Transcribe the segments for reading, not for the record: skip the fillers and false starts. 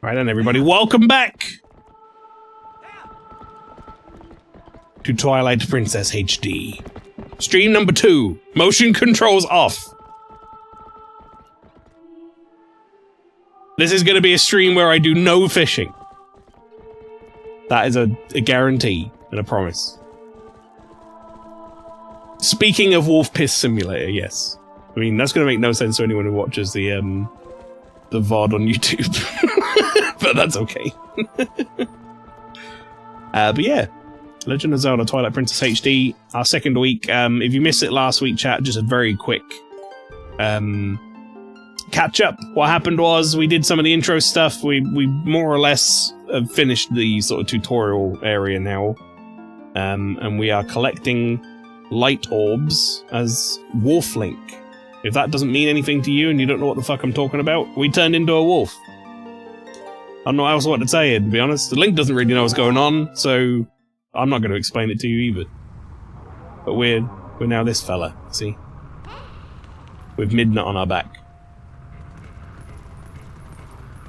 Right then, everybody, welcome back to Twilight Princess HD. Stream number 2. Motion controls off. This is going to be a stream where I do no fishing. That is a guarantee and a promise. Speaking of Wolf Piss Simulator, yes. I mean, that's going to make no sense to anyone who watches the VOD on YouTube. But that's okay. But yeah. Legend of Zelda Twilight Princess HD, our second week. If you missed it last week, chat, just a very quick catch up. What happened was we did some of the intro stuff. We more or less have finished the sort of tutorial area now. And we are collecting light orbs as Wolf Link. If that doesn't mean anything to you and you don't know what the fuck I'm talking about, we turned into a wolf. I don't know else what to say, to be honest. The Link doesn't really know what's going on, so I'm not going to explain it to you either. But we're now this fella, see? With Midnight on our back.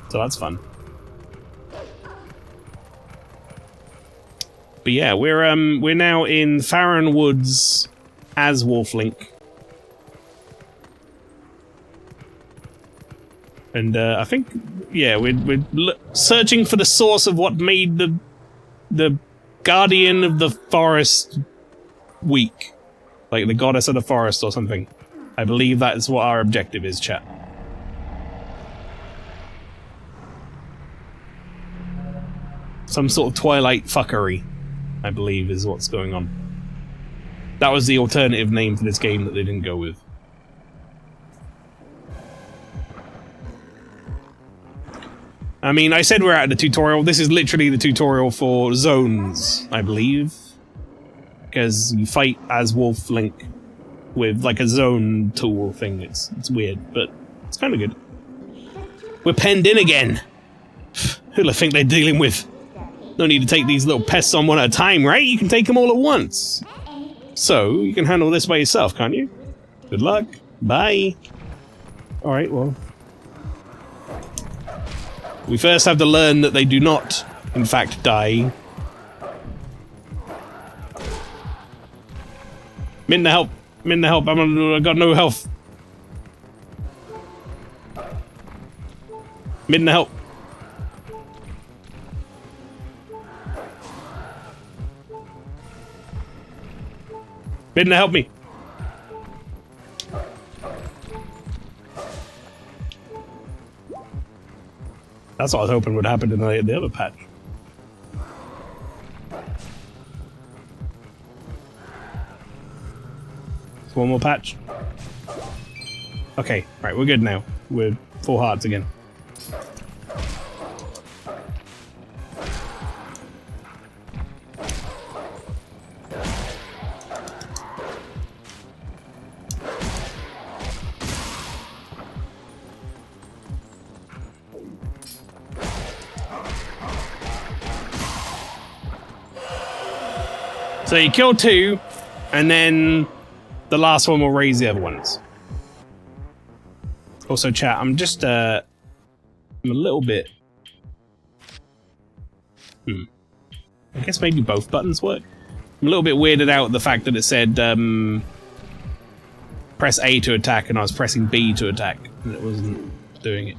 So that's fun. But yeah, we're now in Farron Woods as Wolf Link. And I think, yeah, we're searching for the source of what made the Guardian of the Forest weak. Like the goddess of the forest or something. I believe that is what our objective is, chat. Some sort of Twilight fuckery, I believe, is what's going on. That was the alternative name for this game that they didn't go with. I mean, I said we're at the tutorial. This is literally the tutorial for zones, I believe. Because you fight as Wolf Link with like a zone tool thing. It's weird, but it's kind of good. We're penned in again. Who'll I think they're dealing with? No need to take these little pests on one at a time, right? You can take them all at once. So, you can handle this by yourself, can't you? Good luck. Bye. Alright, well. We first have to learn that they do not, in fact, die. Midna, help. Midna, help. I've got no health. Midna, help. Midna, help me. That's what I was hoping would happen in the other patch. One more patch. Okay, right, we're good now. We're full hearts again. So you kill 2, and then the last one will raise the other ones. Also, chat, I'm just, I'm a little bit... I guess maybe both buttons work? I'm a little bit weirded out at the fact that it said, press A to attack, and I was pressing B to attack, and it wasn't doing it.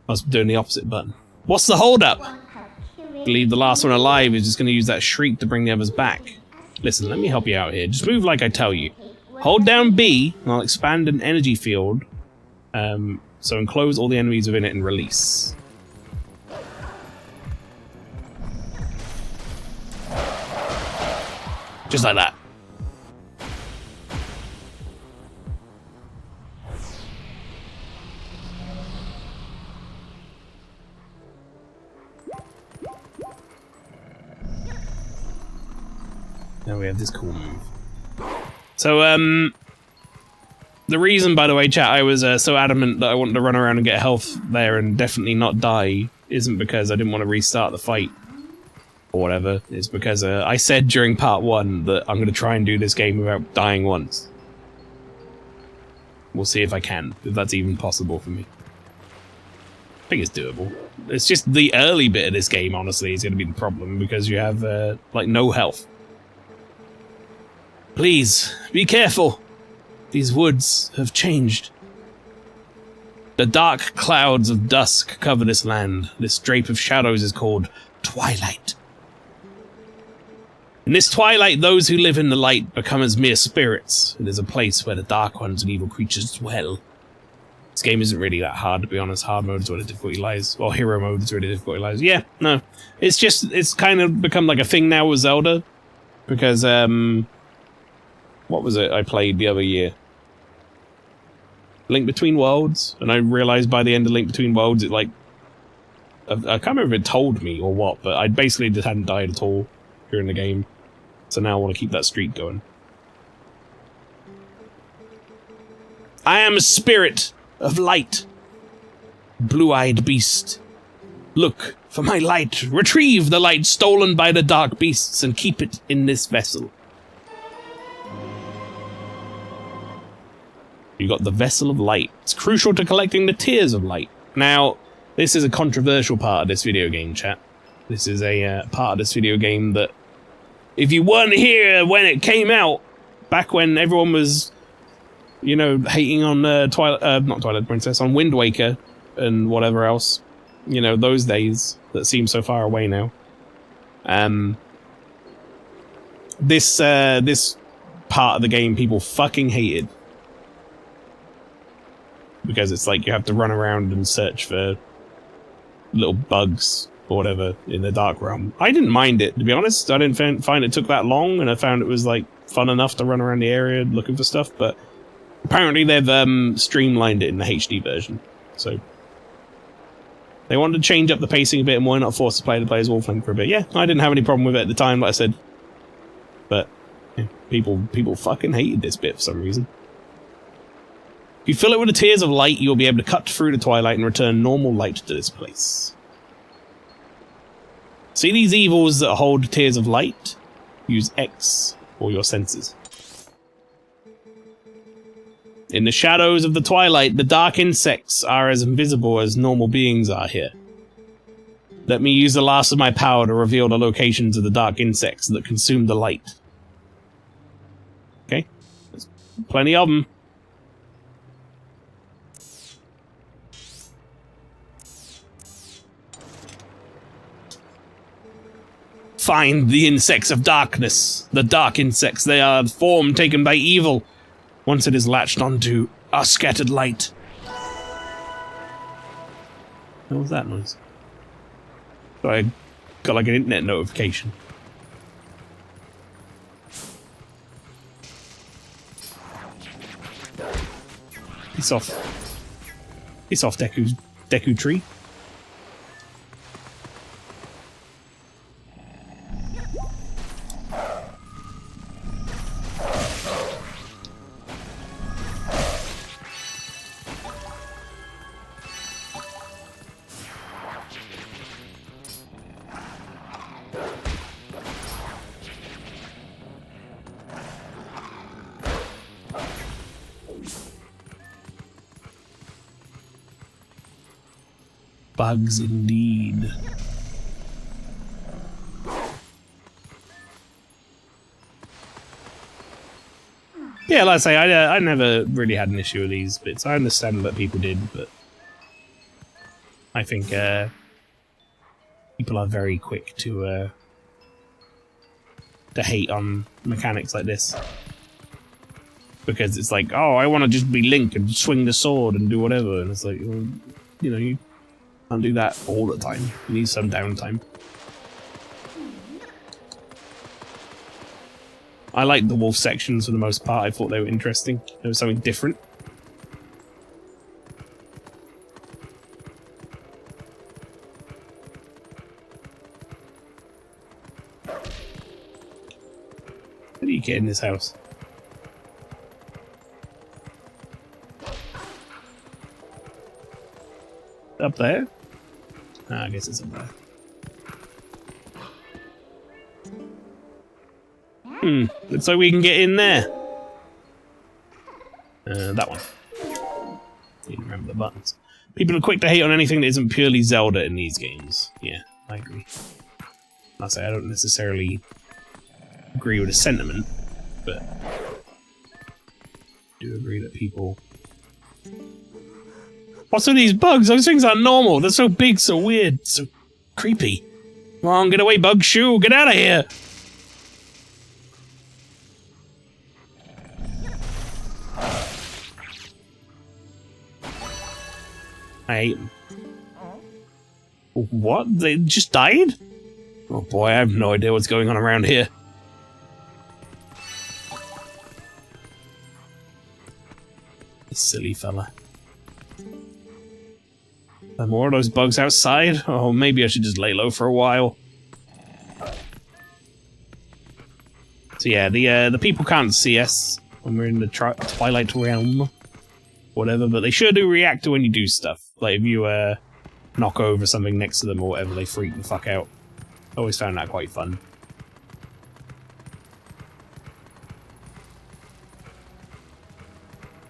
I was doing the opposite button. What's the holdup? I believe the last one alive is just going to use that shriek to bring the others back. Listen, let me help you out here. Just move like I tell you. Hold down B, and I'll expand an energy field. So enclose all the enemies within it and release. Just like that. Now we have this cool move. So, the reason, by the way, chat, I was so adamant that I wanted to run around and get health there and definitely not die isn't because I didn't want to restart the fight or whatever. It's because I said during part 1 that I'm going to try and do this game without dying once. We'll see if I can, if that's even possible for me. think it's doable. It's just the early bit of this game, honestly, is going to be the problem, because you have, like, no health. Please, be careful. These woods have changed. The dark clouds of dusk cover this land. This drape of shadows is called Twilight. In this twilight, those who live in the light become as mere spirits. It is a place where the dark ones and evil creatures dwell. This game isn't really that hard, to be honest. Hard mode is where the difficulty lies. Well, hero mode is where the difficulty lies. Yeah, no. It's just, it's kind of become like a thing now with Zelda. Because, what was it I played the other year? Link Between Worlds? And I realized by the end of Link Between Worlds, it, like... I can't remember if it told me or what, but I basically just hadn't died at all during the game. So now I want to keep that streak going. I am a spirit of light. Blue-eyed beast. Look for my light. Retrieve the light stolen by the dark beasts and keep it in this vessel. You got the Vessel of Light. It's crucial to collecting the Tears of Light. Now, this is a controversial part of this video game, chat. This is a part of this video game that, if you weren't here when it came out, back when everyone was, you know, hating on not Twilight Princess, on Wind Waker and whatever else, you know, those days that seem so far away now. This part of the game people fucking hated. Because it's like you have to run around and search for little bugs or whatever in the Dark Realm. I didn't mind it, to be honest. I didn't find it took that long, and I found it was like fun enough to run around the area looking for stuff, but apparently they've streamlined it in the HD version. So they wanted to change up the pacing a bit and why not force the player to play as Wolfling for a bit. Yeah, I didn't have any problem with it at the time, like I said. But yeah, people fucking hated this bit for some reason. If you fill it with the Tears of Light, you will be able to cut through the twilight and return normal light to this place. See these evils that hold Tears of Light? Use X for your senses. In the shadows of the twilight, the dark insects are as invisible as normal beings are here. Let me use the last of my power to reveal the locations of the dark insects that consume the light. Okay? There's plenty of them. Find the insects of darkness. The dark insects. They are the form taken by evil. Once it is latched onto our scattered light. What was that noise? So I got like an internet notification. Piss off. Piss off, Deku tree. Bugs indeed. Yeah, like I say, I never really had an issue with these bits. I understand that people did, but I think people are very quick to hate on mechanics like this. Because it's like, oh, I want to just be Link and swing the sword and do whatever, and it's like, well, you know, you can't do that all the time. You need some downtime. I liked the wolf sections for the most part. I thought they were interesting. There was something different. How do you get in this house? Up there? I guess it's up there. Looks like we can get in there. That one. Didn't remember the buttons. People are quick to hate on anything that isn't purely Zelda in these games. Yeah, I agree. I'll say I don't necessarily agree with the sentiment, but I do agree that people... What's with these bugs? Those things aren't normal. They're so big, so weird, so creepy. Come on, get away, bug shoo! Get out of here! I hate them. What? They just died? Oh boy, I have no idea what's going on around here. Silly fella. Are more of those bugs outside? Oh, maybe I should just lay low for a while. So yeah, the people can't see us when we're in the Twilight realm. Whatever, but they sure do react to when you do stuff. Like if you knock over something next to them or whatever, they freak the fuck out. I always found that quite fun.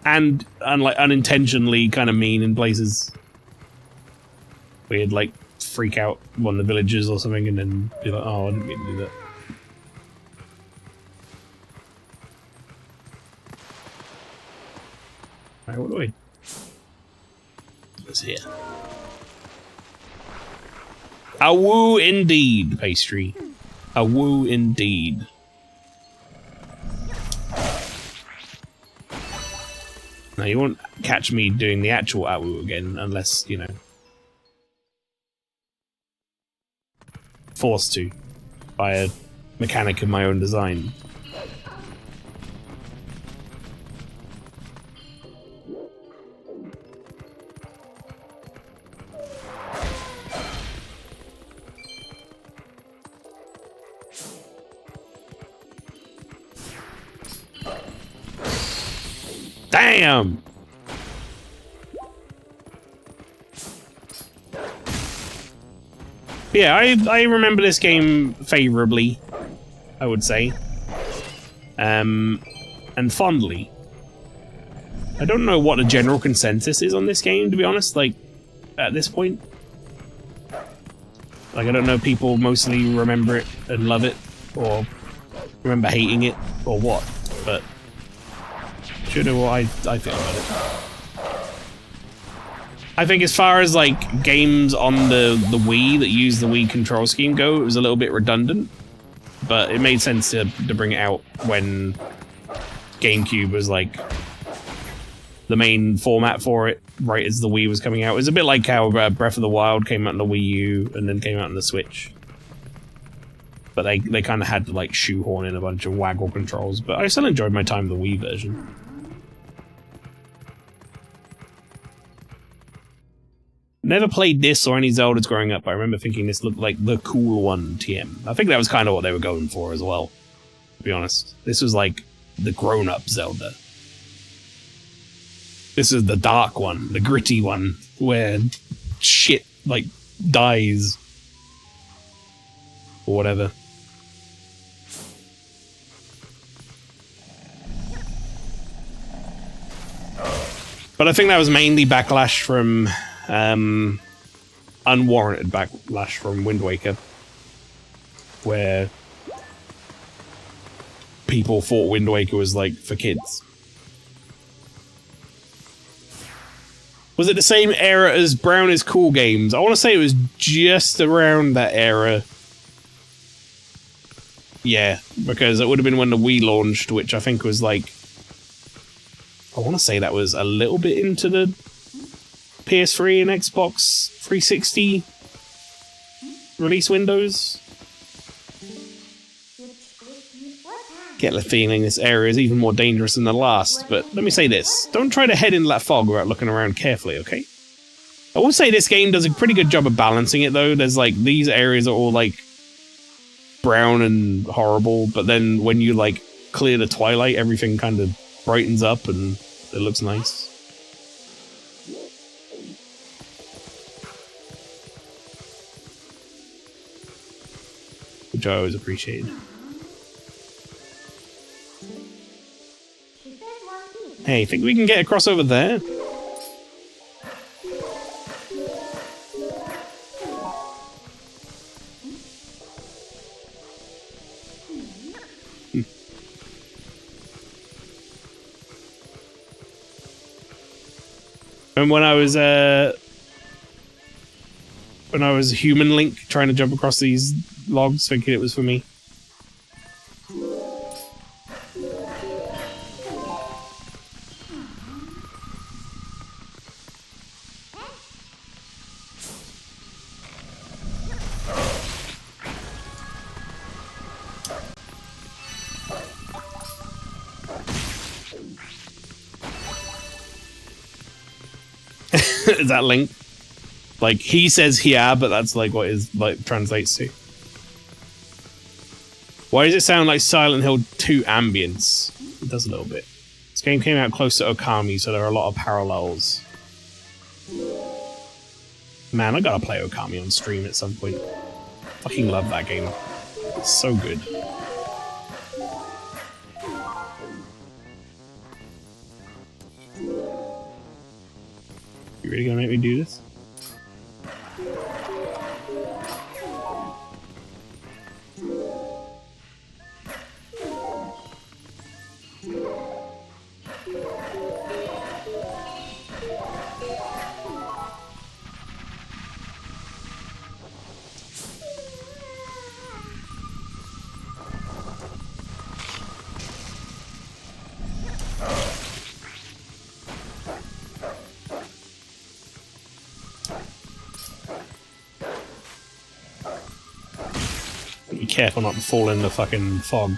And like unintentionally kind of mean in places. We'd like freak out one of the villagers or something and then be like, oh, I didn't mean to do that. Alright, what do we... What's here? A woo indeed, pastry. A woo indeed. Now you won't catch me doing the actual awoo again unless, you know, forced to by a mechanic of my own design. Damn! Yeah, I remember this game favorably, I would say. And fondly. I don't know what the general consensus is on this game, to be honest, like, at this point. Like, I don't know if people mostly remember it and love it, or remember hating it, or what, but... Sure know what I think about it. I think as far as like games on the Wii that use the Wii control scheme go, it was a little bit redundant, but it made sense to bring it out when GameCube was like the main format for it, right as the Wii was coming out. It was a bit like how Breath of the Wild came out on the Wii U and then came out on the Switch. But they kind of had to like shoehorn in a bunch of waggle controls, but I still enjoyed my time with the Wii version. Never played this or any Zeldas growing up. I remember thinking this looked like the cool one, TM. I think that was kind of what they were going for as well, to be honest. This was like the grown-up Zelda. This is the dark one, the gritty one, where shit, like, dies. Or whatever. But I think that was mainly backlash from... unwarranted backlash from Wind Waker, where people thought Wind Waker was like for kids. Was it the same era as Brown is Cool games? I want to say it was just around that era. Yeah, because it would have been when the Wii launched, which I think was like, I want to say that was a little bit into the PS3 and Xbox 360 release windows. Get the feeling this area is even more dangerous than the last, but let me say this. Don't try to head into that fog without looking around carefully, okay? I will say this game does a pretty good job of balancing it, though. There's like, these areas are all like brown and horrible, but then when you like clear the twilight, everything kind of brightens up and it looks nice. Which I always appreciate. Hey, think we can get across over there? And when I was human Link trying to jump across these logs, thinking it was for me. Is that Link? Like, he says here, but that's like what his like translates to. Why does it sound like Silent Hill 2 ambience? It does a little bit. This game came out close to Okami, so there are a lot of parallels. Man, I gotta play Okami on stream at some point. Fucking love that game. It's so good. You really gonna make me do this? Be careful not to fall in the fucking fog.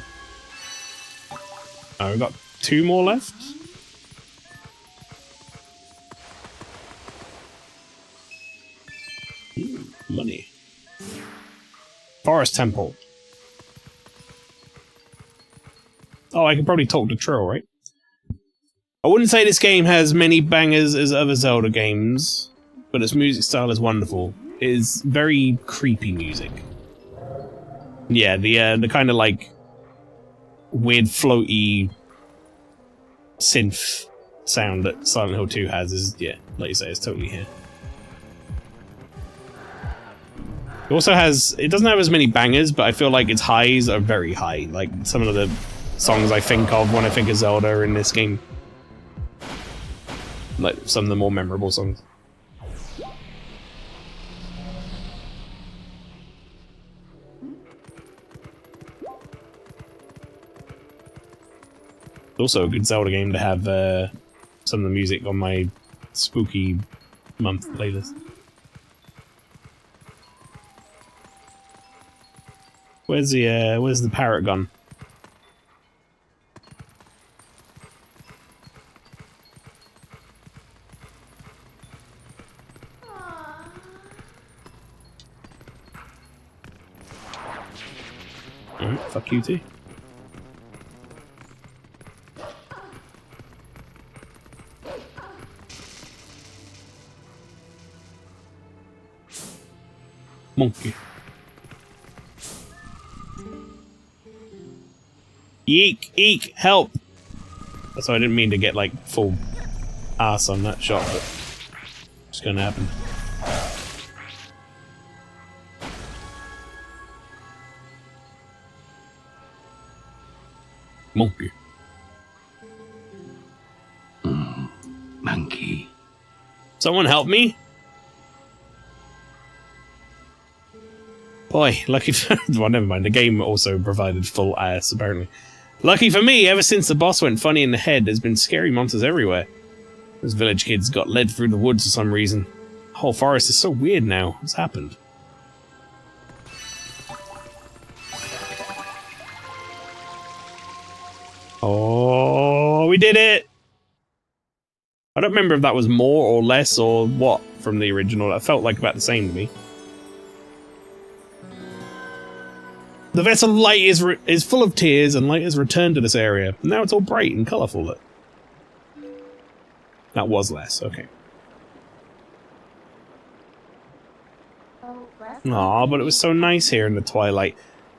Oh, we've got 2 more left? Ooh, money. Forest Temple. Oh, I could probably talk to Trill, right? I wouldn't say this game has many bangers as other Zelda games, but its music style is wonderful. It is very creepy music. Yeah, the kind of like weird floaty synth sound that Silent Hill 2 has is, yeah, like you say, it's totally here. It also has, it doesn't have as many bangers, but I feel like its highs are very high. Like some of the songs I think of when I think of Zelda are in this game. Like some of the more memorable songs. It's also a good Zelda game to have some of the music on my spooky month playlist. Where's the parrot gun? Alright, fuck you too. Monkey. Eek! Eek! Help! So I didn't mean to get like full ass on that shot, but it's gonna happen. Monkey. Monkey. Someone help me! Boy, lucky for... well, never mind. The game also provided full ass, apparently. Lucky for me, ever since the boss went funny in the head, there's been scary monsters everywhere. Those village kids got led through the woods for some reason. The whole forest is so weird now. What's happened? Oh, we did it! I don't remember if that was more or less or what from the original. That felt like about the same to me. The vessel of light is full of tears, and light has returned to this area. Now it's all bright and colourful. Look. That was less, okay. Aw, but it was so nice here in the twilight.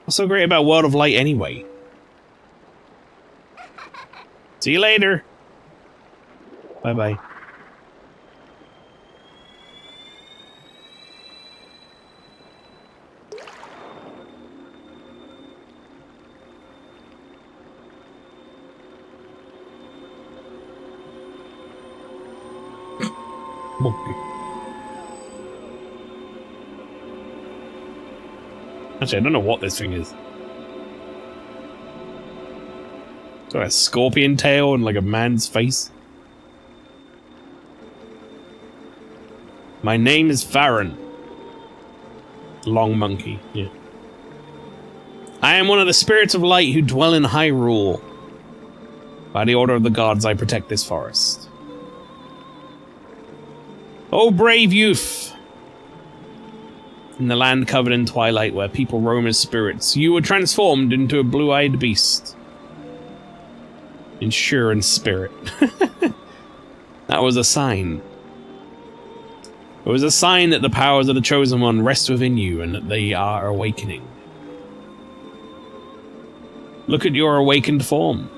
What's so great about World of Light anyway? See you later! Bye-bye. Monkey. Actually, I don't know what this thing is. It's got a scorpion tail and like a man's face. My name is Farron. Long monkey, yeah. I am one of the spirits of light who dwell in Hyrule. By the order of the gods, I protect this forest. O brave youth! In the land covered in twilight where people roam as spirits, you were transformed into a blue-eyed beast. Insurance spirit. That was a sign. It was a sign that the powers of the Chosen One rest within you and that they are awakening. Look at your awakened form.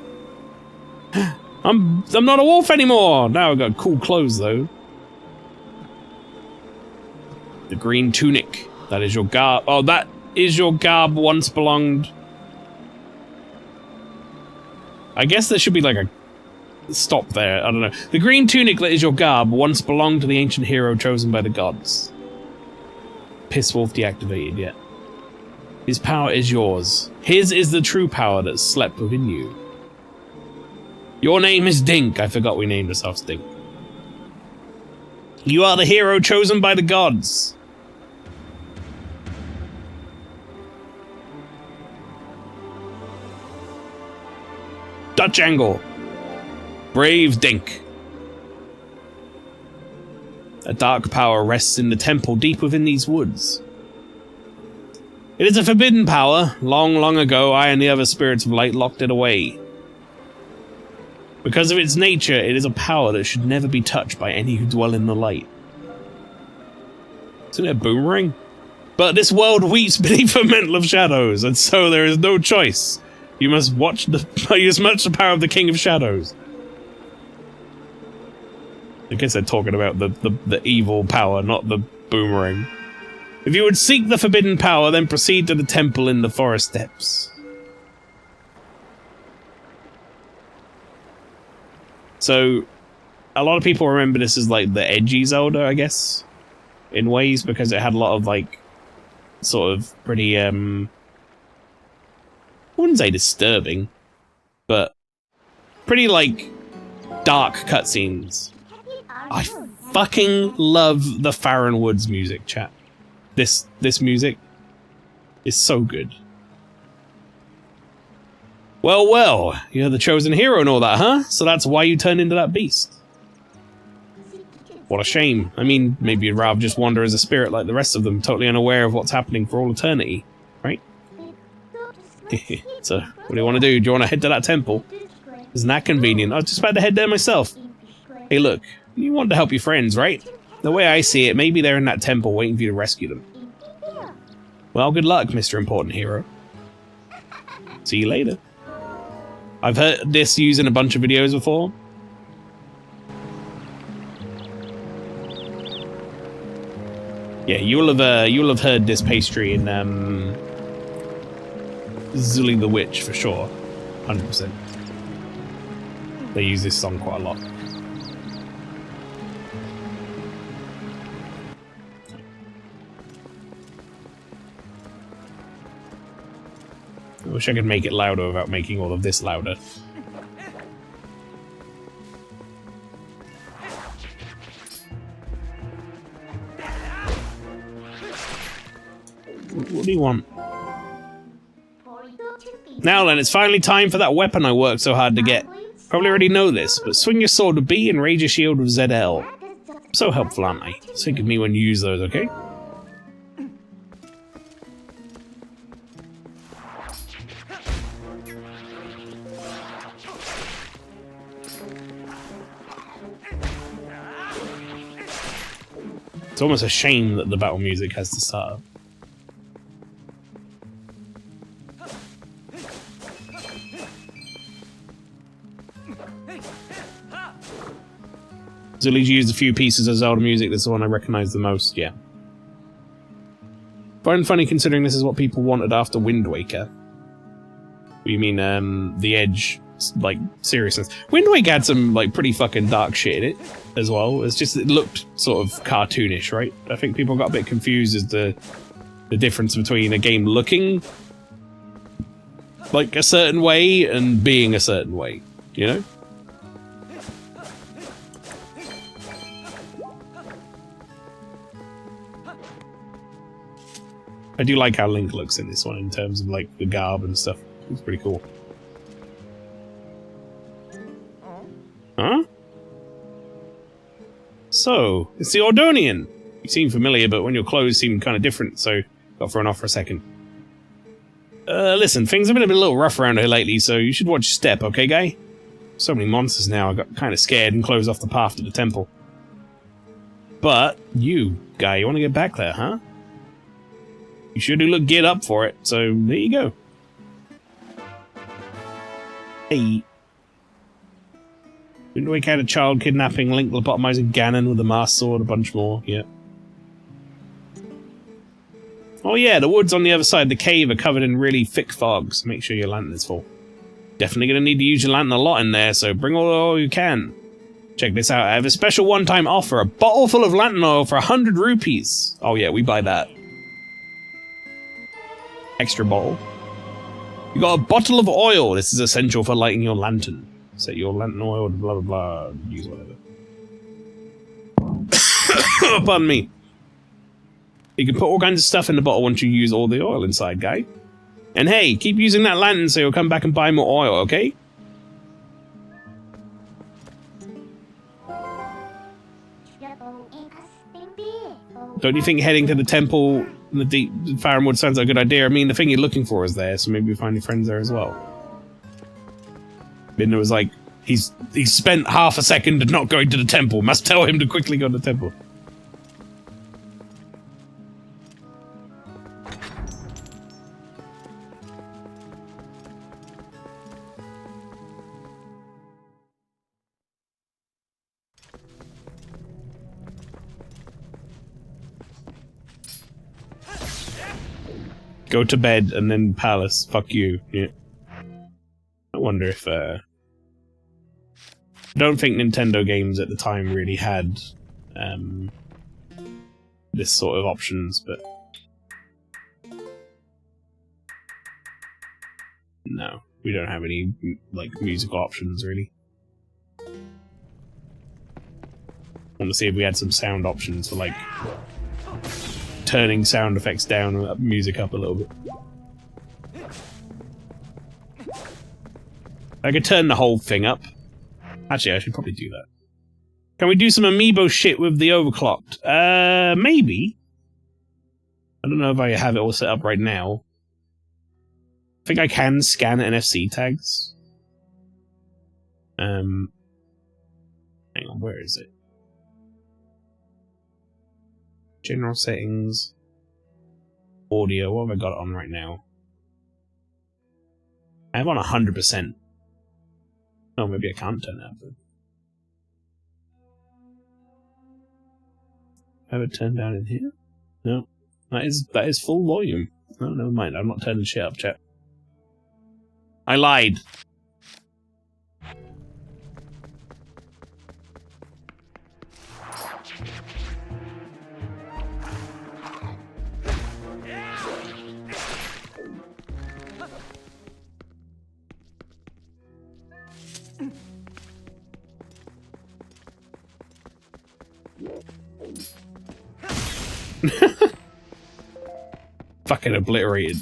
I'm not a wolf anymore! Now I've got cool clothes, though. The green tunic. That is your garb. Oh, that is your garb once belonged... I guess there should be like a stop there. I don't know. The green tunic that is your garb once belonged to the ancient hero chosen by the gods. Pisswolf deactivated yet. His power is yours. His is the true power that slept within you. Your name is Dink. I forgot we named ourselves Dink. You are the hero chosen by the gods. Dutch angle. Brave Dink. A dark power rests in the temple deep within these woods. It is a forbidden power. Long, long ago, I and the other spirits of light locked it away. Because of its nature, it is a power that should never be touched by any who dwell in the light. Isn't it a boomerang? But this world weeps beneath the mantle of shadows, and so there is no choice. You must watch the power of the King of Shadows. I guess they're talking about the evil power, not the boomerang. If you would seek the forbidden power, then proceed to the temple in the forest depths. So, a lot of people remember this as like the edgy Zelda, I guess, in ways, because it had a lot of like, sort of pretty, I wouldn't say disturbing, but pretty like dark cutscenes. I fucking love the Farron Woods music, chat. This music is so good. Well, well, you're the chosen hero and all that, huh? So that's why you turned into that beast. What a shame. I mean, maybe you'd rather just wander as a spirit like the rest of them, totally unaware of what's happening for all eternity, right? So, what do you want to do? Do you want to head to that temple? Isn't that convenient? I was just about to head there myself. Hey, look, you want to help your friends, right? The way I see it, maybe they're in that temple waiting for you to rescue them. Well, good luck, Mr. Important Hero. See you later. I've heard this used in a bunch of videos before. Yeah, you'll have heard this pastry in Zully the Witch for sure, 100%. They use this song quite a lot. I wish I could make it louder without making all of this louder. What do you want? Now then, it's finally time for that weapon I worked so hard to get. Probably already know this, but swing your sword with B and raise your shield with ZL. So helpful, aren't I? Think of me when you use those, okay? It's almost a shame that the battle music has to start. Zully's used a few pieces of Zelda music, this is the one I recognise the most, yeah. Find funny considering this is what people wanted after Wind Waker. You mean, the Edge like seriousness. Wind Waker had some like pretty fucking dark shit in it as well. It's just it looked sort of cartoonish, right? I think people got a bit confused as to the difference between a game looking like a certain way and being a certain way, you know? I do like how Link looks in this one in terms of like the garb and stuff. It's pretty cool. Huh? So, it's the Ordonian. You seem familiar, but when your clothes seem kind of different, so got thrown off for a second. Listen, things have been a little rough around here lately, so you should watch your step, okay, guy? So many monsters now, I got kind of scared and closed off the path to the temple. But, you, guy, you want to get back there, huh? You sure do look geared up for it, so there you go. Hey. Wind Waker had a child kidnapping, Link lobotomizing Ganon with a masked sword, a bunch more, yeah. Oh yeah, the woods on the other side of the cave are covered in really thick fog, so make sure your lantern is full. Definitely gonna need to use your lantern a lot in there, so bring all you can. Check this out, I have a special one-time offer, a bottle full of lantern oil for 100 rupees. Oh yeah, we buy that. Extra bottle. You got a bottle of oil. This is essential for lighting your lantern. Set your lantern oil, blah blah blah. Use whatever. Pardon me. You can put all kinds of stuff in the bottle once you use all the oil inside, guy. And hey, keep using that lantern so you'll come back and buy more oil, okay? Don't you think heading to the temple in the deep Faronwood sounds like a good idea? I mean, the thing you're looking for is there, so maybe you'll find your friends there as well. Binder was like, he's spent half a second not going to the temple. Must tell him to quickly go to the temple. Go to bed and then palace. Fuck you. Yeah. I wonder if, I don't think Nintendo games at the time really had, this sort of options, but... No, we don't have any, like, musical options, really. I want to see if we had some sound options for, like... turning sound effects down and music up a little bit. I could turn the whole thing up. Actually, I should probably do that. Can we do some amiibo shit with the overclocked? Maybe. I don't know if I have it all set up right now. I think I can scan NFC tags. Hang on, where is it? General settings. Audio, what have I got it on right now? I have on 100%. Oh, maybe I can't turn that up. Have it turned down in here? No. That is full volume. Oh, never mind. I'm not turning shit up, chat. I lied. Fucking obliterated.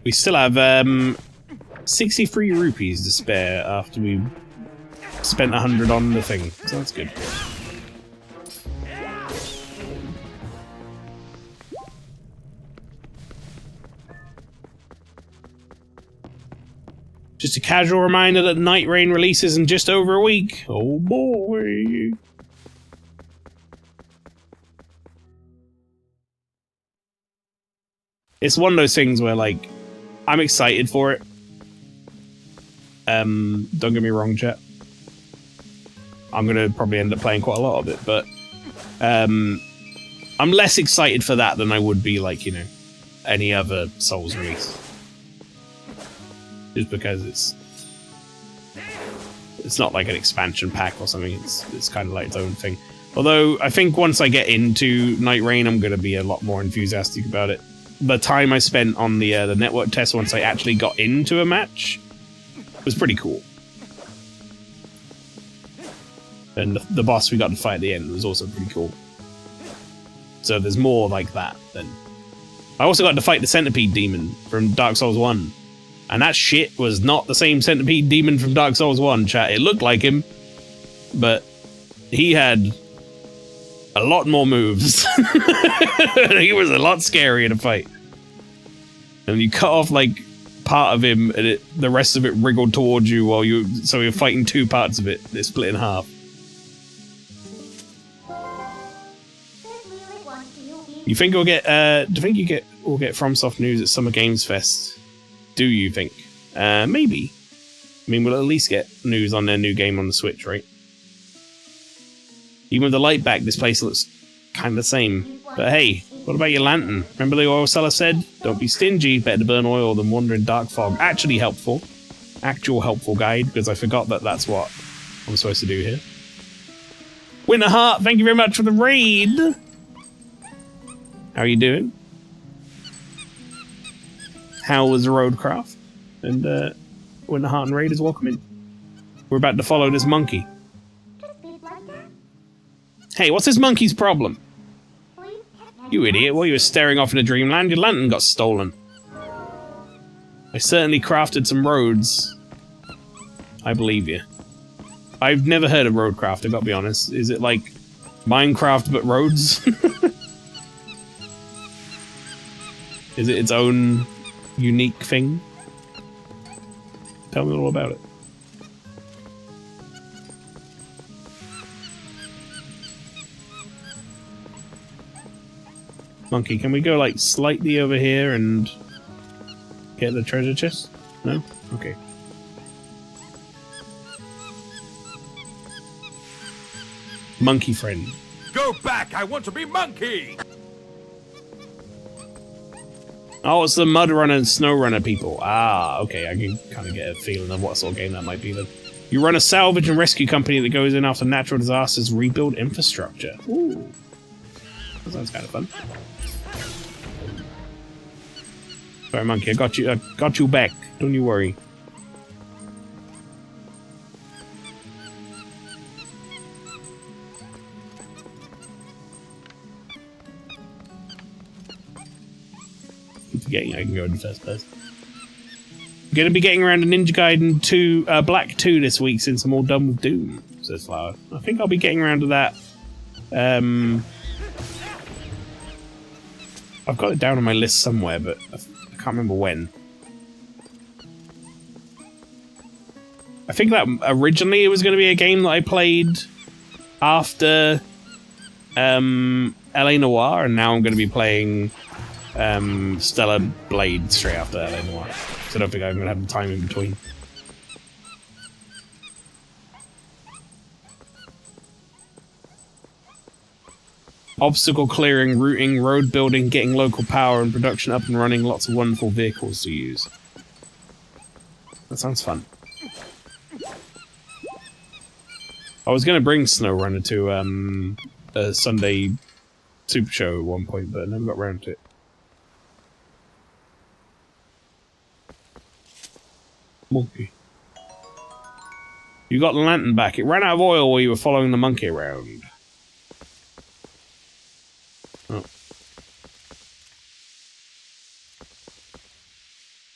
We still have 63 rupees to spare after we spent 100 on the thing, so that's good. Just a casual reminder that Night Rain releases in just over a week. Oh boy. It's one of those things where, like, I'm excited for it. Don't get me wrong, chat. I'm gonna probably end up playing quite a lot of it, but I'm less excited for that than I would be, like, you know, any other Souls release. Just because it's not like an expansion pack or something. It's kind of like its own thing. Although I think once I get into Night Rain, I'm gonna be a lot more enthusiastic about it. The time I spent on the network test once I actually got into a match was pretty cool. And the boss we got to fight at the end was also pretty cool. So there's more like that then. I also got to fight the Centipede Demon from Dark Souls 1. And that shit was not the same Centipede Demon from Dark Souls 1, chat. It looked like him, but he had a lot more moves. He was a lot scarier to fight. And you cut off, like, part of him, and the rest of it wriggled towards you while so you're fighting two parts of it. They're split in half. You think we'll get, do you think we'll get FromSoft news at Summer Games Fest? Do you think? Maybe. I mean, we'll at least get news on their new game on the Switch, right? Even with the light back, this place looks kind of the same. But hey, what about your lantern? Remember the oil seller said? Don't be stingy, better to burn oil than wander in dark fog. Actually helpful. Actual helpful guide, because I forgot that that's what I'm supposed to do here. Winterheart, thank you very much for the raid! How are you doing? How was Roadcraft? And Winterheart and Raid is welcome in. We're about to follow this monkey. Hey, what's this monkey's problem? You idiot, while you were staring off in a dreamland, your lantern got stolen. I certainly crafted some roads. I believe you. I've never heard of Roadcraft, I gotta be honest. Is it like Minecraft but roads? Is it its own unique thing? Tell me all about it. Monkey, can we go like slightly over here and get the treasure chest? No? Okay. Monkey friend. Go back! I want to be monkey! Oh, it's the Mud Runner and Snow Runner people. Ah, okay, I can kind of get a feeling of what sort of game that might be then. You run a salvage and rescue company that goes in after natural disasters, rebuild infrastructure. Ooh. That sounds kind of fun. Sorry, Monkey, I got you back. Don't you worry. Forgetting I can go in the first place. I'm gonna be getting around to Ninja Gaiden 2, Black 2 this week since I'm all done with Doom, says Flower. I think I'll be getting around to that. I've got it down on my list somewhere, but I can't remember when. I think that originally it was going to be a game that I played after LA Noire, and now I'm going to be playing Stellar Blade straight after LA Noire. So I don't think I'm going to have the time in between. Obstacle clearing, routing, road building, getting local power and production up and running, lots of wonderful vehicles to use. That sounds fun. I was going to bring SnowRunner to a Sunday Super Show at one point, but I never got around to it. Monkey. You got the lantern back. It ran out of oil while you were following the monkey around. Oh.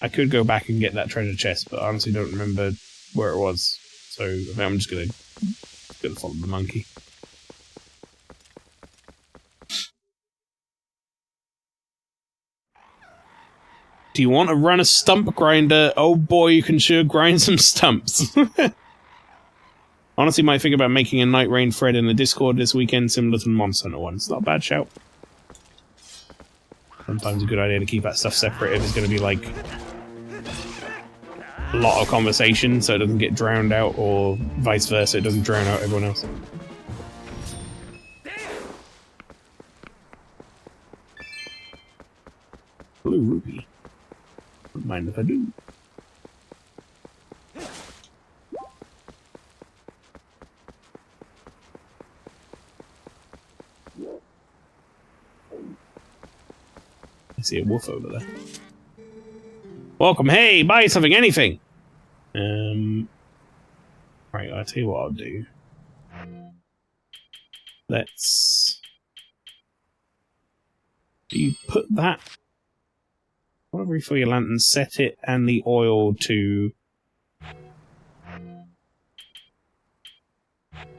I could go back and get that treasure chest, but I honestly don't remember where it was. So I think I'm just gonna follow the monkey. Do you want to run a stump grinder? Oh boy, you can sure grind some stumps. Honestly, might think about making a Night Rain thread in the Discord this weekend, similar to the Monster Hunter one. It's not a bad shout. Sometimes a good idea to keep that stuff separate if it's going to be like a lot of conversation so it doesn't get drowned out, or vice versa, it doesn't drown out everyone else. Blue rupee. Don't mind if I do. I see a wolf over there. Welcome, hey, buy something, anything! Right, I'll tell you what I'll do. Let's... You put that... Whatever you for your lantern, set it and the oil to...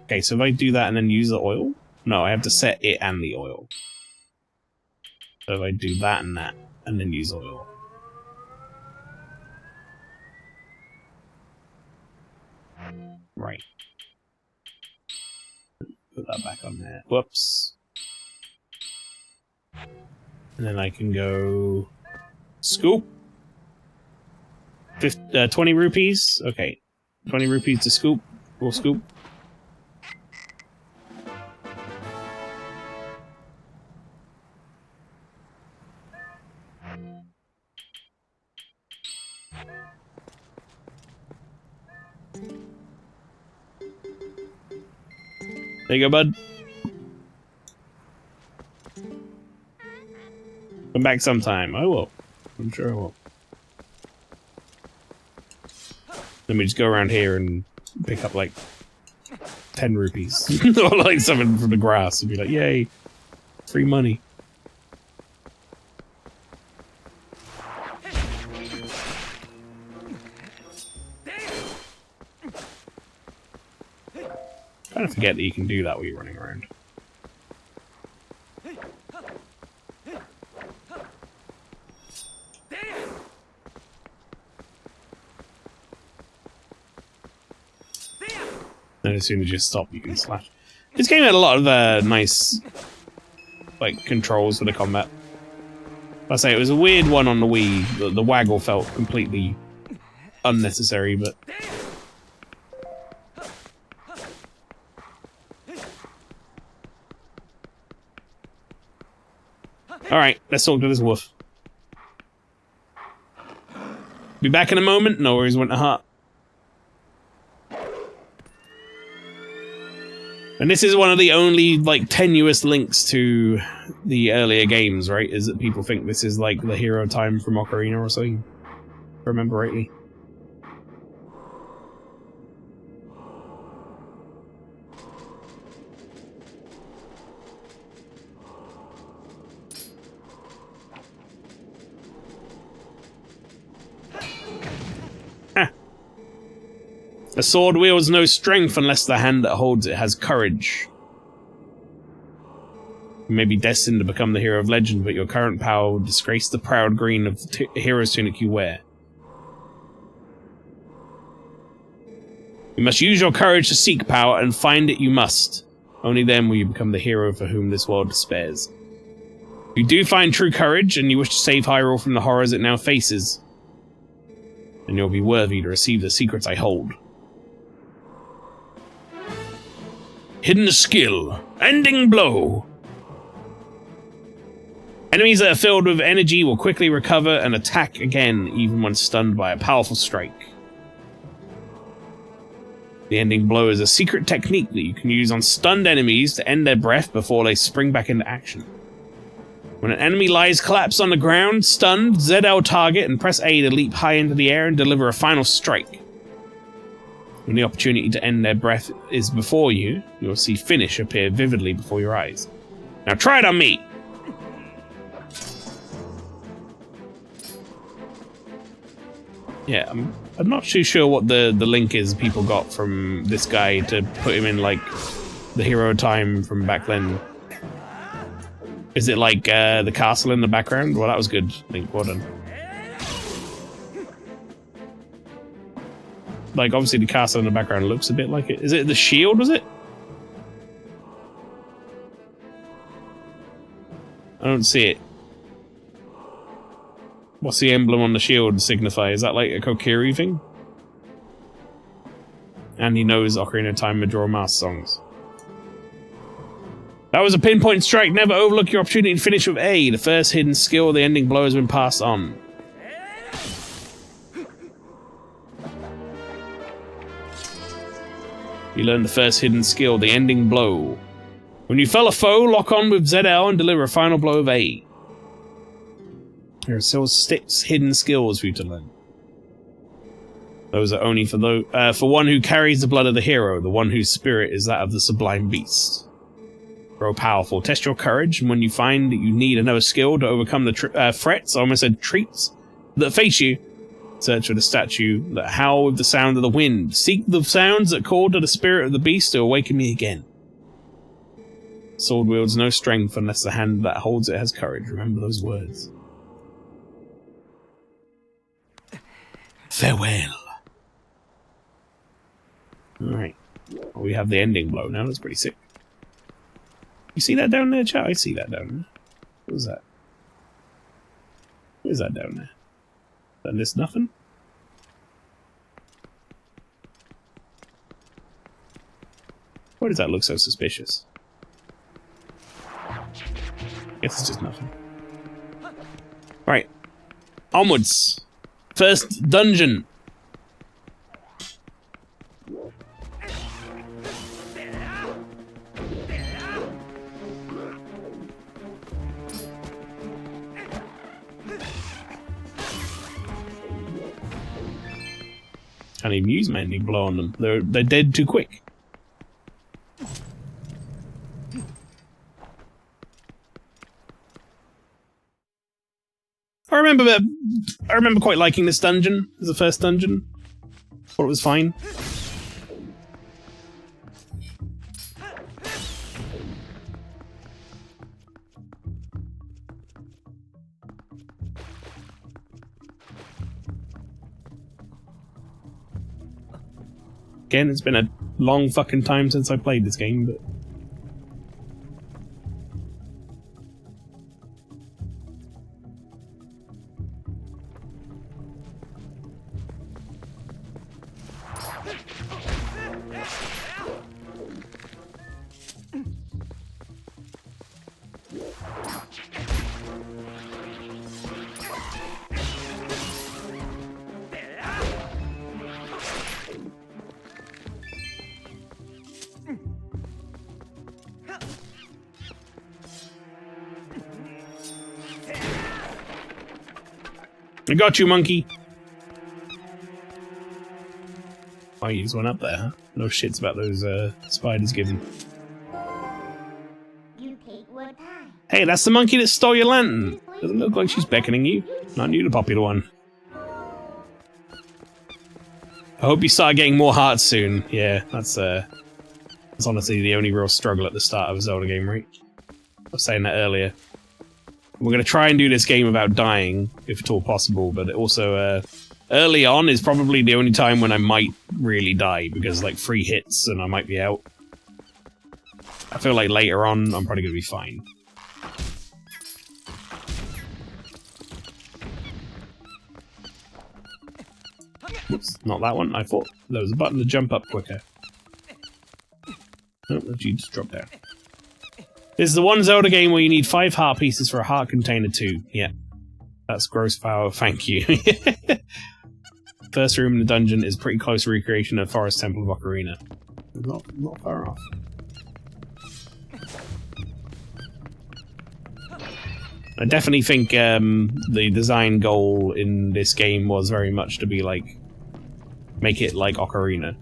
Okay, so if I do that and then use the oil? No, I have to set it and the oil. So if I do that, and then use oil. Right. Put that back on there. Whoops. And then I can go... Scoop. 20 rupees? Okay. 20 rupees to scoop. We'll scoop. There you go, bud. Come back sometime. I will. I'm sure I will. Let me just go around here and pick up like 10 rupees. Or like something from the grass and be like, yay, free money. I kind of forget that you can do that while you're running around. And as soon as you stop, you can slash. This game had a lot of nice, like, controls for the combat. I say it was a weird one on the Wii. The waggle felt completely unnecessary, but. Alright, let's talk to this wolf. Be back in a moment. No worries, Winter Heart. And this is one of the only, like, tenuous links to the earlier games, right? Is that people think this is, like, the hero time from Ocarina or something. If I remember rightly. A sword wields no strength unless the hand that holds it has courage. You may be destined to become the hero of legend, but your current power will disgrace the proud green of the hero's tunic you wear. You must use your courage to seek power, and find it you must. Only then will you become the hero for whom this world despairs. If you do find true courage, and you wish to save Hyrule from the horrors it now faces, then you'll be worthy to receive the secrets I hold. Hidden skill. Ending blow. Enemies that are filled with energy will quickly recover and attack again, even when stunned by a powerful strike. The ending blow is a secret technique that you can use on stunned enemies to end their breath before they spring back into action. When an enemy lies collapsed on the ground, stunned, ZL target and press A to leap high into the air and deliver a final strike. When the opportunity to end their breath is before you, you'll see finish appear vividly before your eyes. Now try it on me! Yeah, I'm not too sure what the link is people got from this guy to put him in, like, the hero time from back then. Is it like the castle in the background? Well, that was good, Link. Well done. Like, obviously the castle in the background looks a bit like it. Is it the shield, was it? I don't see it. What's the emblem on the shield signify? Is that like a Kokiri thing? And he knows Ocarina of Time Majora Mask songs. That was a pinpoint strike. Never overlook your opportunity to finish with A. The first hidden skill, the ending blow, has been passed on. You learn the first hidden skill, the ending blow. When you fell a foe, lock on with ZL and deliver a final blow of A. There are still 6 hidden skills for you to learn. Those are only for one who carries the blood of the hero, the one whose spirit is that of the sublime beast. Grow powerful. Test your courage, and when you find that you need another skill to overcome the threats, I almost said treats, that face you, search for the statue that howl with the sound of the wind. Seek the sounds that call to the spirit of the beast to awaken me again. Sword wields no strength unless the hand that holds it has courage. Remember those words. Farewell. Alright. Well, we have the ending blow now. That's pretty sick. You see that down there, chat? I see that down there. What was that? What is that down there? Is this nothing? Why does that look so suspicious? Guess it's just nothing. Right. Onwards. First dungeon. Can't even use my ending blow on them. They're dead too quick. I remember quite liking this dungeon as the first dungeon. Thought it was fine. Again, it's been a long fucking time since I played this game, but... I got you, monkey! Oh, you just went up there, huh? No shits about those spiders given. You take what time? Hey, that's the monkey that stole your lantern! Doesn't look like she's beckoning you. Not you, the popular one. I hope you start getting more hearts soon. Yeah, that's honestly the only real struggle at the start of a Zelda game, right? I was saying that earlier. We're going to try and do this game without dying, if at all possible, but also, early on is probably the only time when I might really die, because, like, 3 hits and I might be out. I feel like later on, I'm probably going to be fine. Oops, not that one. I thought there was a button to jump up quicker. Nope, you just drop down. This is the one Zelda game where you need 5 heart pieces for a heart container too. Yeah. That's gross power, thank you. First room in the dungeon is pretty close recreation of Forest Temple of Ocarina. Not far off. I definitely think the design goal in this game was very much to be like... make it like Ocarina.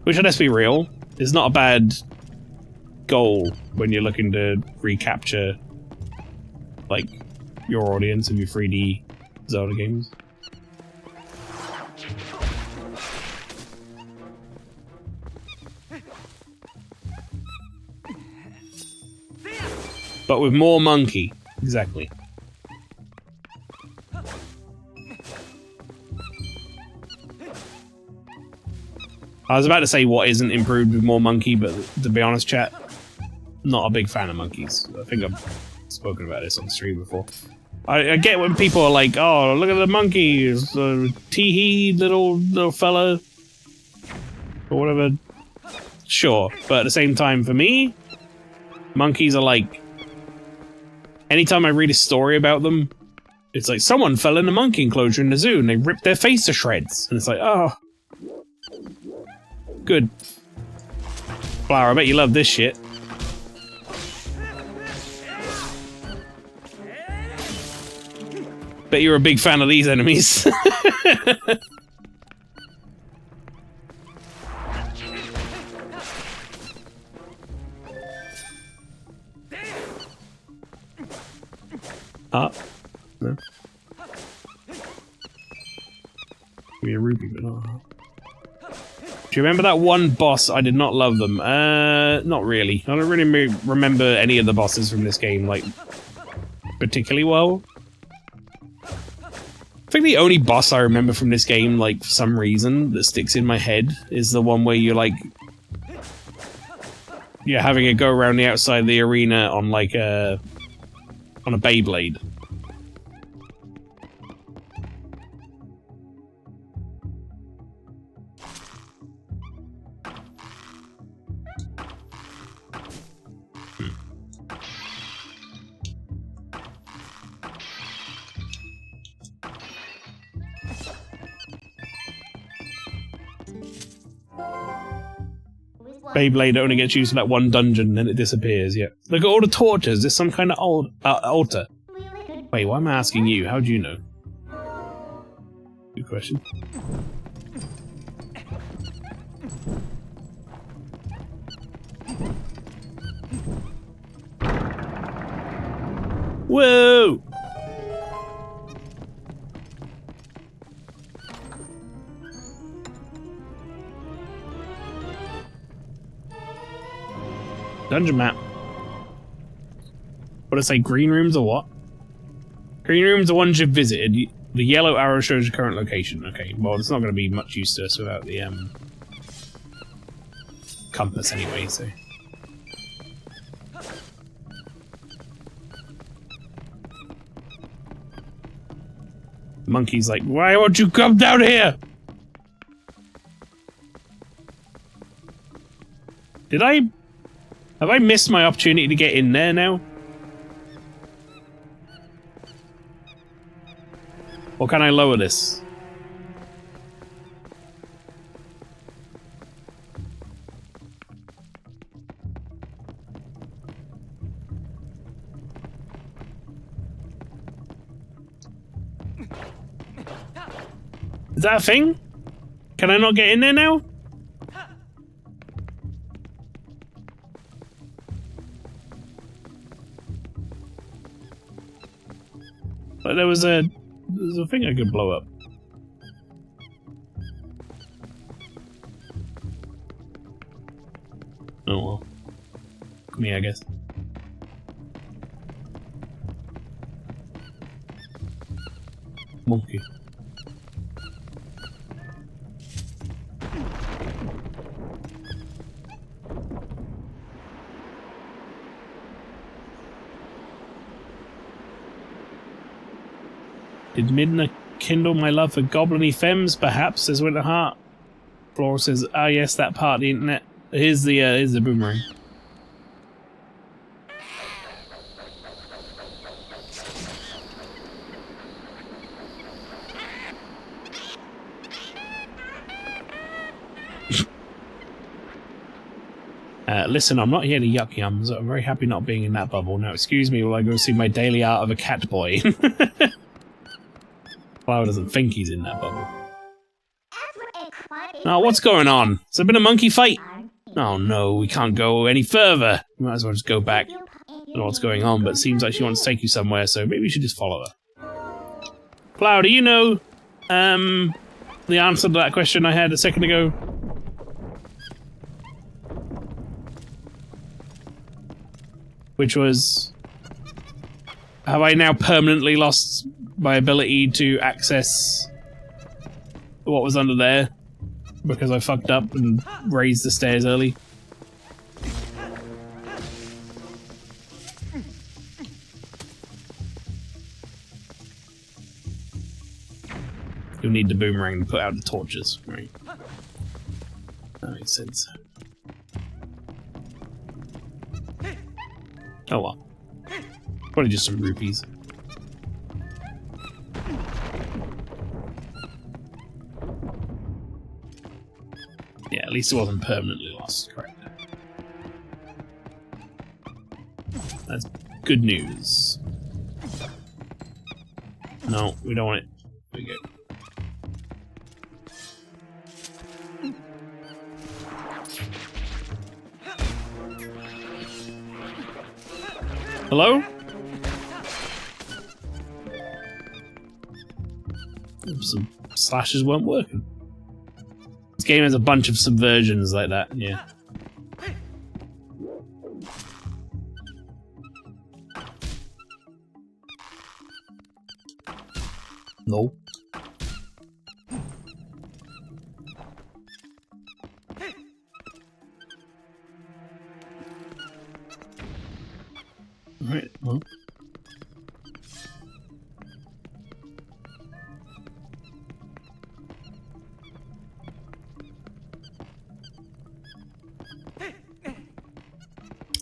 Which, let's be real, is not a bad goal when you're looking to recapture, like, your audience of your 3D Zelda games. But with more monkey. Exactly. I was about to say what isn't improved with more monkey, but to be honest, chat, not a big fan of monkeys. I think I've spoken about this on stream before. I get when people are like, oh, look at the monkeys, the tee-hee little fella, or whatever. Sure, but at the same time, for me, monkeys are like, anytime I read a story about them, it's like, someone fell in a monkey enclosure in the zoo and they ripped their face to shreds. And it's like, oh. Good. Flower, I bet you love this shit. Bet you're a big fan of these enemies. No. Give me a ruby, but not. Do you remember that one boss? I did not love them. Not really. I don't really remember any of the bosses from this game, like, particularly well. I think the only boss I remember from this game, like, for some reason, that sticks in my head, is the one where you're, like... You're having a go around the outside of the arena on, like, on a Beyblade. Beyblade only gets used for that one dungeon and then it disappears, yeah. Look at all the torches, there's some kind of altar. Wait, why am I asking you? How do you know? Good question. Whoa! Dungeon map. What did I say? Green rooms or what? Green rooms are ones you've visited. The yellow arrow shows your current location. Okay, well, it's not going to be much use to us without the compass anyway, so. Monkey's like, why won't you come down here? Have I missed my opportunity to get in there now? Or can I lower this? Is that a thing? Can I not get in there now? But there's a thing I could blow up. Oh well. Me, I guess. Monkey. Did Midna kindle my love for goblin-y femmes, perhaps, says Winterheart. Flora says, ah yes, that part of the internet. Here's the boomerang. Listen, I'm not here to yuck yums. I'm very happy not being in that bubble. Now excuse me while I go see my daily art of a cat boy. Flower doesn't think he's in that bubble. Oh, what's going on? Has there been a monkey fight? Oh no, we can't go any further. We might as well just go back. I don't know what's going on, but it seems like she wants to take you somewhere, so maybe we should just follow her. Flower, do you know the answer to that question I had a second ago? Which was, have I now permanently lost my ability to access what was under there because I fucked up and raised the stairs early? need the boomerang to put out the torches, right? That makes sense. Oh well. Probably just some rupees. Yeah, at least it wasn't permanently lost, correct? That's good news. No, we don't want it. There we go. Hello? Some slashes weren't working. This game has a bunch of subversions like that, yeah. No. Alright, well.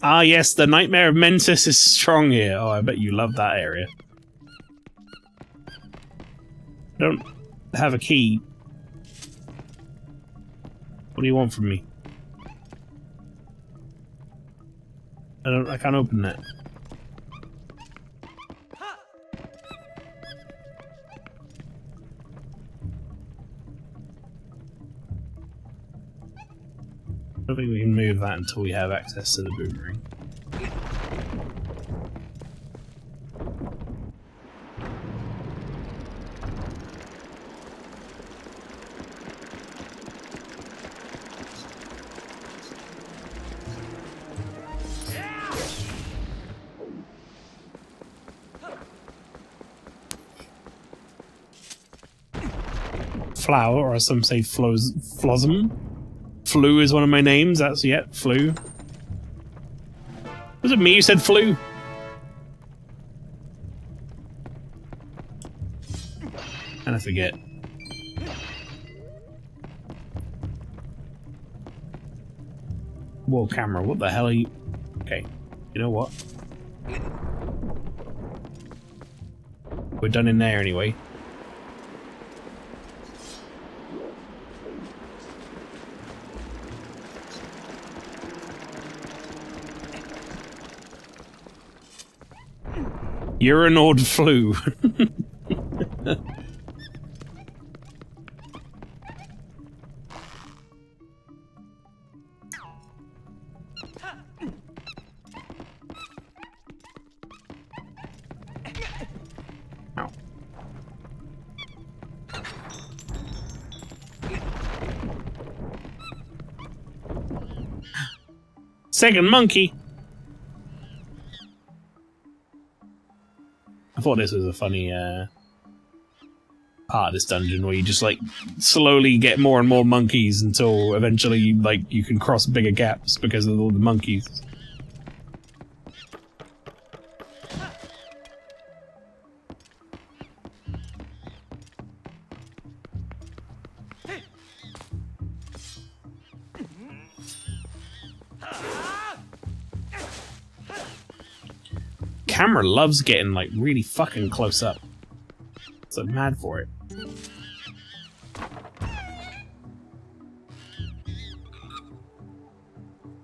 Ah, yes, the Nightmare of Mensis is strong here. Oh, I bet you love that area. Don't have a key. What do you want from me? I can't open that. I don't think we can move that until we have access to the boomerang. Flower, or as some say, Flosm. Flu is one of my names, that's, yeah, Flu. Was it me who said Flu? And I forget. Whoa, camera, what the hell are you... Okay, you know what? We're done in there anyway. Urinord Flu. Ow. Second monkey. I thought this was a funny part of this dungeon where you just like slowly get more and more monkeys until eventually like you can cross bigger gaps because of all the monkeys. Camera loves getting like really fucking close up. So I'm mad for it.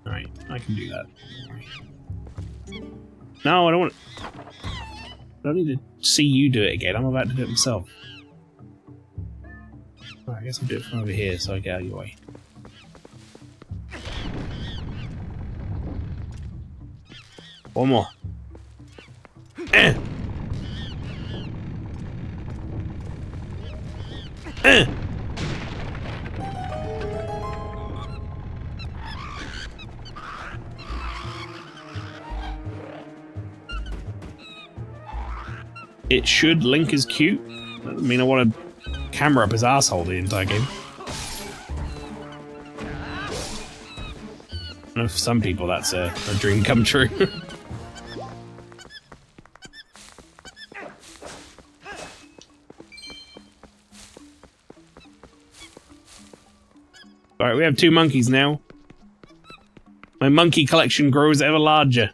Alright, I can do that. No, I don't want to... I don't need to see you do it again. I'm about to do it myself. Oh, I guess I'll do it from over here so I get out of your way. One more. It should. Link is cute. I mean, I want to camera up his asshole the entire game. I know for some people that's a dream come true. Alright, we have 2 monkeys now. My monkey collection grows ever larger.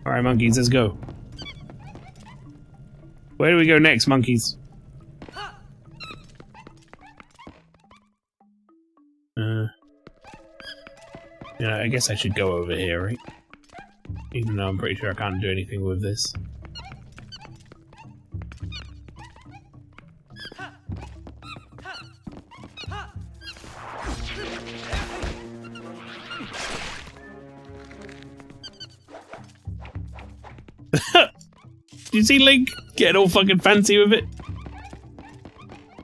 Alright, monkeys, let's go. Where do we go next, monkeys? Yeah, I guess I should go over here, right? Even though I'm pretty sure I can't do anything with this. Do you see Link getting all fucking fancy with it?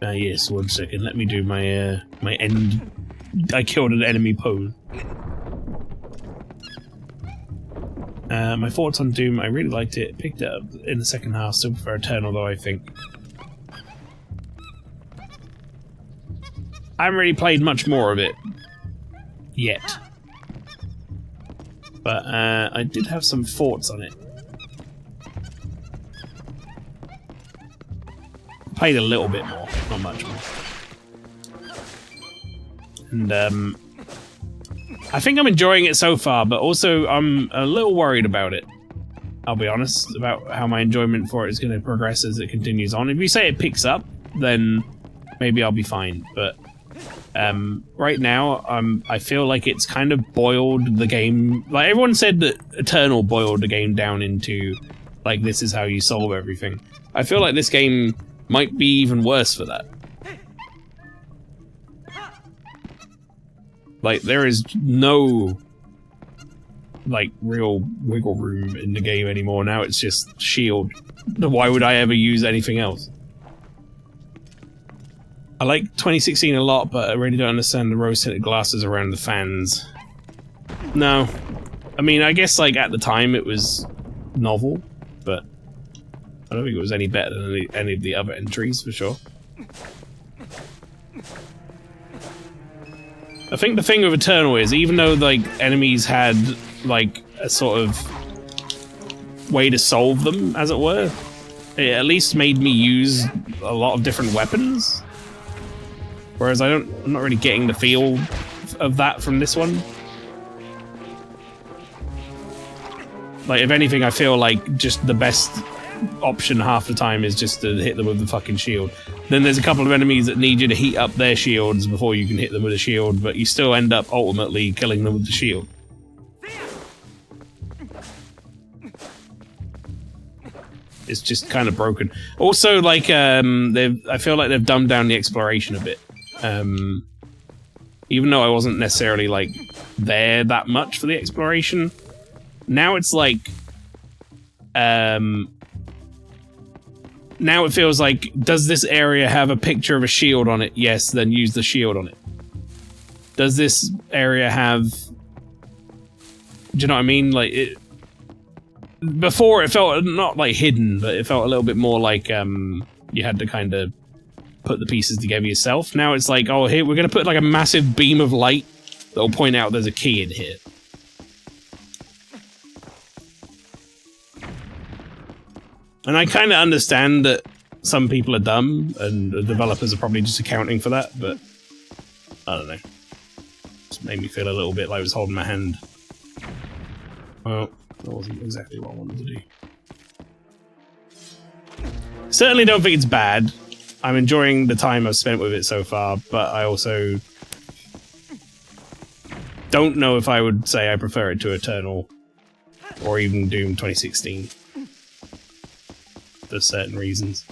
Yes, 1 second. Let me do my my end. I killed an enemy pose. My thoughts on Doom. I really liked it. Picked it up in the second half. Still prefer Eternal though. I think. I haven't really played much more of it yet, but I did have some thoughts on it. Played a little bit more, not much more. And I think I'm enjoying it so far, but also I'm a little worried about it. I'll be honest, about how my enjoyment for it is going to progress as it continues on. If you say it picks up, then maybe I'll be fine, but right now I feel like it's kind of boiled the game. Like, everyone said that Eternal boiled the game down into, like, this is how you solve everything. I feel like this game might be even worse for that. Like, there is no, like, real wiggle room in the game anymore. Now it's just shield. Why would I ever use anything else? I like 2016 a lot, but I really don't understand the rose-tinted glasses around the fans. No. I mean, I guess, like, at the time it was novel, but I don't think it was any better than any of the other entries, for sure. I think the thing with Eternal is, even though, like, enemies had, like, a sort of way to solve them, as it were, it at least made me use a lot of different weapons. Whereas I'm not really getting the feel of that from this one. Like, if anything, I feel like just the best option half the time is just to hit them with the fucking shield. Then there's a couple of enemies that need you to heat up their shields before you can hit them with a shield, but you still end up ultimately killing them with the shield. It's just kind of broken. Also, like, I feel like they've dumbed down the exploration a bit. Even though I wasn't necessarily, like, there that much for the exploration, now it's like, now it feels like, does this area have a picture of a shield on it? Yes, then use the shield on it. Does this area have... Do you know what I mean? Like, it... Before, it felt not, like, hidden, but it felt a little bit more like, you had to kind of put the pieces together yourself. Now it's like, oh, here, we're gonna put, like, a massive beam of light that'll point out there's a key in here. And I kind of understand that some people are dumb, and the developers are probably just accounting for that, but I don't know. Just made me feel a little bit like I was holding my hand. Well, that wasn't exactly what I wanted to do. Certainly don't think it's bad. I'm enjoying the time I've spent with it so far, but I also don't know if I would say I prefer it to Eternal or even Doom 2016. For certain reasons.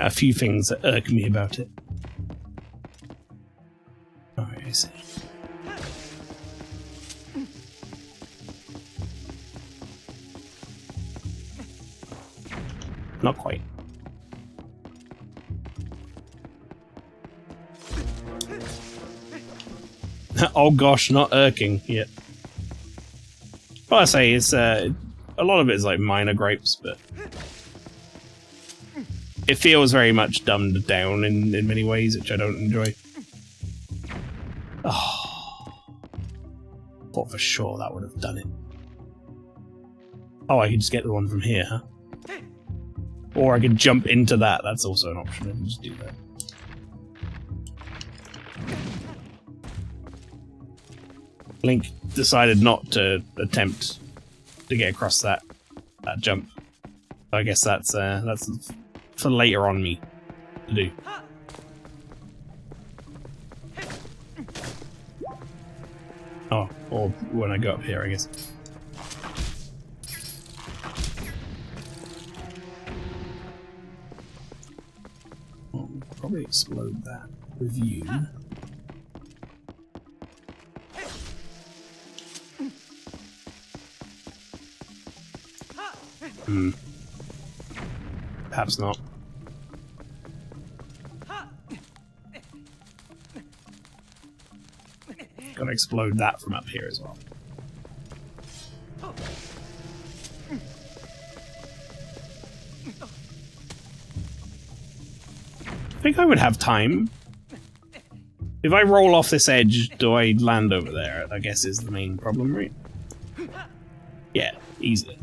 A few things that irk me about it. Oh, I see. Not quite. Oh gosh, not irking yet. Well, I say it's a lot of it is like minor gripes, but it feels very much dumbed down in many ways, which I don't enjoy. Oh, thought for sure that would have done it. Oh, I could just get the one from here, huh? Or I could jump into that. That's also an option. I can just do that. Link decided not to attempt to get across that jump. I guess that's for later on me to do. Oh, or when I go up here, I guess. I'll probably explode that with you. Perhaps not. Gotta explode that from up here as well. I think I would have time. If I roll off this edge, do I land over there? I guess is the main problem, right? Yeah, easily.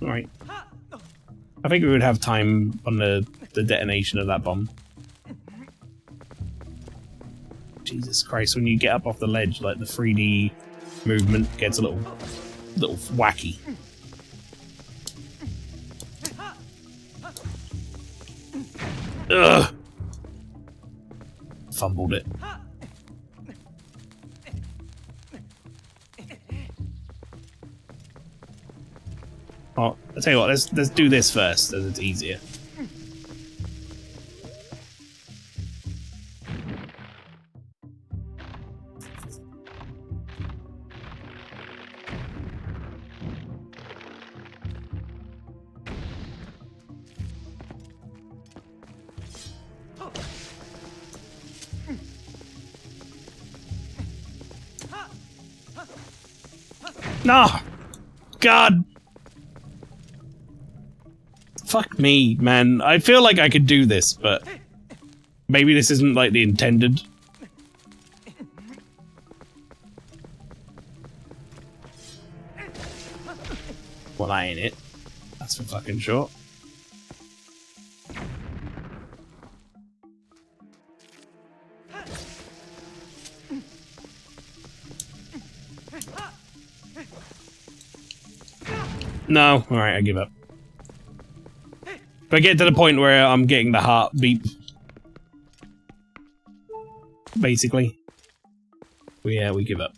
Alright. I think we would have time on the detonation of that bomb. Jesus Christ, when you get up off the ledge, like the 3D movement gets a little wacky. Ugh! Fumbled it. Oh, I'll tell you what, let's do this first, as it's easier. No! God! Fuck me, man. I feel like I could do this, but maybe this isn't like the intended. Well, that ain't it. That's for fucking sure. No, alright, I give up. If I get to the point where I'm getting the heartbeat, basically, we give up.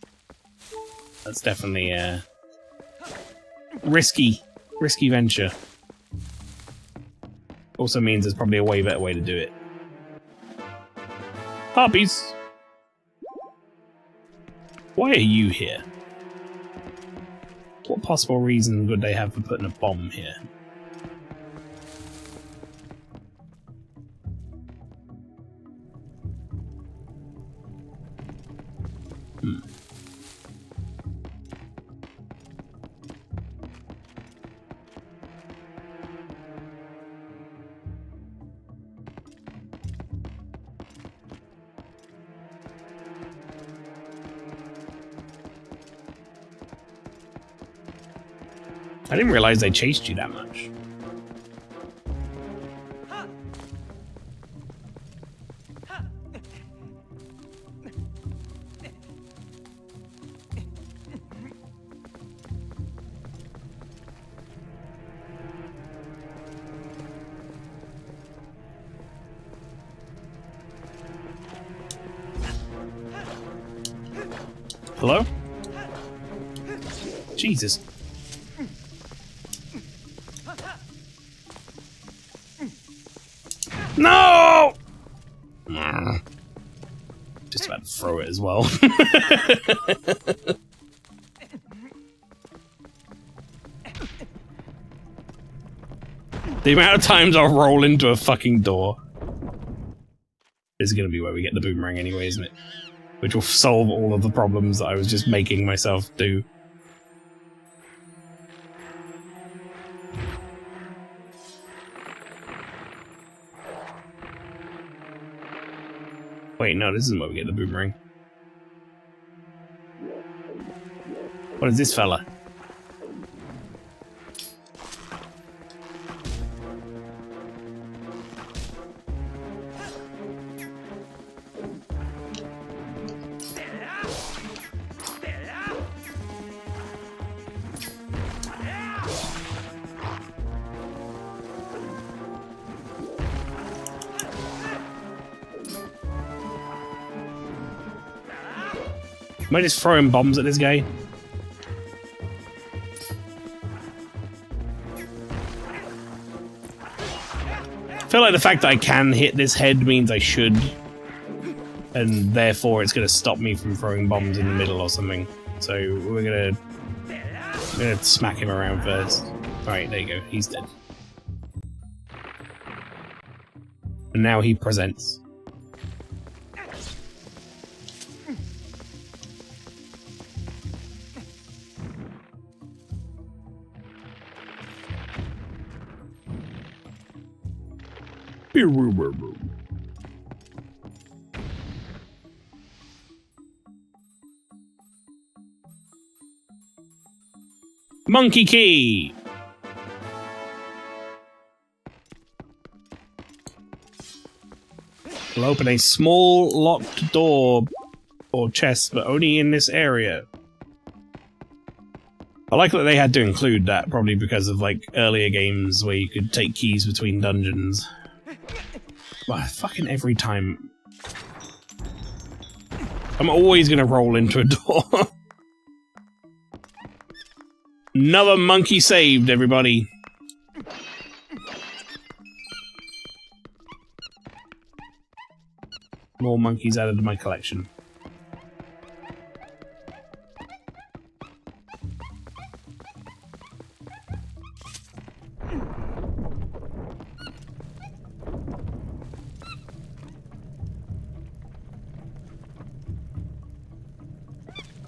That's definitely a risky venture. Also means there's probably a way better way to do it. Harpies! Why are you here? What possible reason would they have for putting a bomb here? I didn't realize they chased you that much. Hello? Jesus. No! Just about to throw it as well. The amount of times I'll roll into a fucking door. This is gonna be where we get the boomerang anyway, isn't it? Which will solve all of the problems that I was just making myself do. Wait, no, this isn't where we get the boomerang. What is this fella? Am I just throwing bombs at this guy? I feel like the fact that I can hit this head means I should. And therefore it's going to stop me from throwing bombs in the middle or something. So we're going to smack him around first. Alright, there you go. He's dead. And now he presents. Monkey key! Will open a small locked door or chest, but only in this area. I like that they had to include that, probably because of like earlier games where you could take keys between dungeons. Well, fucking every time. I'm always gonna roll into a door. Another monkey saved, everybody. More monkeys added to my collection.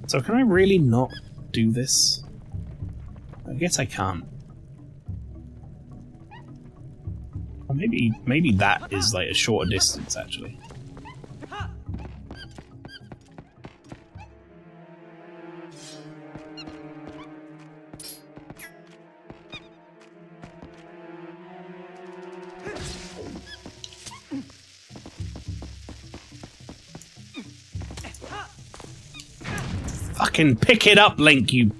So can I really not do this? I guess I can't. Or maybe that is like a shorter distance, actually. Fucking pick it up, Link, you...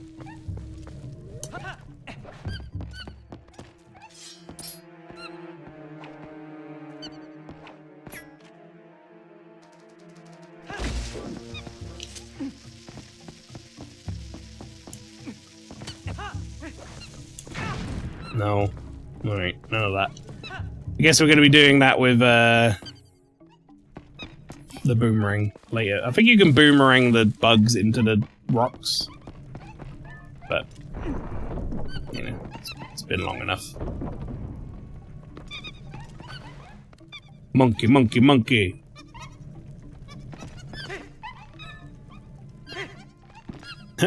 No. Alright, none of that. I guess we're gonna be doing that with, the boomerang later. I think you can boomerang the bugs into the rocks. But, you know, it's been long enough. Monkey, monkey, monkey!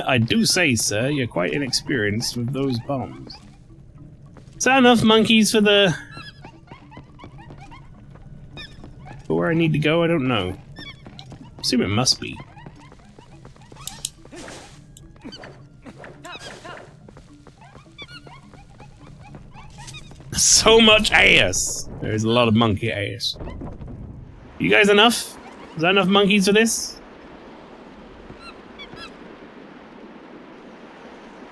I do say, sir, you're quite inexperienced with those bombs. Is that enough monkeys for the... for where I need to go? I don't know. I assume it must be. So much ass! There's a lot of monkey ass. You guys enough? Is that enough monkeys for this?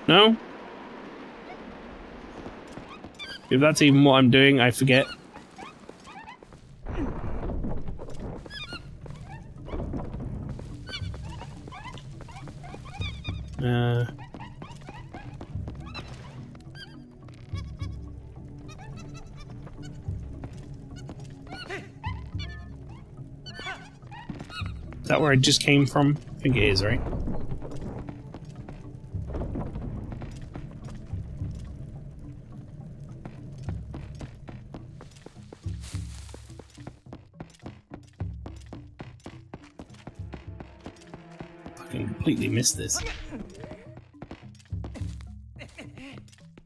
No? If that's even what I'm doing, I forget. Is that where I just came from? I think it is, right? fucking completely missed this.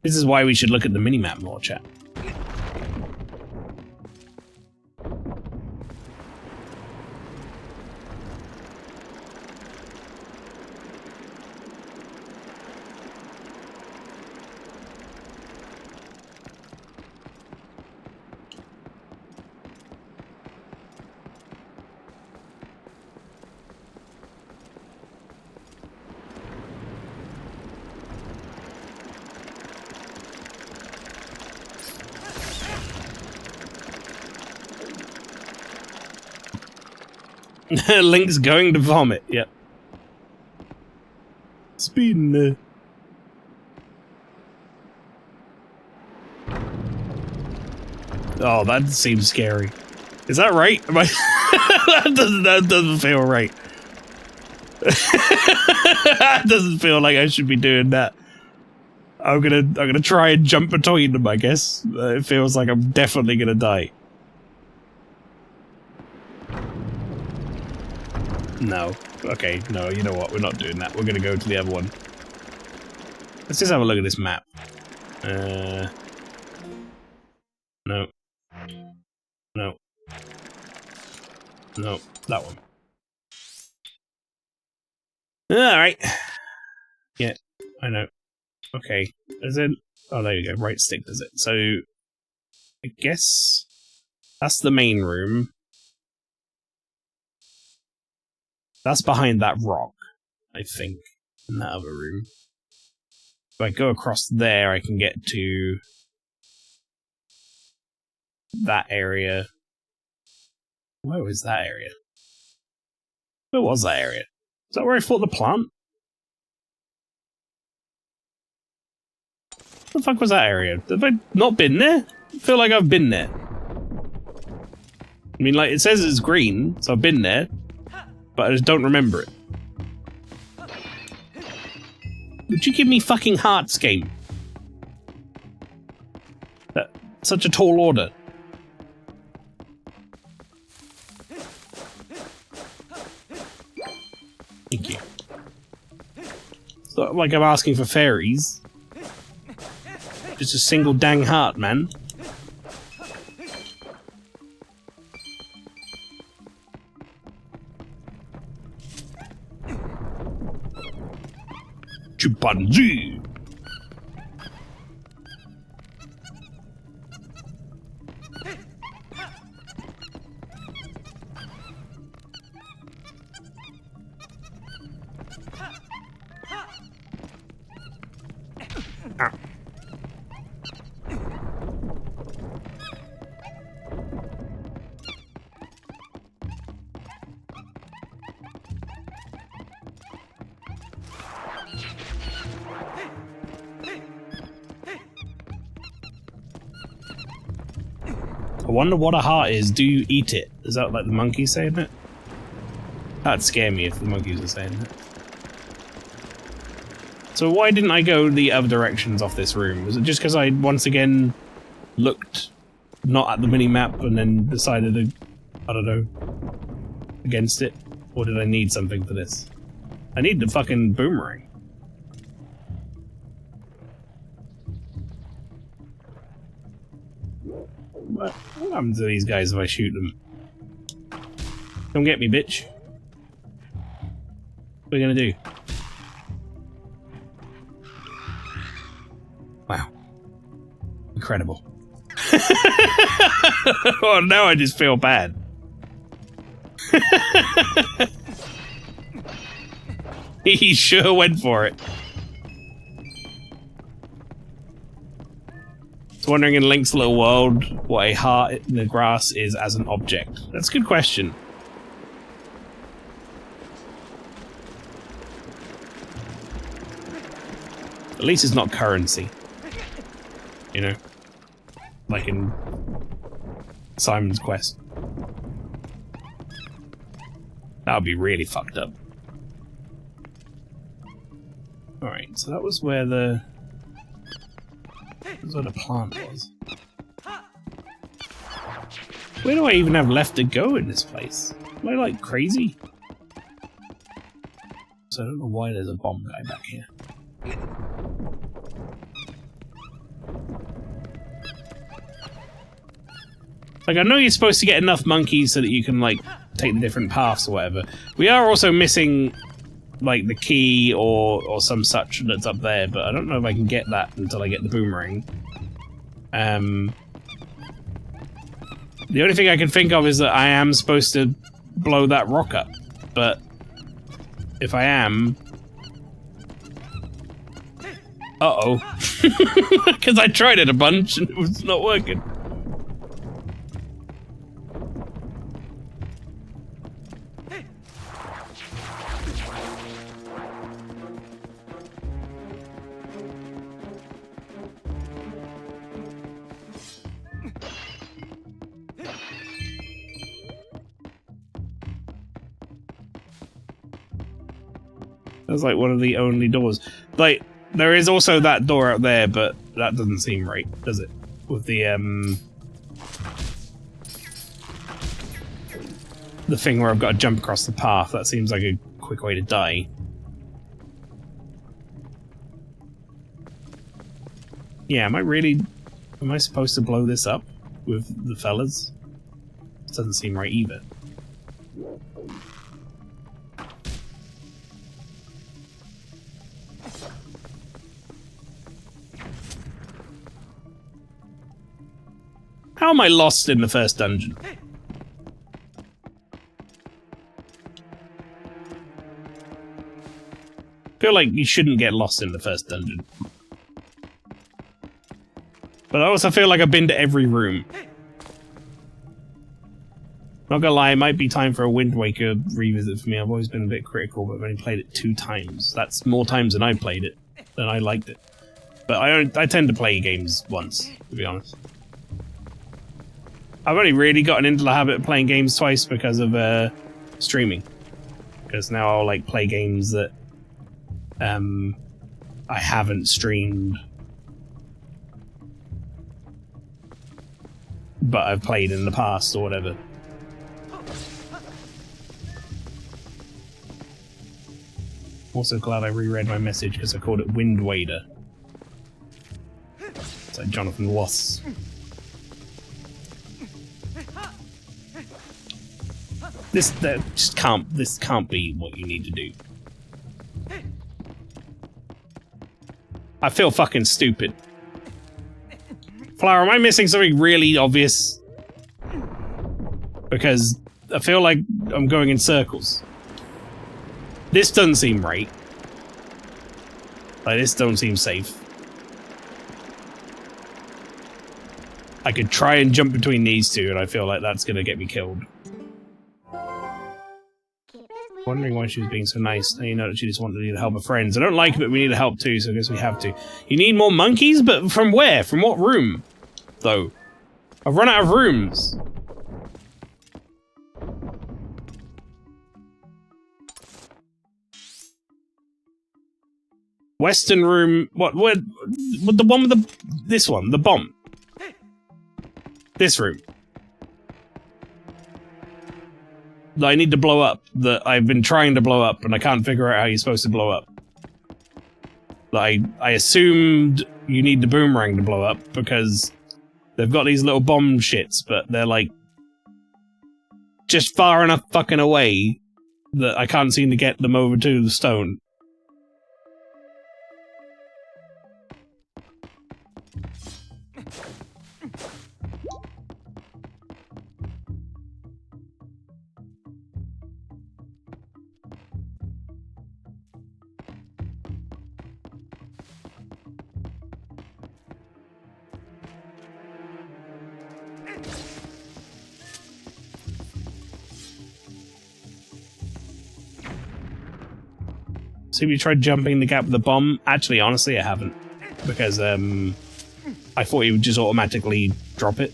This is why we should look at the minimap more, chat. Link's going to vomit, yep. Speeding there. Oh, that seems scary. Is that right? Am I that doesn't feel right. That doesn't feel like I should be doing that. I'm gonna try and jump between them, I guess. It feels like I'm definitely gonna die. No. Okay, no, you know what? We're not doing that. We're gonna go to the other one. Let's just have a look at this map. No. No. No, that one. Alright. Yeah, I know. Okay. Is it? Oh, there you go. Right stick does it. So, I guess that's the main room. That's behind that rock, I think, in that other room. If I go across there, I can get to that area. Where was that area? Where was that area? Is that where I fought the plant? What the fuck was that area? Have I not been there? I feel like I've been there. I mean, like, it says it's green, so I've been there, but I just don't remember it. Would you give me fucking hearts, game? That's such a tall order. Thank you. It's not like I'm asking for fairies. Just a single dang heart, man. Chimpanzee! Ah. I wonder what a heart is. Do you eat it? Is that like the monkey saying it? That'd scare me if the monkeys were saying it. So why didn't I go the other directions off this room? Was it just because I once again looked not at the mini-map and then decided to, I don't know, against it? Or did I need something for this? I need the fucking boomerang. What happens to these guys if I shoot them? Come get me, bitch. What are you gonna do? Wow. Incredible. Oh, now I just feel bad. He sure went for it. Just wondering in Link's little world what a heart in the grass is as an object. That's a good question. At least it's not currency. You know? Like in Simon's Quest. That would be really fucked up. Alright, so that was where the... That was where the plant was. Where do I even have left to go in this place? Am I like crazy? So I don't know why there's a bomb guy back here. Like, I know you're supposed to get enough monkeys so that you can, like, take the different paths or whatever. We are also missing, like, the key or some such that's up there, but I don't know if I can get that until I get the boomerang. The only thing I can think of is that I am supposed to blow that rock up, but if I am... Uh-oh. Because I tried it a bunch and it was not working. That's like one of the only doors. Like, there is also that door out there, but that doesn't seem right, does it? With the thing where I've got to jump across the path, that seems like a quick way to die. Yeah, am I supposed to blow this up with the fellas? This doesn't seem right either. How am I lost in the first dungeon? I feel like you shouldn't get lost in the first dungeon. But I also feel like I've been to every room. Not gonna lie, it might be time for a Wind Waker revisit for me. I've always been a bit critical, but I've only played it 2 times. That's more times than I played it, than I liked it. But I tend to play games once, to be honest. I've only really gotten into the habit of playing games twice because of streaming. Because now I'll like play games that I haven't streamed, but I've played in the past or whatever. Also glad I reread my message because I called it Wind Wader. It's like Jonathan Ross. This can't be what you need to do. I feel fucking stupid. Flower, am I missing something really obvious? Because I feel like I'm going in circles. This doesn't seem right. Like, this don't seem safe. I could try and jump between these two, and I feel like that's gonna get me killed. Wondering why she was being so nice. Now you know that she just wanted to help her friends. I don't like it, but we need to help too, so I guess we have to. You need more monkeys? But from where? From what room? Though. I've run out of rooms. Western room... What the one with the... This one, the bomb. This room. That I need to blow up, that I've been trying to blow up, and I can't figure out how you're supposed to blow up. I assumed you need the boomerang to blow up, because they've got these little bomb shits, but they're like... just far enough fucking away that I can't seem to get them over to the stone. So have you tried jumping the gap with the bomb? Actually, honestly, I haven't. Because, I thought he would just automatically drop it.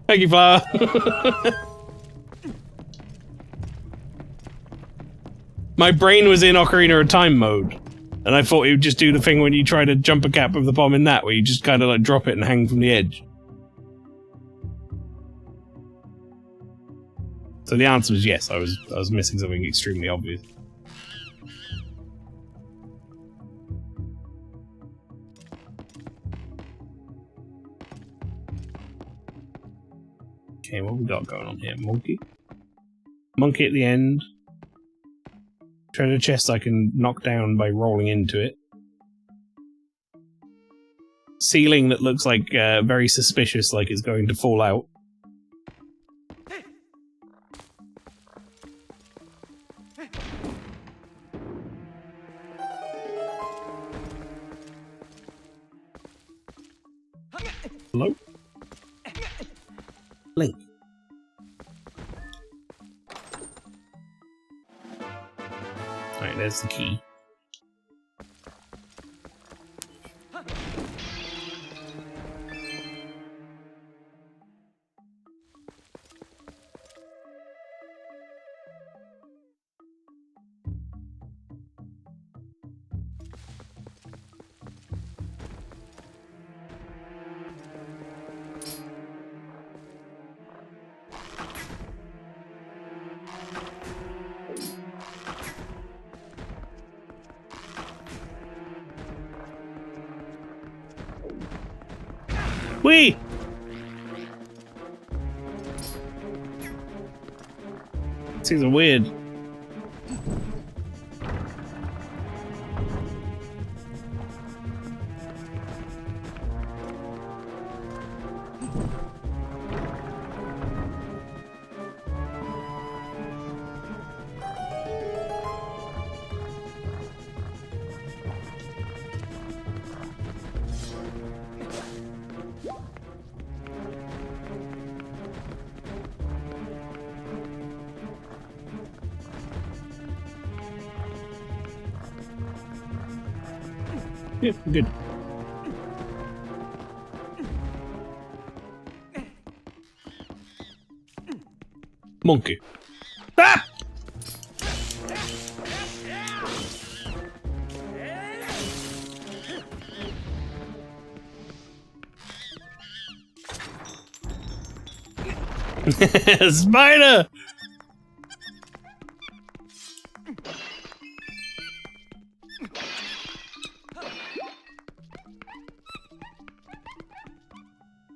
Thank you, Flower. My brain was in Ocarina of Time mode. And I thought he would just do the thing when you try to jump a gap with the bomb in that, where you just kind of like drop it and hang from the edge. So the answer was yes. I was missing something extremely obvious. Okay, what we got going on here? Monkey? Monkey at the end. Treasure chest I can knock down by rolling into it. Ceiling that looks like very suspicious, like it's going to fall out. Hello? Link. Alright, there's the key. Whee! These are weird. Yeah, good. Monkey. Ah! Spider!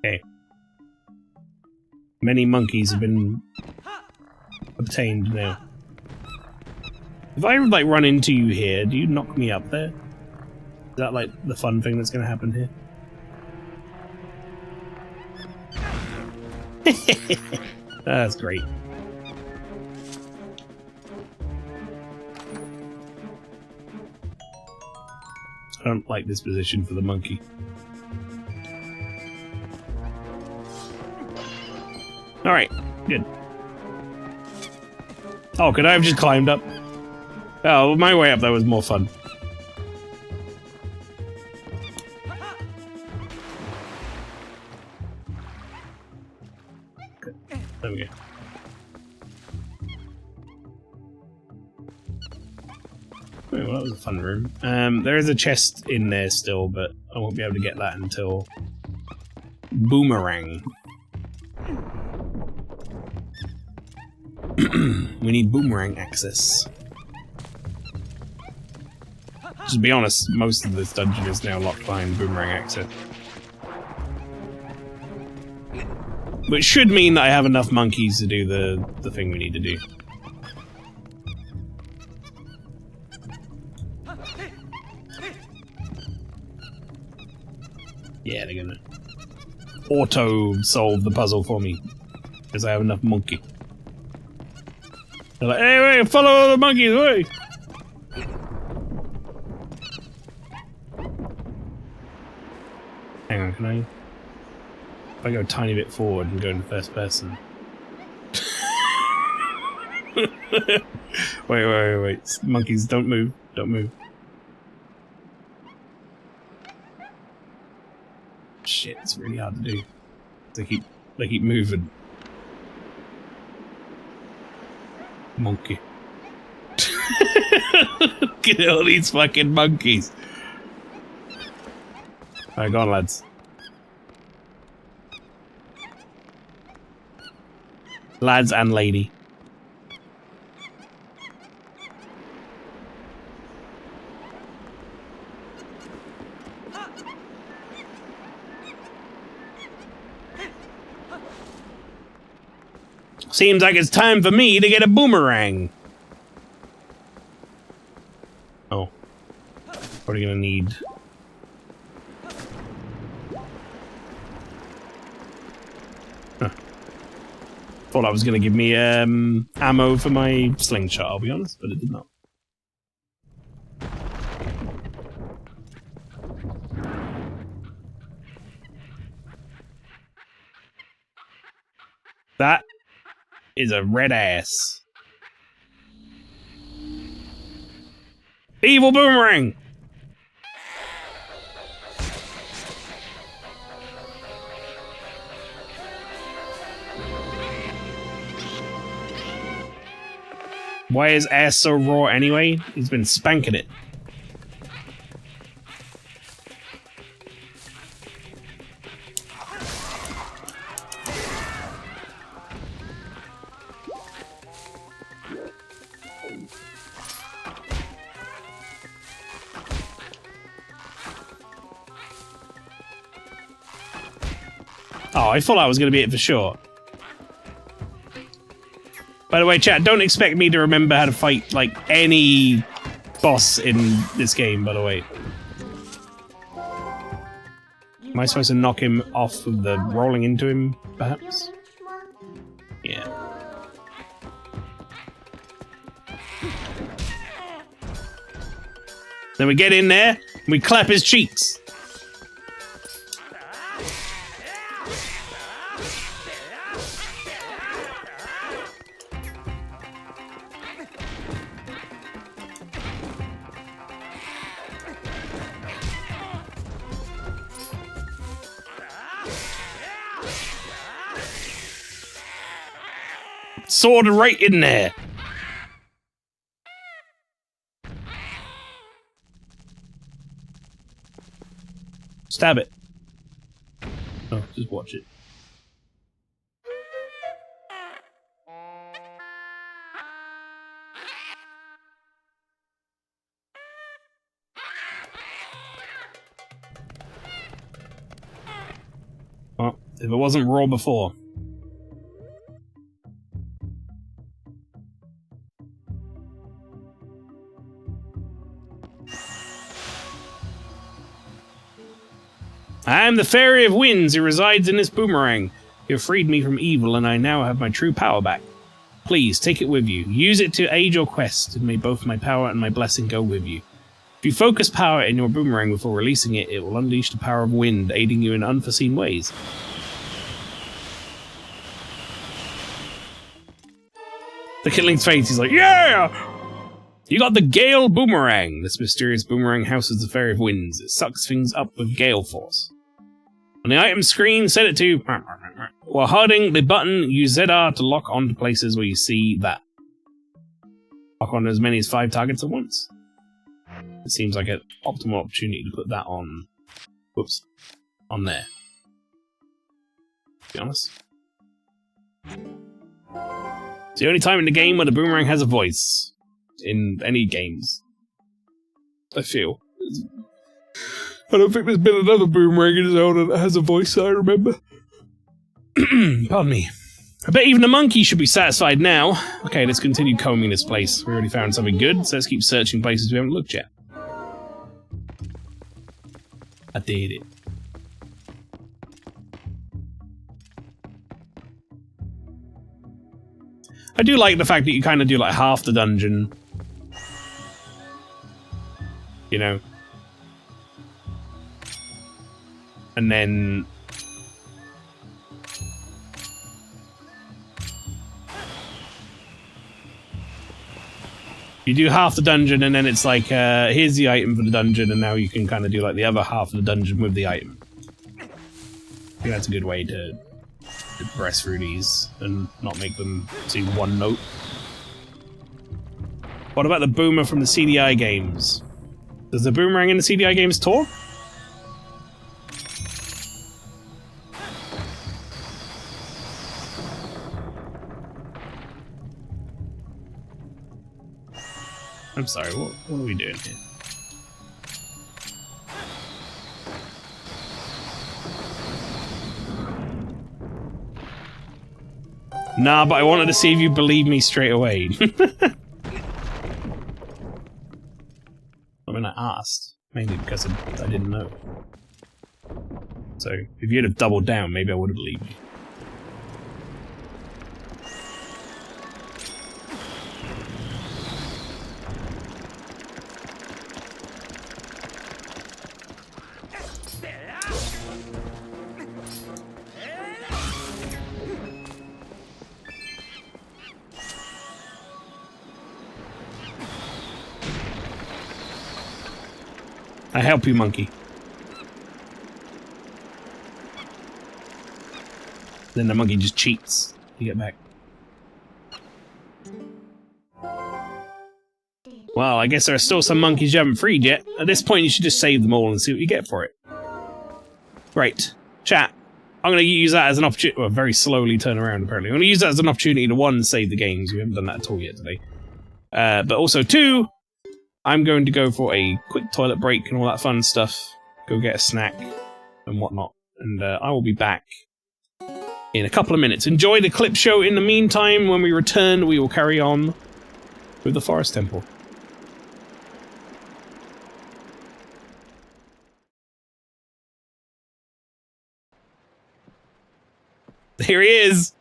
Okay. Many monkeys have been obtained now. If I like run into you here, do you knock me up there? Is that like the fun thing that's gonna happen here? That's great. I don't like this position for the monkey. Alright, good. Oh, could I have just climbed up? Oh, my way up there was more fun. Good. There we go. Oh, well, that was a fun room. There is a chest in there still, but I won't be able to get that until Boomerang. We need boomerang access. To be honest, most of this dungeon is now locked behind boomerang access. Which should mean that I have enough monkeys to do the thing we need to do. Yeah, they're gonna auto-solve the puzzle for me. Because I have enough monkey. They're like, hey, wait, follow the monkeys, wait! Hang on, can I... If I go a tiny bit forward and go into first person... wait. Monkeys, don't move. Don't move. Shit, it's really hard to do. They keep moving. Monkey. Look at all these fucking monkeys. Alright, go on, lads. Lads and lady. Seems like it's time for me to get a boomerang. Oh. What are you gonna need? Huh. Thought that was gonna give me ammo for my slingshot, I'll be honest, but it did not. That is a red ass. Evil boomerang! Why is ass so raw anyway? He's been spanking it. Oh, I thought that was going to be it for sure. By the way, chat, don't expect me to remember how to fight, like, any boss in this game, by the way. Am I supposed to knock him off with the rolling into him, perhaps? Yeah. Then we get in there, and we clap his cheeks. Sword right in there. Stab it. Oh, just watch it. Well, if it wasn't raw before. I am the Fairy of Winds who resides in this boomerang. You have freed me from evil, and I now have my true power back. Please, take it with you. Use it to aid your quest, and may both my power and my blessing go with you. If you focus power in your boomerang before releasing it, it will unleash the power of wind, aiding you in unforeseen ways. The Kitling's face, he's like, yeah! You got the Gale Boomerang. This mysterious boomerang houses the Fairy of Winds. It sucks things up with gale force. On the item screen, set it to... While holding the button, use ZR to lock onto places where you see that. Lock on as many as 5 targets at once. It seems like an optimal opportunity to put that on... Whoops. On there. To be honest. It's the only time in the game where the boomerang has a voice. In any games. I feel. I don't think there's been another boomerang in Zelda that has a voice that I remember. Pardon me. I bet even a monkey should be satisfied now. Okay, let's continue combing this place. We already found something good, so let's keep searching places we haven't looked yet. I did it. I do like the fact that you kind of do like half the dungeon. You know? And then... you do half the dungeon and then it's like, here's the item for the dungeon, and now you can kind of do like the other half of the dungeon with the item. I think that's a good way to progress through these and not make them see one note. What about the boomer from the CDI games? Does the boomerang in the CDI games talk? I'm sorry, what are we doing here? Nah, but I wanted to see if you believe me straight away. I mean, I asked. Mainly because I didn't know. So, if you'd have doubled down, maybe I would have believed you. I help you, monkey. Then the monkey just cheats. You get back. Well, I guess there are still some monkeys you haven't freed yet. At this point, you should just save them all and see what you get for it. Right. Chat. I'm going to use that as an opportunity. Well, very slowly turn around, apparently. I'm going to use that as an opportunity to, one, save the games. We haven't done that at all yet today. But also, two, I'm going to go for a quick toilet break and all that fun stuff. Go get a snack and whatnot. And I will be back in a couple of minutes. Enjoy the clip show. In the meantime, when we return, we will carry on with the Forest Temple. Here he is!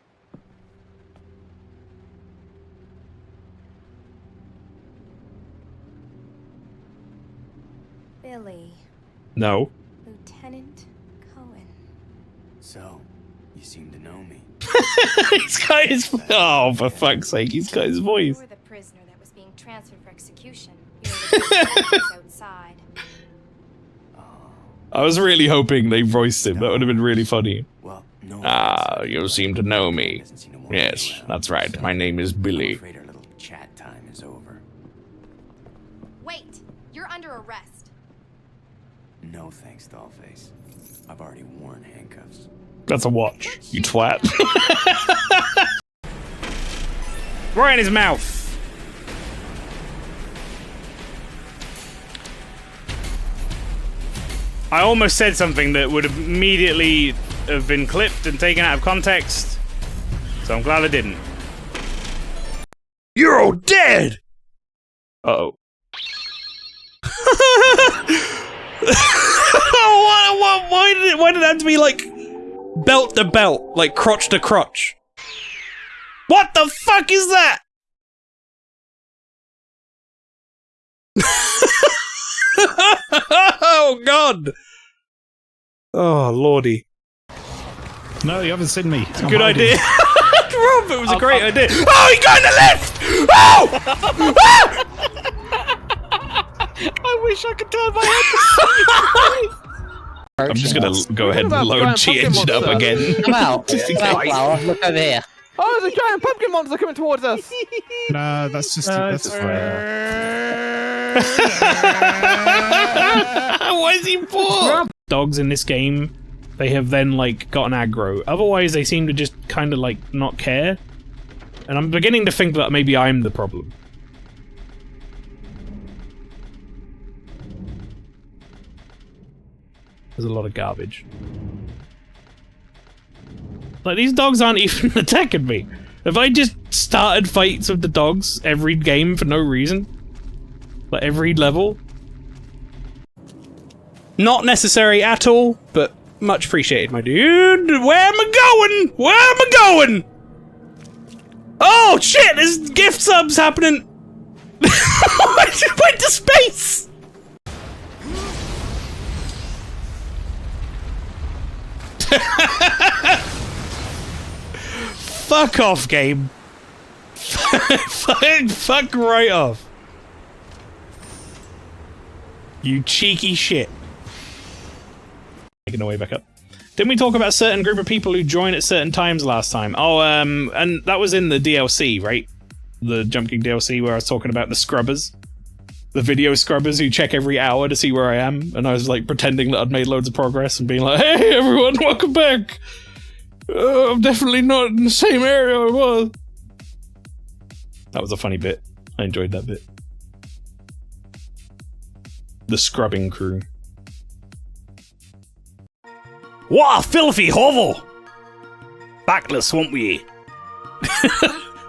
Billy. No. Lieutenant Cohen. So, you seem to know me. He's got his... Oh, for fuck's sake, he's got his voice. You were the prisoner that was being transferred for execution. You were the outside. I was really hoping they voiced him. That would have been really funny. Well, no. You seem to know me. Yes, that's right. My name is Billy. I'm afraid our little chat time is over. Wait! You're under arrest. No thanks, Dollface. I've already worn handcuffs. That's a watch, you twat. Right in his mouth. I almost said something that would have immediately have been clipped and taken out of context, so I'm glad I didn't. You're all dead! Uh-oh. Why did it have to be like belt to belt, like crotch to crotch? What the fuck is that? Oh god! Oh lordy! No, you haven't seen me. It's a good idea. Rob, it was a great idea. Oh, he got in the lift! Oh! I wish I could turn my head. I'm just gonna go ahead and load G-Engine up again. Come out. Come out, Flower. Look over here. Oh, there's a giant pumpkin monster coming towards us! No, that's just... Why is he poor? Dogs in this game, they have then, like, gotten aggro. Otherwise, they seem to just kind of, like, not care. And I'm beginning to think that maybe I'm the problem. There's a lot of garbage. Like, these dogs aren't even attacking me. Have I just started fights with the dogs every game for no reason? Like, every level? Not necessary at all, but much appreciated, my dude. Where am I going? Where am I going? Oh, shit, there's gift subs happening. I just went to space. Fuck off, game. Fuck right off. You cheeky shit. Making our way back up. Didn't we talk about a certain group of people who join at certain times last time? Oh, and that was in the DLC, right? The Jump King DLC where I was talking about the scrubbers. The video scrubbers who check every hour to see where I am. And I was like pretending that I'd made loads of progress and being like, hey everyone, welcome back. I'm definitely not in the same area I was. That was a funny bit. I enjoyed that bit. The scrubbing crew. What a filthy hovel! Backless, won't we?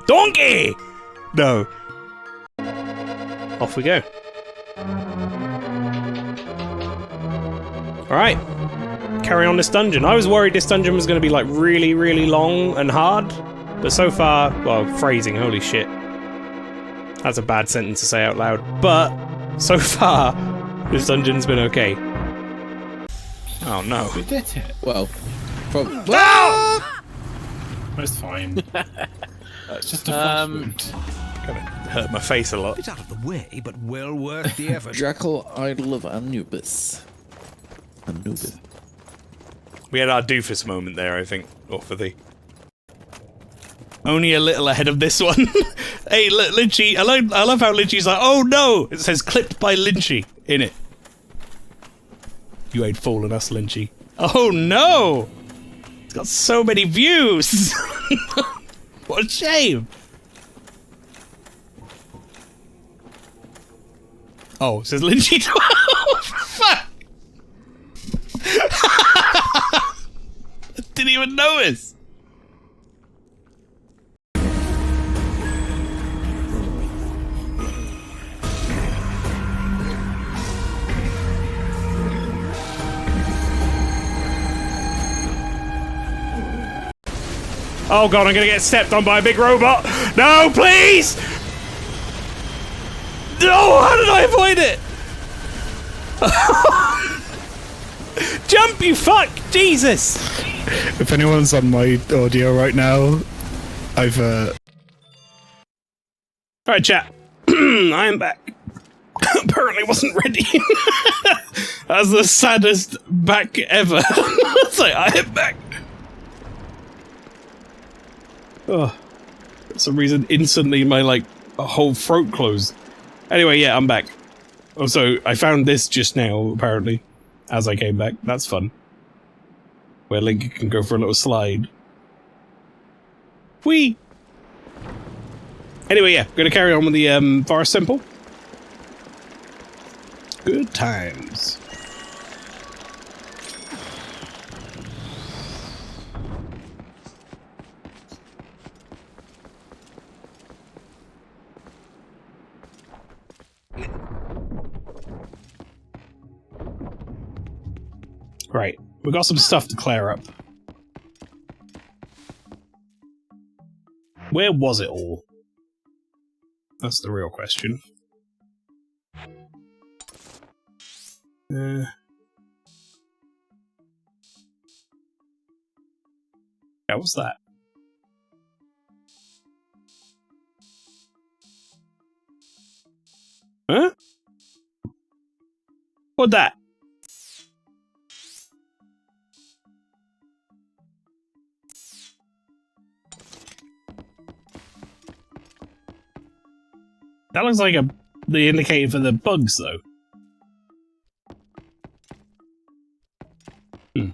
Donkey! No. Off we go. Alright. Carry on this dungeon. I was worried this dungeon was going to be like really, really long and hard. But so far, well, phrasing, holy shit. That's a bad sentence to say out loud. But so far, this dungeon's been okay. Oh no. We did it. Well, probably. No! It's fine. It's just a flesh wound. Kinda hurt my face a lot. It's out of the way, but well worth the effort. Jackal Idol of Anubis. Anubis. We had our doofus moment there, I think. Or for the... Only a little ahead of this one. Hey, look, Lynchy. I love how Lynchy's like, oh no! It says clipped by Lynchy in it. You ain't fooling us, Lynchy. Oh no! It's got so many views! What a shame! Oh, it says Lynchy 12! Fuck! I didn't even notice! Oh god, I'm gonna get stepped on by a big robot! No, please! No, how did I avoid it? Jump, you fuck! Jesus! If anyone's on my audio right now, I've Alright, chat. I am back. Apparently wasn't ready. That's the saddest back ever. It's like, I am back. Oh, for some reason, instantly my, like, whole throat closed. Anyway, yeah, I'm back. Oh, so I found this just now, apparently, as I came back. That's fun. Where Link can go for a little slide. Whee! Anyway, yeah, gonna carry on with the, Forest Temple. Good times. Right, we got some stuff to clear up. Where was it all? That's the real question. Yeah, what's that? Huh? What that? That looks like the indicator for the bugs, though. Hmm.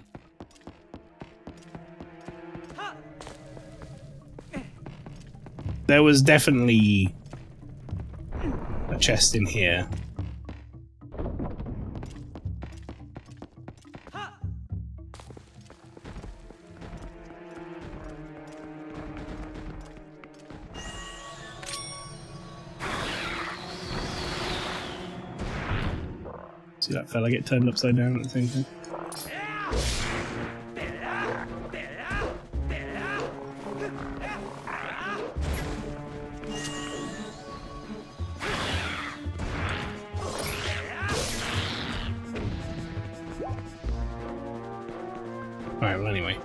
There was definitely a chest in here. See that fella get turned upside down at the same time? Alright, well anyway.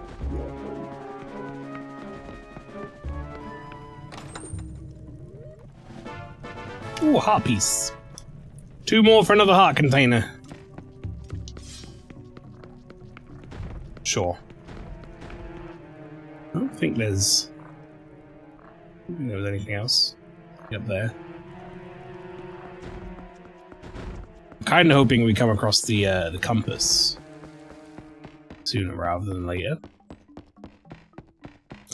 Ooh, heart piece. 2 more for another heart container. Sure. I don't think there was anything else up there. I'm kind of hoping we come across the compass sooner rather than later.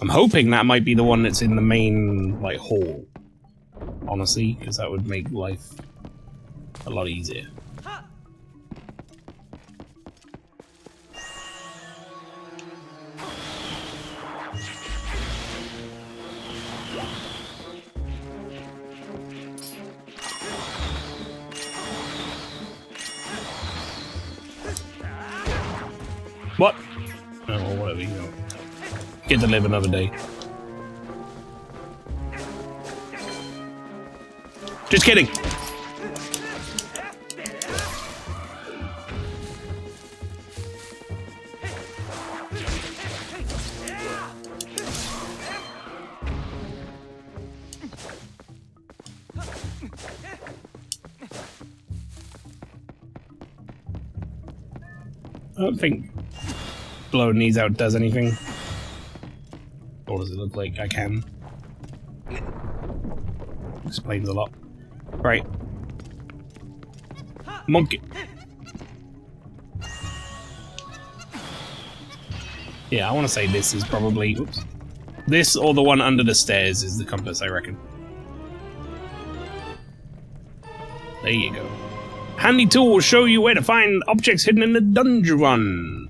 I'm hoping that might be the one that's in the main, like, hall. Honestly, because that would make life a lot easier. What? Oh, whatever, you know. Get to live another day. Just kidding. I don't think blowing these out does anything. Or does it look like I can? Explains a lot. Right. Monkey. Yeah, I want to say this is probably... Oops. This or the one under the stairs is the compass, I reckon. There you go. Handy tool will show you where to find objects hidden in the dungeon.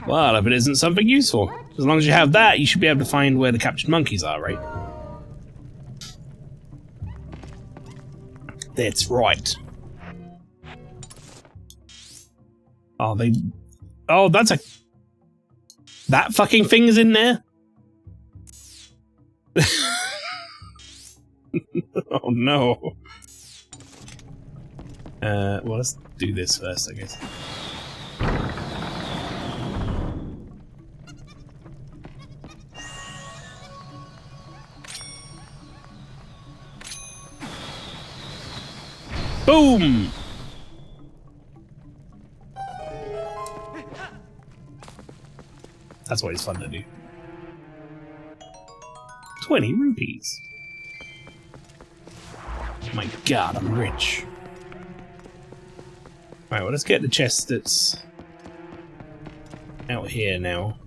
Well, if it isn't something useful. As long as you have that, you should be able to find where the captured monkeys are, right? That's right. Oh, they... Oh, that's a... That fucking thing's in there? Oh, no. Well, let's do this first, I guess. Boom! That's what it's fun to do. 20 rupees. My god, I'm rich. Right, well, let's get the chest that's out here now.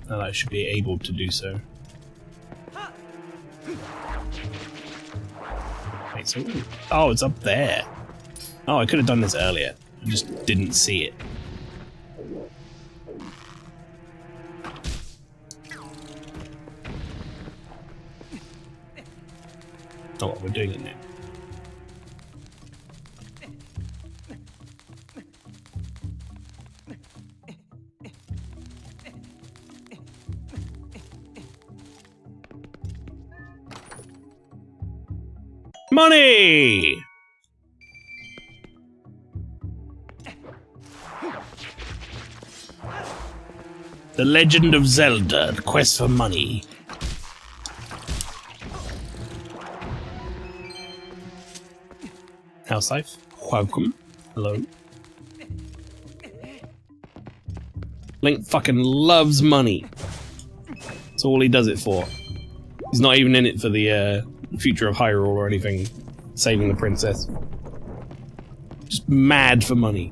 And I should be able to do so. Wait, so... Oh, it's up there. Oh, I could have done this earlier. I just didn't see it. Oh, well, we're doing it now. Money! The Legend of Zelda, the quest for money. House life. Welcome. Hello. Link fucking loves money. That's all he does it for. He's not even in it for the future of Hyrule or anything. Saving the princess. Just mad for money.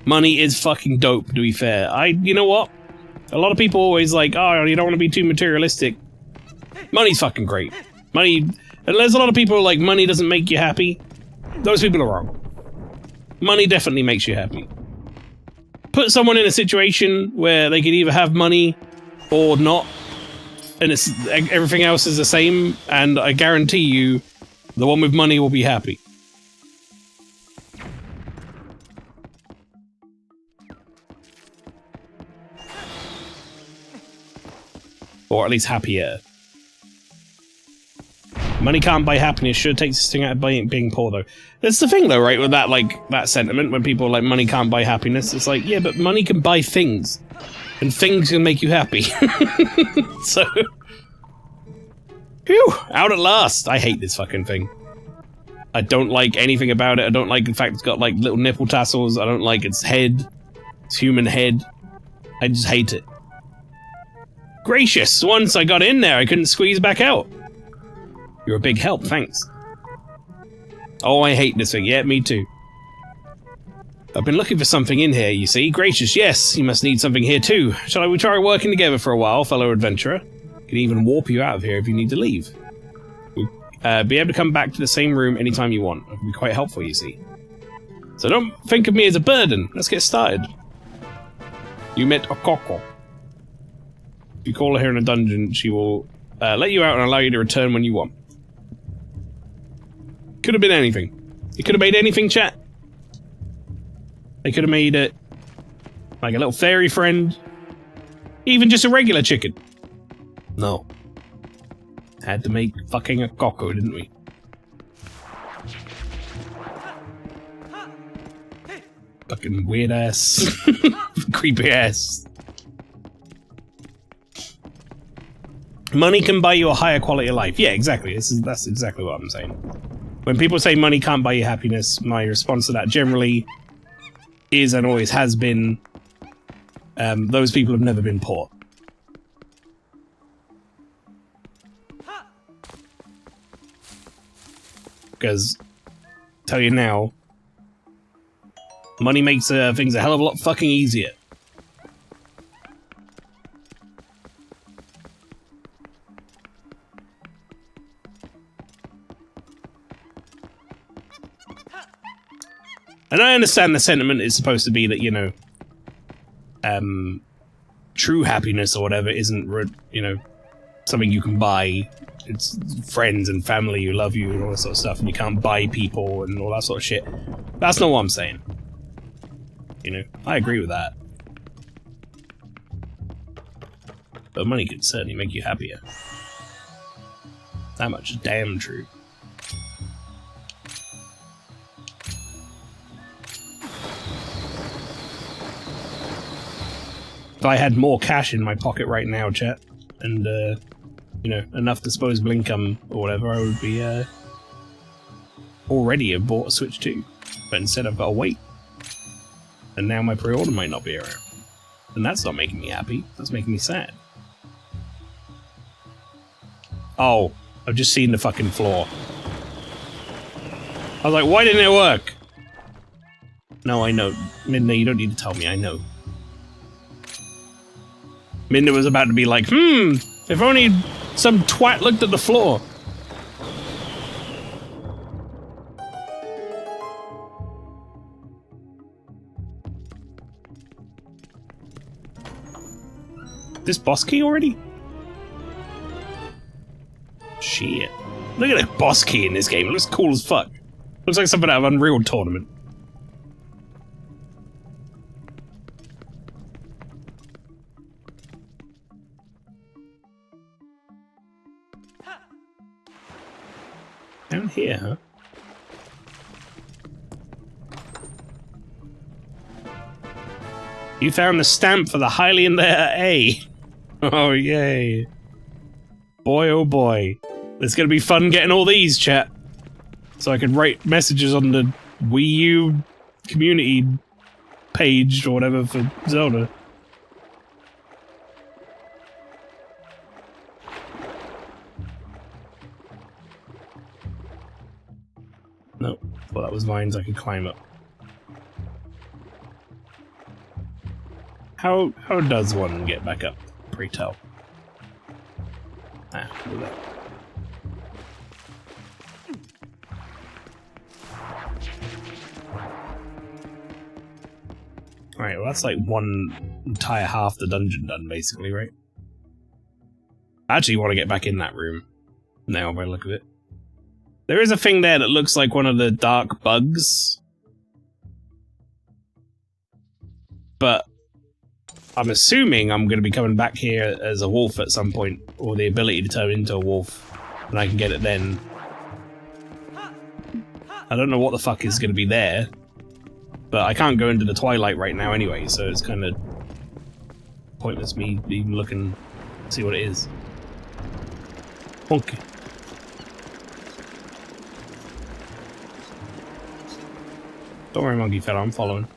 Money is fucking dope, to be fair. You know what? A lot of people always like, oh, you don't want to be too materialistic. Money's fucking great. Money... And there's a lot of people who are like, money doesn't make you happy. Those people are wrong. Money definitely makes you happy. Put someone in a situation where they could either have money or not, and it's everything else is the same, and I guarantee you, the one with money will be happy. Or at least happier. Money can't buy happiness. Sure takes this thing out of being poor, though. That's the thing, though, right? With that, like, that sentiment, when people are like, money can't buy happiness, it's like, yeah, but money can buy things. And things can make you happy. So... Phew! Out at last! I hate this fucking thing. I don't like anything about it. I don't like the fact it's got, like, little nipple tassels. I don't like its head. Its human head. I just hate it. Gracious! Once I got in there, I couldn't squeeze back out. You're a big help, thanks. Oh, I hate this thing. Yeah, me too. I've been looking for something in here, you see. Gracious, yes, you must need something here too. Shall we try working together for a while, fellow adventurer? Can even warp you out of here if you need to leave. We'll be able to come back to the same room anytime you want. It can be quite helpful, you see. So don't think of me as a burden. Let's get started. You met Okoko. If you call her here in a dungeon, she will let you out and allow you to return when you want. Could have been anything. They could have made anything, chat. They could have made it like a little fairy friend. Even just a regular chicken. No. Had to make fucking a cocko, didn't we? Fucking weird ass. Creepy ass. Money can buy you a higher quality of life. Yeah, exactly. That's exactly what I'm saying. When people say money can't buy you happiness, my response to that generally is and always has been, those people have never been poor. Because, tell you now, money makes things a hell of a lot fucking easier. And I understand the sentiment is supposed to be that, you know, true happiness or whatever isn't, you know, something you can buy. It's friends and family who love you and all that sort of stuff, and you can't buy people and all that sort of shit. That's not what I'm saying. You know, I agree with that. But money can certainly make you happier. That much is damn true. If I had more cash in my pocket right now, chat, and, you know, enough disposable income or whatever, I would be, already have bought a Switch 2. But instead I've got to wait. And now my pre-order might not be around. And that's not making me happy, that's making me sad. Oh, I've just seen the fucking floor. I was like, why didn't it work? No, I know. Midna, you don't need to tell me, I know. Midna was about to be like, if only some twat looked at the floor. This boss key already? Shit. Look at that boss key in this game. It looks cool as fuck. Looks like something out of Unreal Tournament. Down here, huh? You found the stamp for the Hylian letter A. Oh, yay. Boy, oh boy. It's gonna be fun getting all these, chat. So I can write messages on the Wii U community page or whatever for Zelda. Nope. Well, that was vines I could climb up. How does one get back up? Pray tell. Ah, look at that. Alright, well that's like one entire half the dungeon done, basically, right? I actually want to get back in that room. Now, by the look of it. There is a thing there that looks like one of the dark bugs. But I'm assuming I'm going to be coming back here as a wolf at some point, or the ability to turn into a wolf, and I can get it then. I don't know what the fuck is going to be there, but I can't go into the Twilight right now anyway, so it's kind of pointless me even looking to see what it is. Okay. Don't worry, monkey fella, I'm following.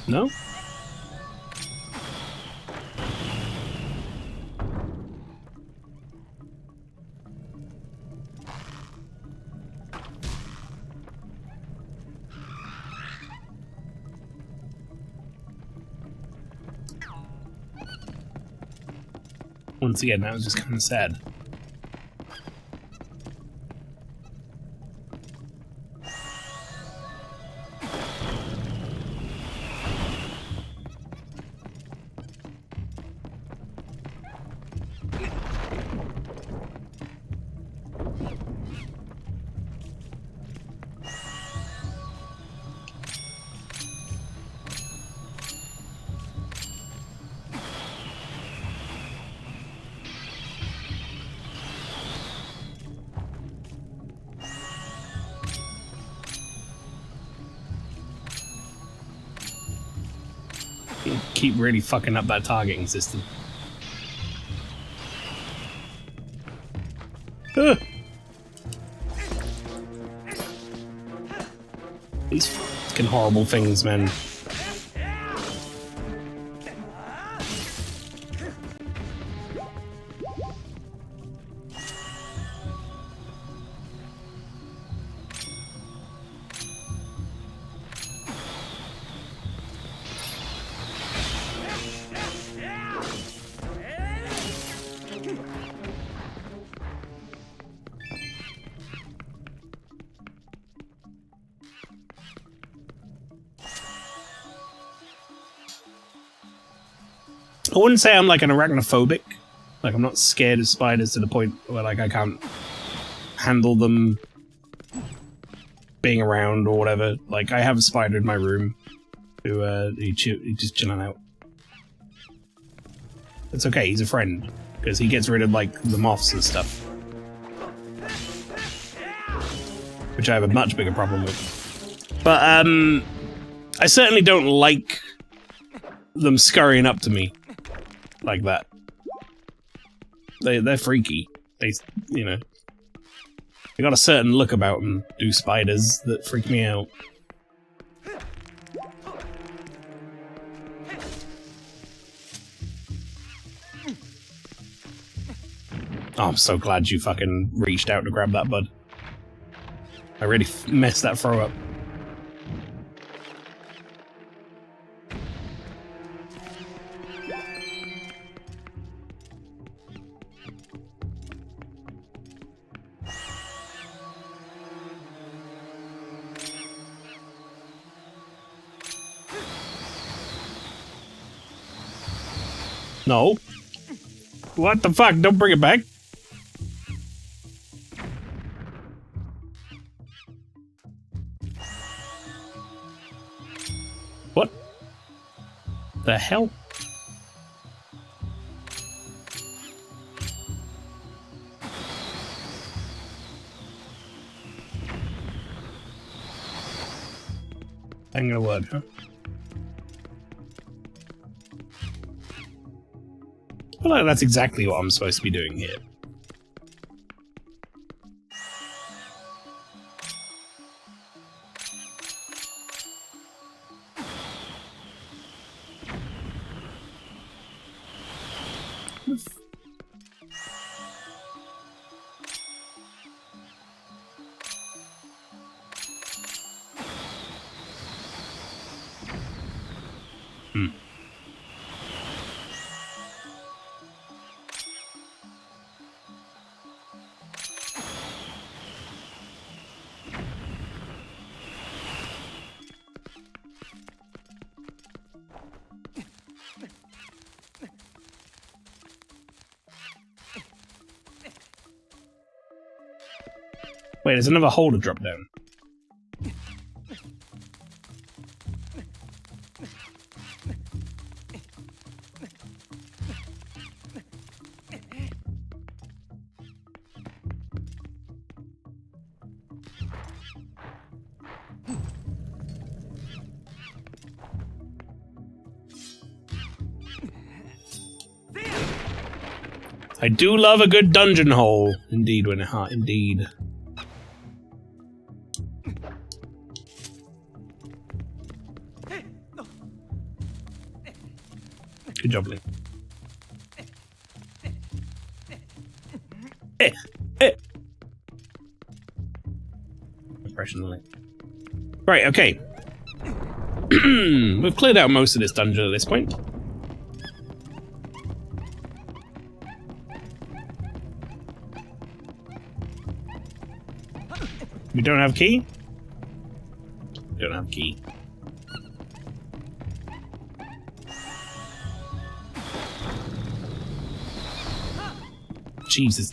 No? Once again, that was just kind of sad. Keep really fucking up that targeting system. These fucking horrible things, man. I wouldn't say I'm like an arachnophobic. Like, I'm not scared of spiders to the point where like I can't handle them being around or whatever. Like, I have a spider in my room who he's just chilling out. It's okay, he's a friend, because he gets rid of like the moths and stuff, which I have a much bigger problem with. But I certainly don't like them scurrying up to me like that. They're freaky. They, you know, they got a certain look about them, do spiders, that freak me out. Oh, I'm so glad you fucking reached out to grab that bud. I really messed that throw up. No. What the fuck? Don't bring it back. What the hell? Ain't gonna work, huh? I feel like that's exactly what I'm supposed to be doing here. Wait, there's another hole to drop down. I do love a good dungeon hole. Indeed, when it hot, indeed. Good job, Link. Impression Link. Right, okay. We've cleared out most of this dungeon at this point. We don't have key? Don't have key. Jesus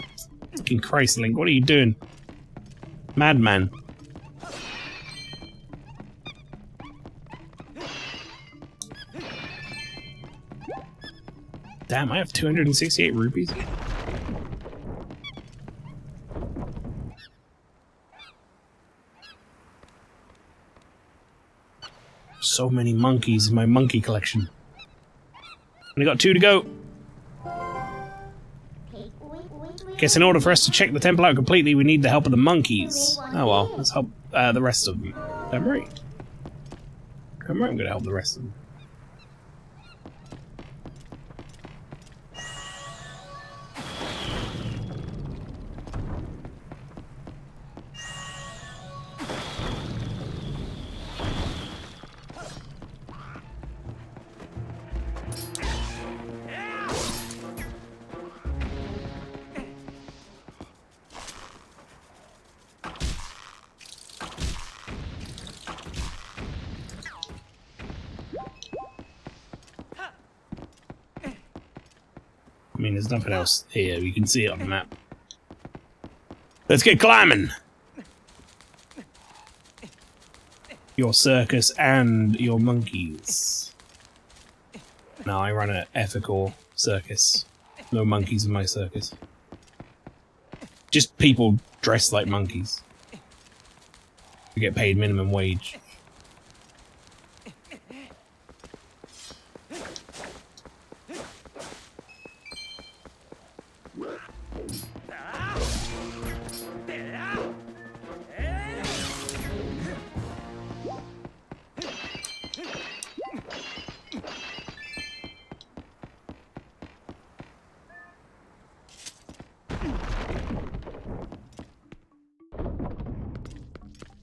fucking Christ, Link, what are you doing? Madman. Damn, I have 268 rupees. So many monkeys in my monkey collection. Only got 2 to go. Guess in order for us to check the temple out completely, we need the help of the monkeys. Oh well, let's help the rest of them. Am I right? I'm right, I'm gonna help the rest of them. I mean, there's nothing else here. You can see it on the map. Let's get climbing! Your circus and your monkeys. No, I run an ethical circus. No monkeys in my circus. Just people dressed like monkeys. We get paid minimum wage.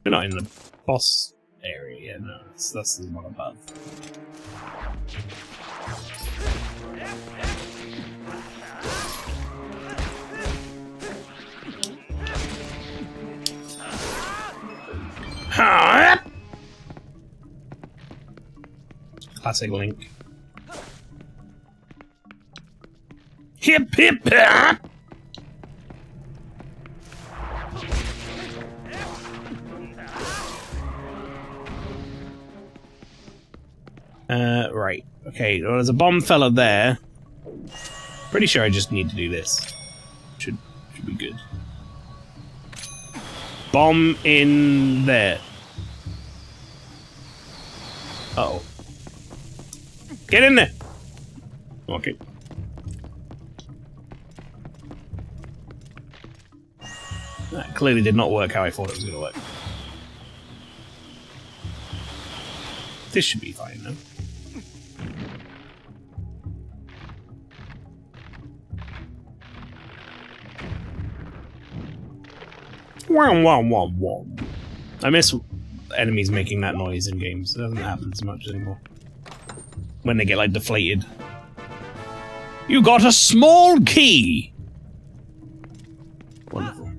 We're not in the boss area yet, no. That's the one above. Classic Link. Hip hip hop! Right. Okay, well, there's a bomb fella there. Pretty sure I just need to do this. Should be good. Bomb in there. Uh-oh. Get in there! Okay. That clearly did not work how I thought it was going to work. This should be fine, though. Wow, wow, wow, wow. I miss enemies making that noise in games. It doesn't happen as much anymore. When they get, like, deflated. You got a small key! Wonderful.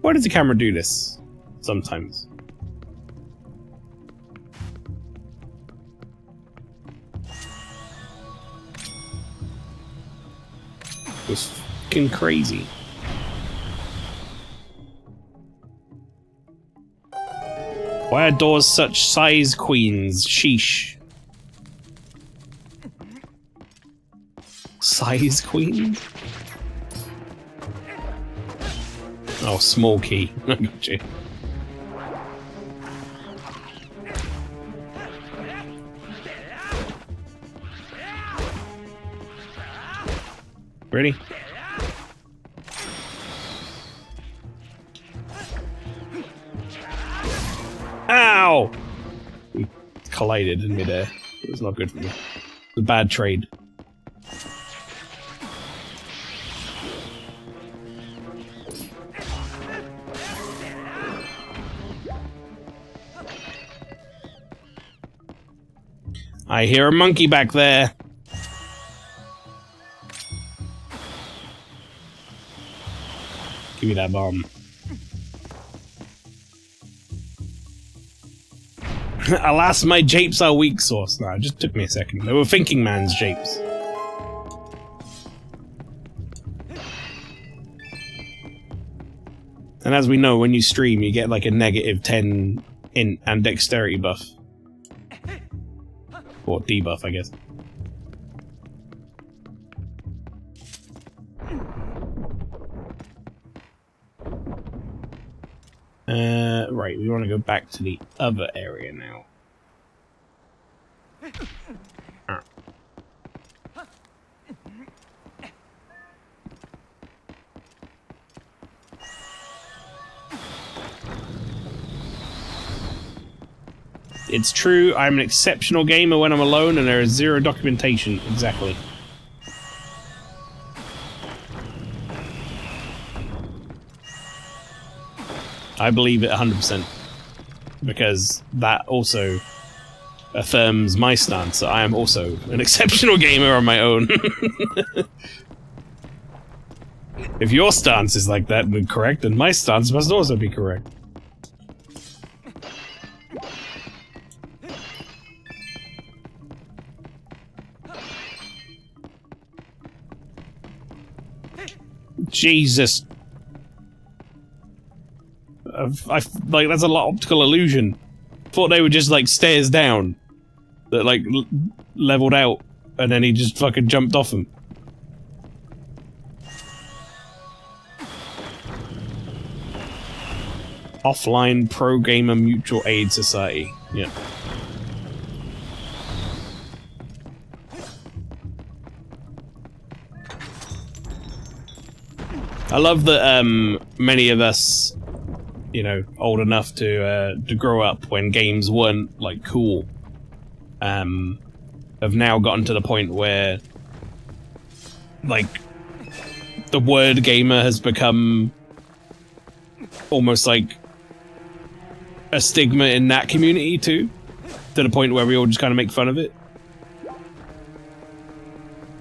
Why does the camera do this? Sometimes. It was fucking crazy. Why are doors such size queens? Sheesh. Size queen? Oh, small key. I got you. Ready? Ow! We collided in midair. It was not good for me. It was a bad trade. I hear a monkey back there. Give me that bomb. Alas, my japes are weak sauce. No, it just took me a second. They were thinking man's japes. And as we know, when you stream, you get like a -10 int and dexterity buff. Or debuff, I guess. Right, we want to go back to the other area now. Ah. It's true, I'm an exceptional gamer when I'm alone and there is zero documentation. Exactly. I believe it 100%. Because that also affirms my stance that I am also an exceptional gamer on my own. If your stance is like that and correct, then my stance must also be correct. Jesus. Like, that's a lot of optical illusion. Thought they were just, like, stairs down. That, like, leveled out. And then he just fucking jumped off them. Offline Pro Gamer Mutual Aid Society. Yeah. I love that many of us, you know, old enough to grow up when games weren't like cool, have now gotten to the point where like the word gamer has become almost like a stigma in that community too, to the point where we all just kind of make fun of it.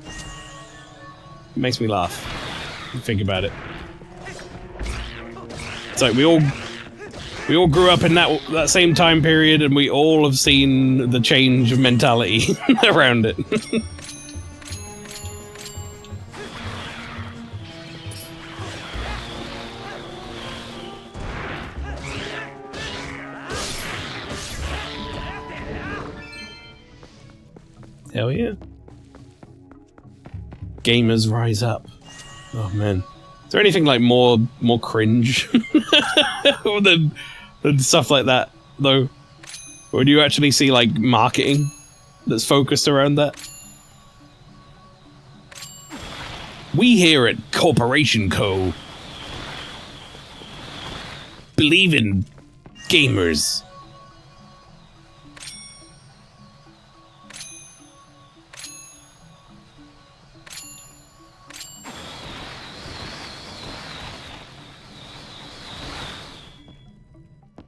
It makes me laugh. Think about it. It's like we all grew up in that same time period, and we all have seen the change of mentality around it. Hell yeah. Gamers rise up. Oh man. Is there anything like more cringe than stuff like that though? Or do you actually see like marketing that's focused around that? We here at Corporation Co. believe in gamers.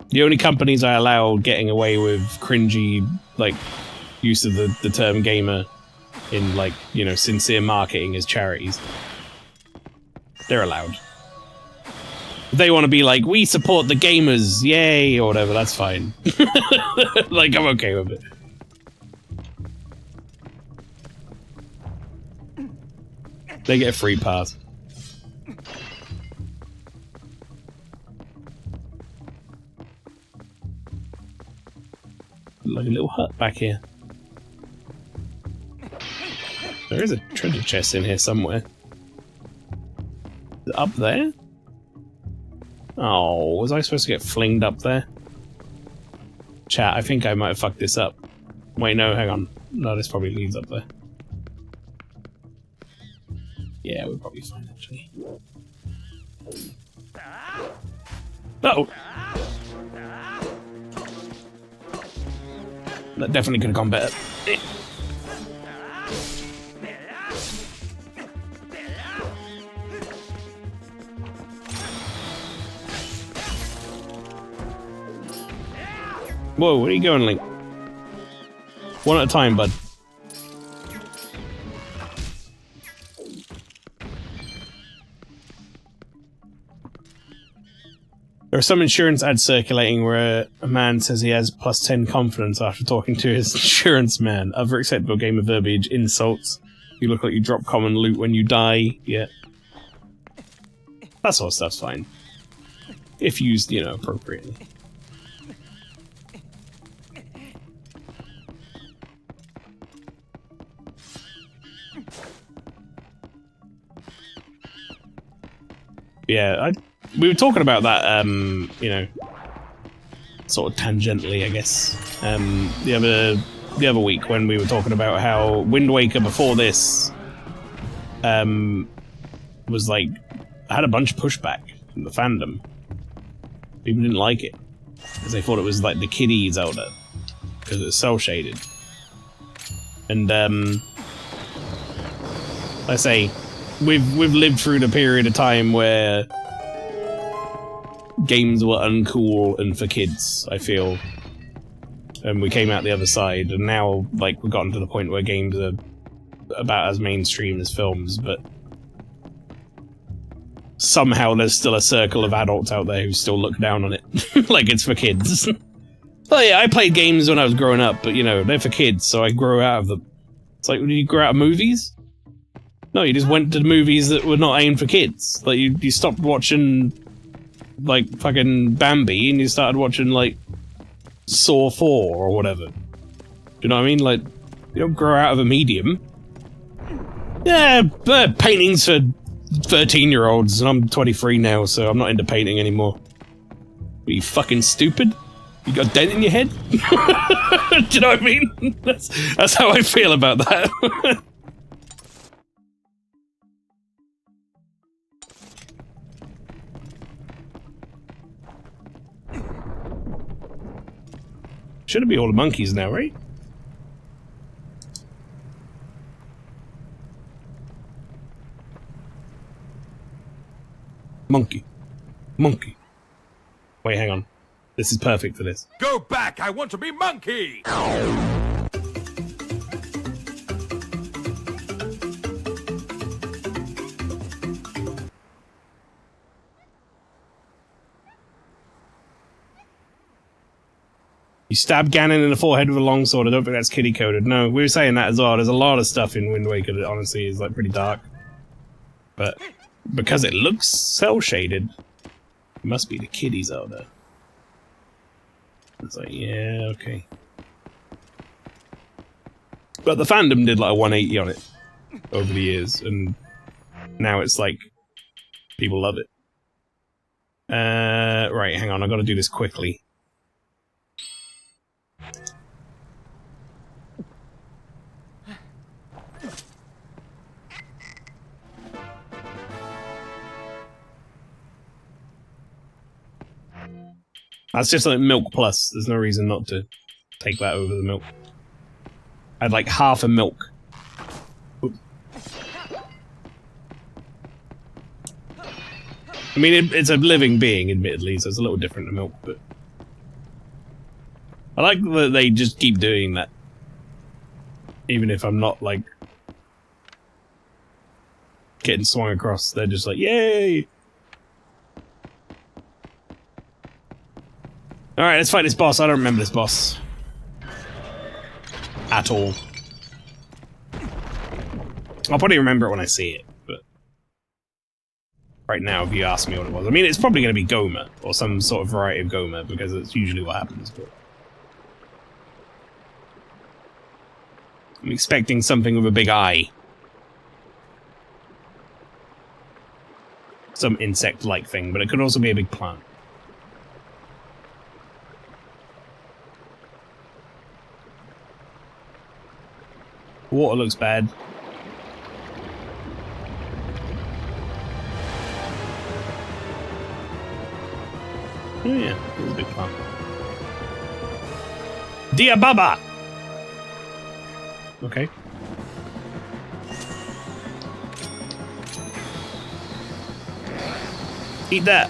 The only companies I allow getting away with cringy, like, use of the term gamer in, like, you know, sincere marketing is charities. They're allowed. If they want to be like, we support the gamers, yay, or whatever, that's fine. Like, I'm okay with it. They get a free pass. Like a little hut back here. There is a treasure chest in here somewhere. Is it up there? Oh, was I supposed to get flinged up there? Chat, I think I might have fucked this up. Wait, no, hang on. No, this probably leads up there. Yeah, we're probably fine, actually. Uh-oh! That definitely could have gone better. Whoa, where are you going, Link? One at a time, bud. There are some insurance ads circulating where a man says he has +10 confidence after talking to his insurance man. Other acceptable gamer verbiage, insults. You look like you drop common loot when you die. Yeah. That sort of stuff's fine. If used, you know, appropriately. Yeah, we were talking about that, you know, sort of tangentially, I guess, the other week when we were talking about how Wind Waker before this, was like, had a bunch of pushback from the fandom. People didn't like it because they thought it was like the kiddie Zelda because it was cel shaded. And I say, we've lived through the period of time where games were uncool and for kids, I feel. And we came out the other side, and now, like, we've gotten to the point where games are about as mainstream as films, but somehow there's still a circle of adults out there who still look down on it, like it's for kids. Oh yeah, I played games when I was growing up, but, you know, they're for kids, so I grew out of them. It's like, did you grow out of movies? No, you just went to the movies that were not aimed for kids. Like, you stopped watching, like, fucking Bambi, and you started watching, like, Saw 4 or whatever. Do you know what I mean? Like, you don't grow out of a medium. Yeah, paintings for 13-year-olds, and I'm 23 now, so I'm not into painting anymore. Are you fucking stupid? You got a dent in your head? Do you know what I mean? That's how I feel about that. Should be all the monkeys now, right? Monkey. Monkey. Wait, hang on. This is perfect for this. Go back! I want to be monkey! You stab Ganon in the forehead with a longsword. I don't think that's kiddie coded. No, we were saying that as well. There's a lot of stuff in Wind Waker that honestly is like pretty dark. But because it looks cel shaded, it must be the kiddie Zelda. It's like, yeah, okay. But the fandom did like a 180 on it over the years, and now it's like people love it. Right, hang on, I gotta do this quickly. That's just like milk plus. There's no reason not to take that over the milk. I'd like half a milk. Oop. I mean, it's a living being, admittedly, so it's a little different to milk, but I like that they just keep doing that. Even if I'm not, like, getting swung across, they're just like, yay! Alright, let's fight this boss. I don't remember this boss. At all. I'll probably remember it when I see it, but right now, if you ask me what it was. I mean, it's probably going to be Goma, or some sort of variety of Goma, because it's usually what happens, but I'm expecting something with a big eye. Some insect-like thing, but it could also be a big plant. Water looks bad. Oh yeah, there's a big plant. Dia Baba! Okay. Eat that!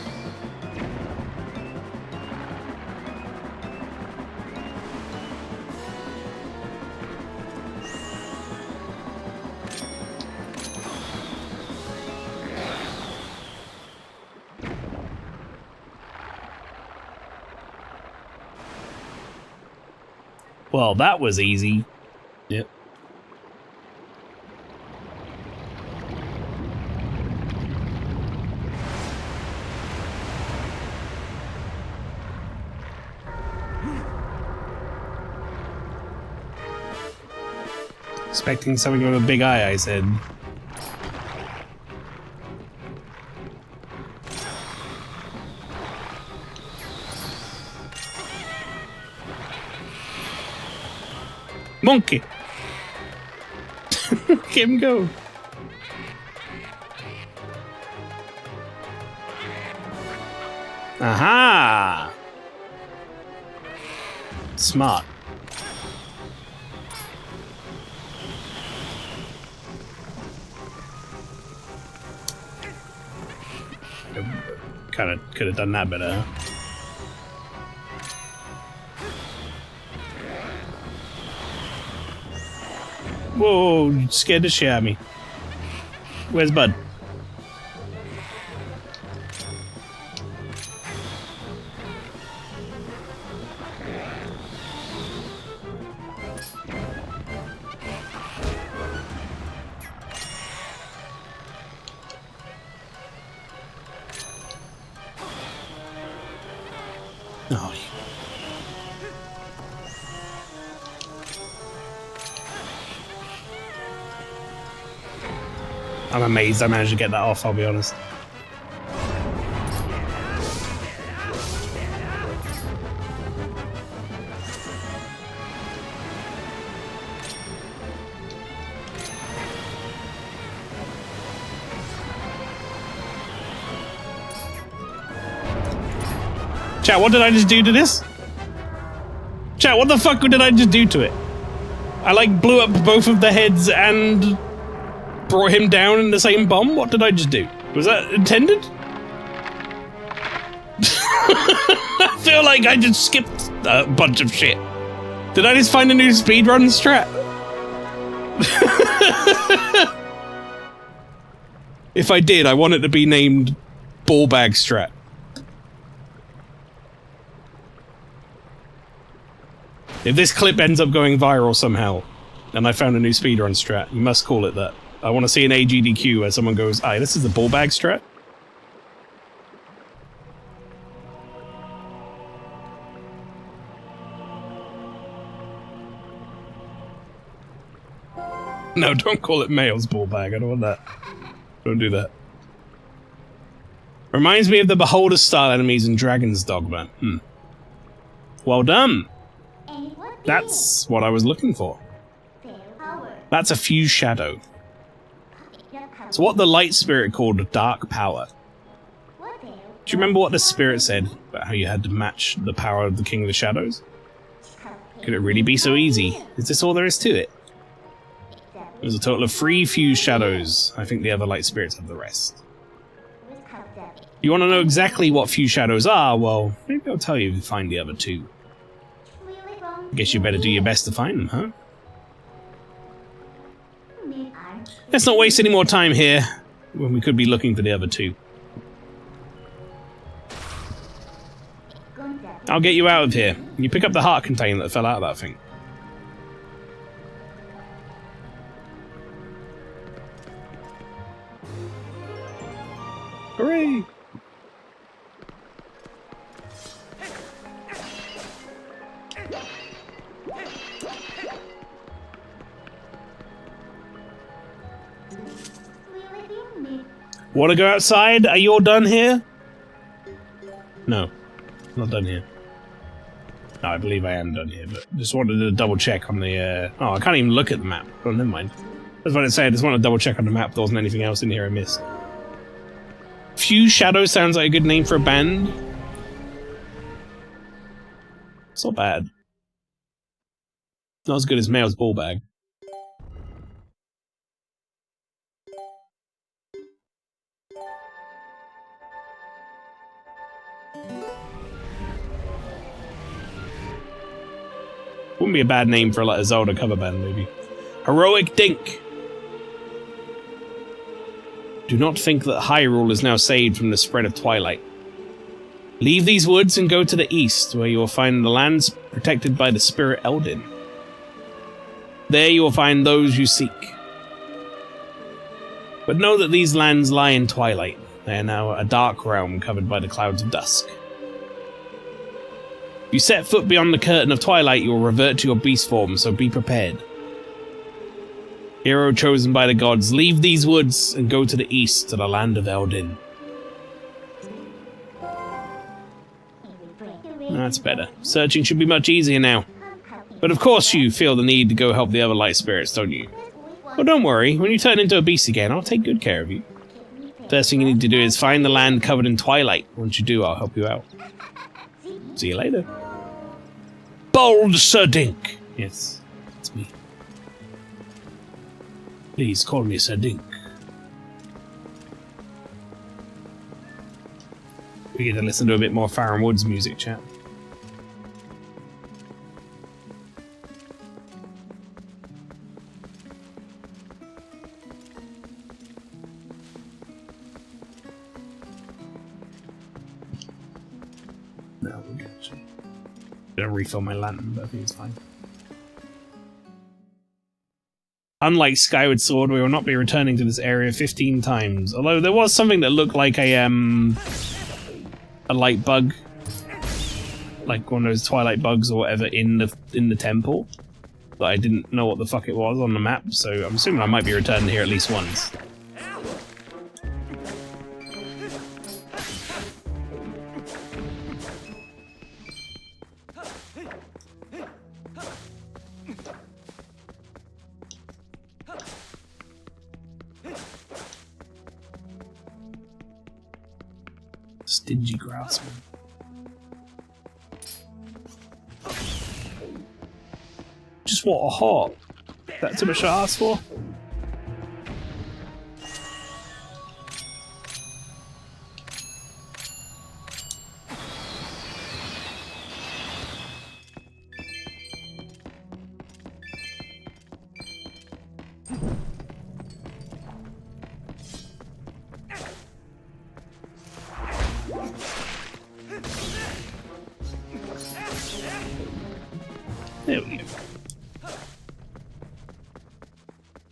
Well, that was easy. Yep. Expecting something with a big eye, I said. Monkey! Let him go. Aha! Smart. Kind of could have done that better. Huh? Whoa, you scared the shit out of me. Where's Bud? Oh. I'm amazed I managed to get that off, I'll be honest. Chat, what did I just do to this? Chat, what the fuck did I just do to it? I like blew up both of the heads and brought him down in the same bomb? What did I just do? Was that intended? I feel like I just skipped a bunch of shit. Did I just find a new speedrun strat? If I did, I want it to be named Ball Bag Strat. If this clip ends up going viral somehow, and I found a new speedrun strat, you must call it that. I want to see an AGDQ where someone goes, "Aye, this is the ball bag strat." No, don't call it Mael's ball bag. I don't want that. Don't do that. Reminds me of the Beholder style enemies in Dragon's Dogma. Well done. That's what I was looking for. That's a fused shadow. So what the light spirit called a dark power. Do you remember what the spirit said about how you had to match the power of the King of the Shadows? Could it really be so easy? Is this all there is to it? There's a total of 3 fused shadows. I think the other light spirits have the rest. You want to know exactly what fused shadows are? Well, maybe I'll tell you if you find the other 2. I guess you better do your best to find them, huh? Let's not waste any more time here, when we could be looking for the other 2. I'll get you out of here. You pick up the heart container that fell out of that thing. Hooray! Want to go outside? Are you all done here? No, not done here. No, I believe I am done here, but just wanted to double check on the, oh, I can't even look at the map. Oh, never mind. That's what it said. I just wanted to double check on the map if there wasn't anything else in here I missed. Fused Shadows sounds like a good name for a band. It's not bad. Not as good as Mael's ball bag. Wouldn't be a bad name for like a Zelda cover band, maybe. Heroic Dink. Do not think that Hyrule is now saved from the spread of Twilight. Leave these woods and go to the east, where you will find the lands protected by the spirit Eldin. There you will find those you seek. But know that these lands lie in Twilight. They are now a dark realm covered by the clouds of dusk. If you set foot beyond the curtain of Twilight, you will revert to your beast form, so be prepared. Hero chosen by the gods, leave these woods and go to the east to the land of Eldin. That's better. Searching should be much easier now. But of course you feel the need to go help the other light spirits, don't you? Well, don't worry. When you turn into a beast again, I'll take good care of you. First thing you need to do is find the land covered in twilight. Once you do, I'll help you out. See you later. Bold Sir Dink! Yes, it's me. Please call me Sir Dink. We get to listen to a bit more Farron Woods music, chat. No, we're good. Gonna refill my lantern, but I think it's fine. Unlike Skyward Sword, we will not be returning to this area 15 times. Although there was something that looked like a light bug, like one of those Twilight bugs or whatever in the temple. But I didn't know what the fuck it was on the map, so I'm assuming I might be returning here at least once. Stingy Grassman. Just want a heart. That's too much to ask for. There we go.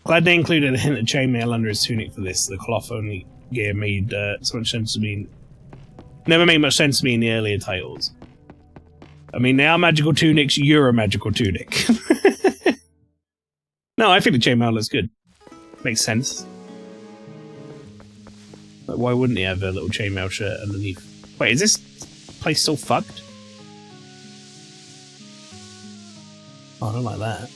Glad they included a hint of chainmail under his tunic for this. The cloth-only gear made so much sense to me. Never made much sense to me in the earlier titles. I mean, they are magical tunics. You're a magical tunic. No, I think the chainmail looks good. Makes sense. But why wouldn't he have a little chainmail shirt underneath? Wait, is this place still fucked? Oh, I don't like that.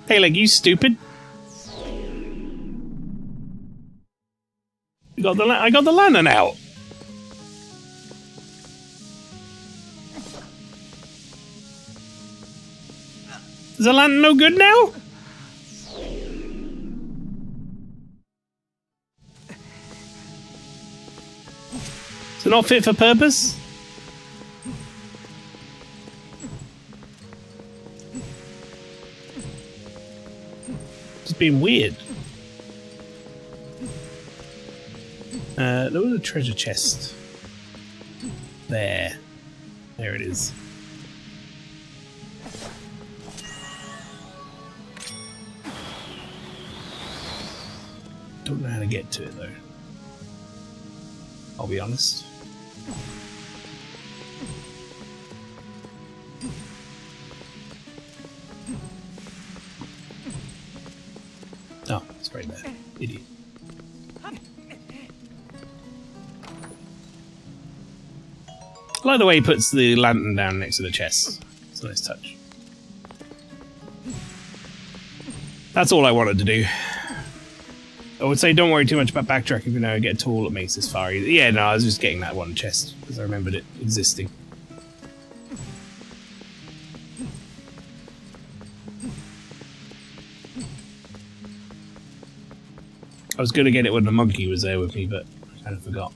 Hey, like, you stupid? I got the lantern out. Is the lantern no good now? Is it not fit for purpose? It's being weird. There was a treasure chest. There. There it is. Don't know how to get to it though. I'll be honest. Oh, it's right there. Idiot. I like the way he puts the lantern down next to the chest. It's a nice touch. That's all I wanted to do. I would say don't worry too much about backtracking if you know I get a tool that makes this far either. Yeah, no, I was just getting that one chest because I remembered it existing. I was going to get it when the monkey was there with me, but I kind of forgot.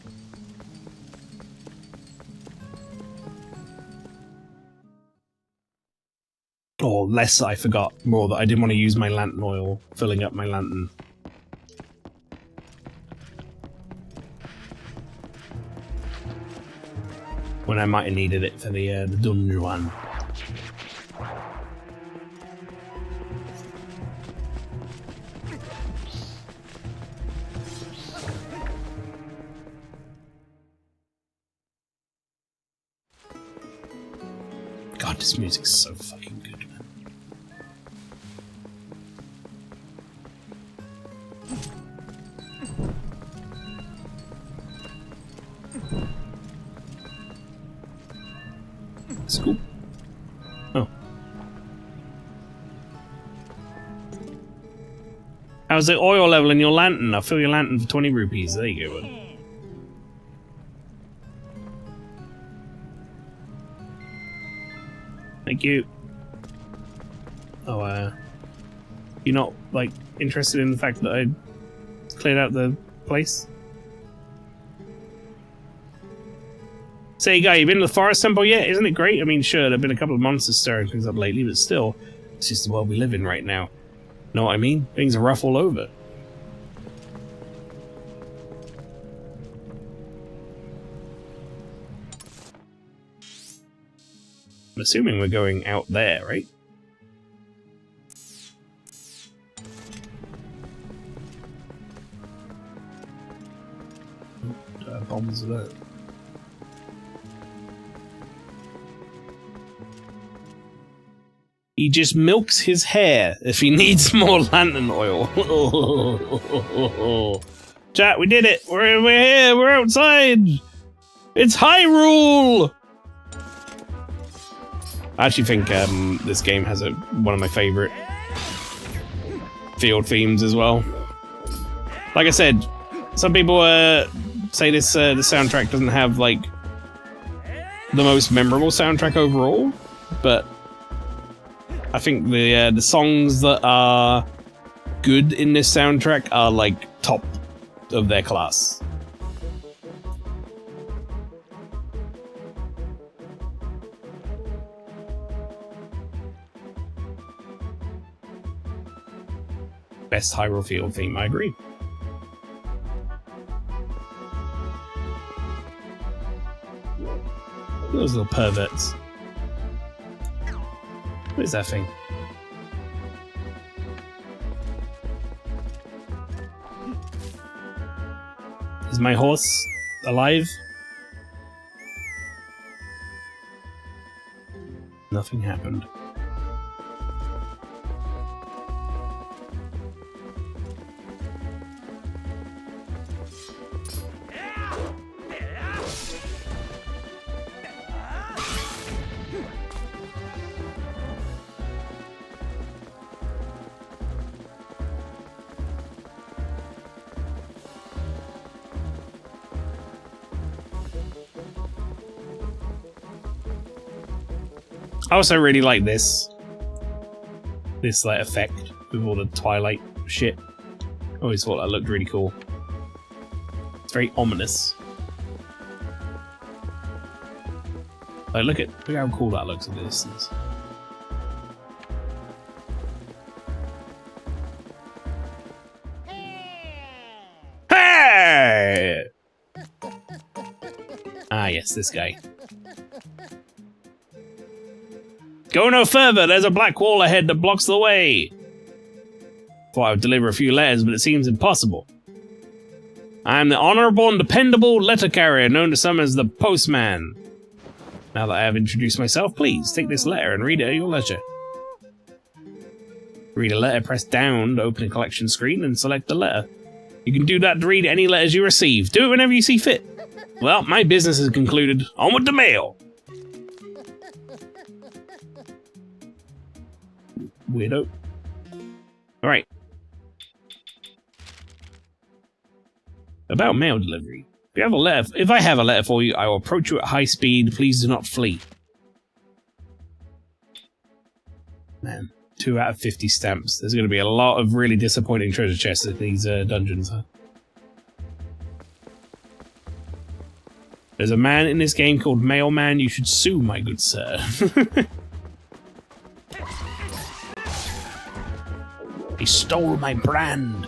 Or less I forgot, more that I didn't want to use my lantern oil filling up my lantern. When I might have needed it for the dungeon one. God, this music's so fucking good, man. Scoop. Oh. How's the oil level in your lantern? I'll fill your lantern for 20 rupees. There you go, bud. Thank you. Oh, you're not, like, interested in the fact that I cleared out the place? Say, guy, you been to the forest temple yet? Isn't it great? I mean, sure, there have been a couple of monsters stirring things up lately, but still, it's just the world we live in right now. Know what I mean? Things are rough all over. I'm assuming we're going out there, right? Bombs alert. He just milks his hair if he needs more lantern oil. Chat, we did it! We're here! We're outside! It's Hyrule! I actually think this game has one of my favorite field themes as well. Like I said, some people say this the soundtrack doesn't have like the most memorable soundtrack overall, but I think the songs that are good in this soundtrack are like top of their class. Best Hyrule Field theme, I agree. Those little perverts. What is that thing? Is my horse alive? Nothing happened. I also really like this like effect with all the Twilight shit. I always thought that looked really cool. It's very ominous. Like, look how cool that looks at the distance. Hey! Ah, yes, this guy. Go no further, there's a black wall ahead that blocks the way. Thought I would deliver a few letters, but it seems impossible. I am the honorable and dependable letter carrier, known to some as the postman. Now that I have introduced myself, please take this letter and read it at your leisure. Read a letter, press down to open a collection screen and select the letter. You can do that to read any letters you receive. Do it whenever you see fit. Well, my business is concluded. On with the mail. Weirdo. Alright. About mail delivery. If I have a letter for you, I will approach you at high speed. Please do not flee. Man, 2 out of 50 stamps. There's going to be a lot of really disappointing treasure chests in these dungeons, huh? There's a man in this game called Mailman. You should sue, my good sir. He stole my brand.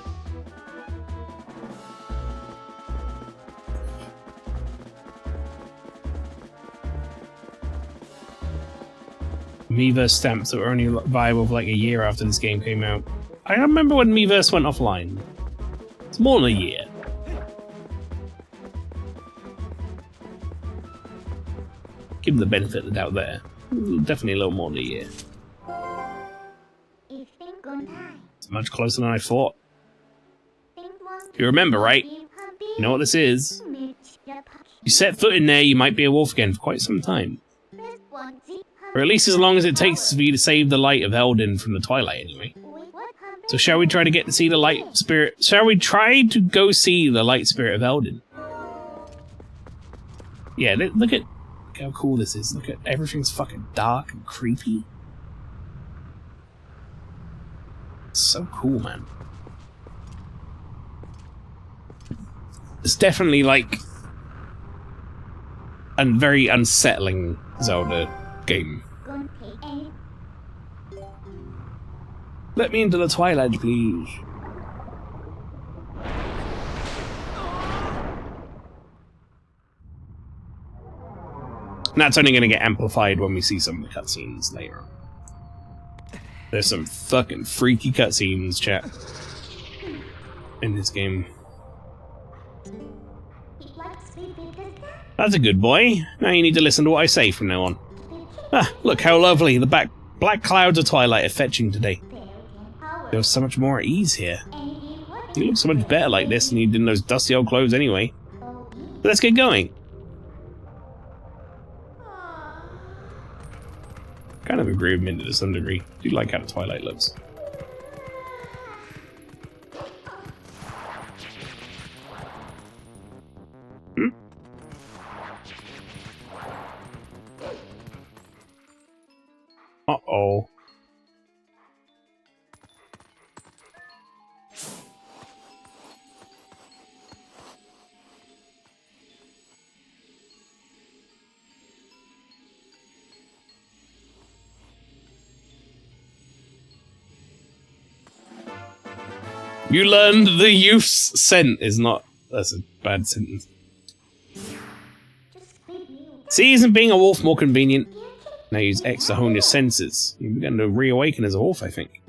Miiverse stamps that were only viable for like a year after this game came out. I don't remember when Miiverse went offline. It's more than a year. Give them the benefit of the doubt there. Definitely a little more than a year. It's much closer than I thought. You remember, right? You know what this is? You set foot in there, you might be a wolf again for quite some time. Or at least as long as it takes for you to save the light of Eldin from the Twilight, anyway. So shall we try to get to see the light spirit? Shall we try to go see the light spirit of Eldin? Yeah, look at how cool this is. Look at everything's fucking dark and creepy. It's so cool, man. It's definitely like a very unsettling Zelda game. Let me into the Twilight, please. And that's only going to get amplified when we see some of the cutscenes later on. There's some fucking freaky cutscenes, chat, in this game. That's a good boy. Now you need to listen to what I say from now on. Ah, look how lovely the black clouds of Twilight are fetching today. There was so much more ease here. You look so much better like this than you did in those dusty old clothes anyway. But let's get going. Kind of agree with Minda to some degree. Do like how the Twilight looks. Hmm? Uh-oh. You learned the youth's scent is not... That's a bad sentence. See, isn't being a wolf more convenient? Now use X to hone your senses. You're beginning to reawaken as a wolf, I think.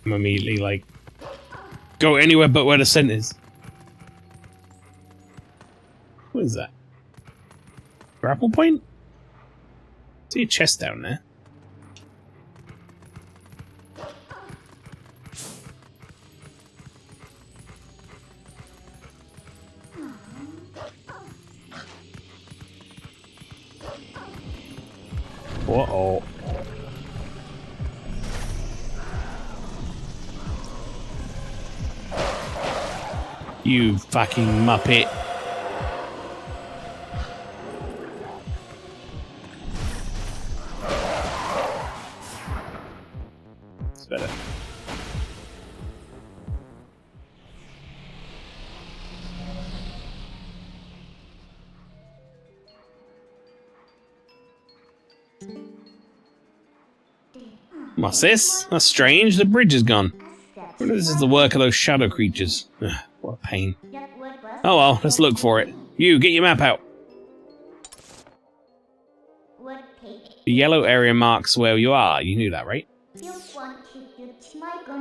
I'm immediately like, go anywhere but where the scent is. What is that? Grapple point? See a chest down there. Uh-oh. You fucking muppet. It's better. What's this? That's strange. The bridge is gone. I wonder if this is the work of those shadow creatures. Ugh, what a pain. Oh well, let's look for it. You, get your map out. The yellow area marks where you are. You knew that, right?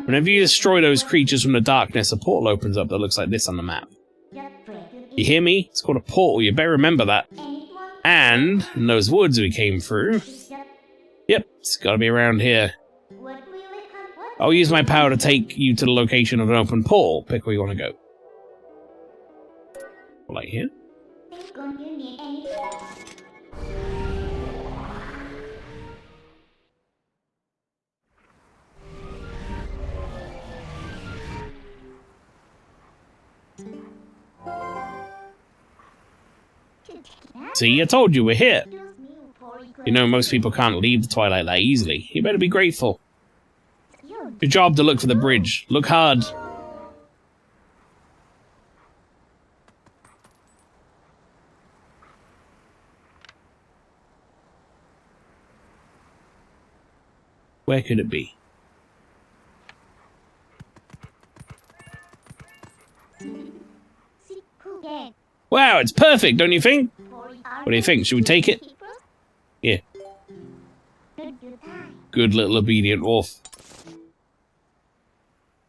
Whenever you destroy those creatures from the darkness, a portal opens up that looks like this on the map. You hear me? It's called a portal. You better remember that. And in those woods we came through. Yep, it's gotta be around here. I'll use my power to take you to the location of an open portal. Pick where you want to go. Like here? See, I told you we're here. You know, most people can't leave the Twilight that easily. You better be grateful. Your job to look for the bridge. Look hard. Where could it be? Wow, it's perfect, don't you think? What do you think? Should we take it? Yeah. Good little obedient wolf.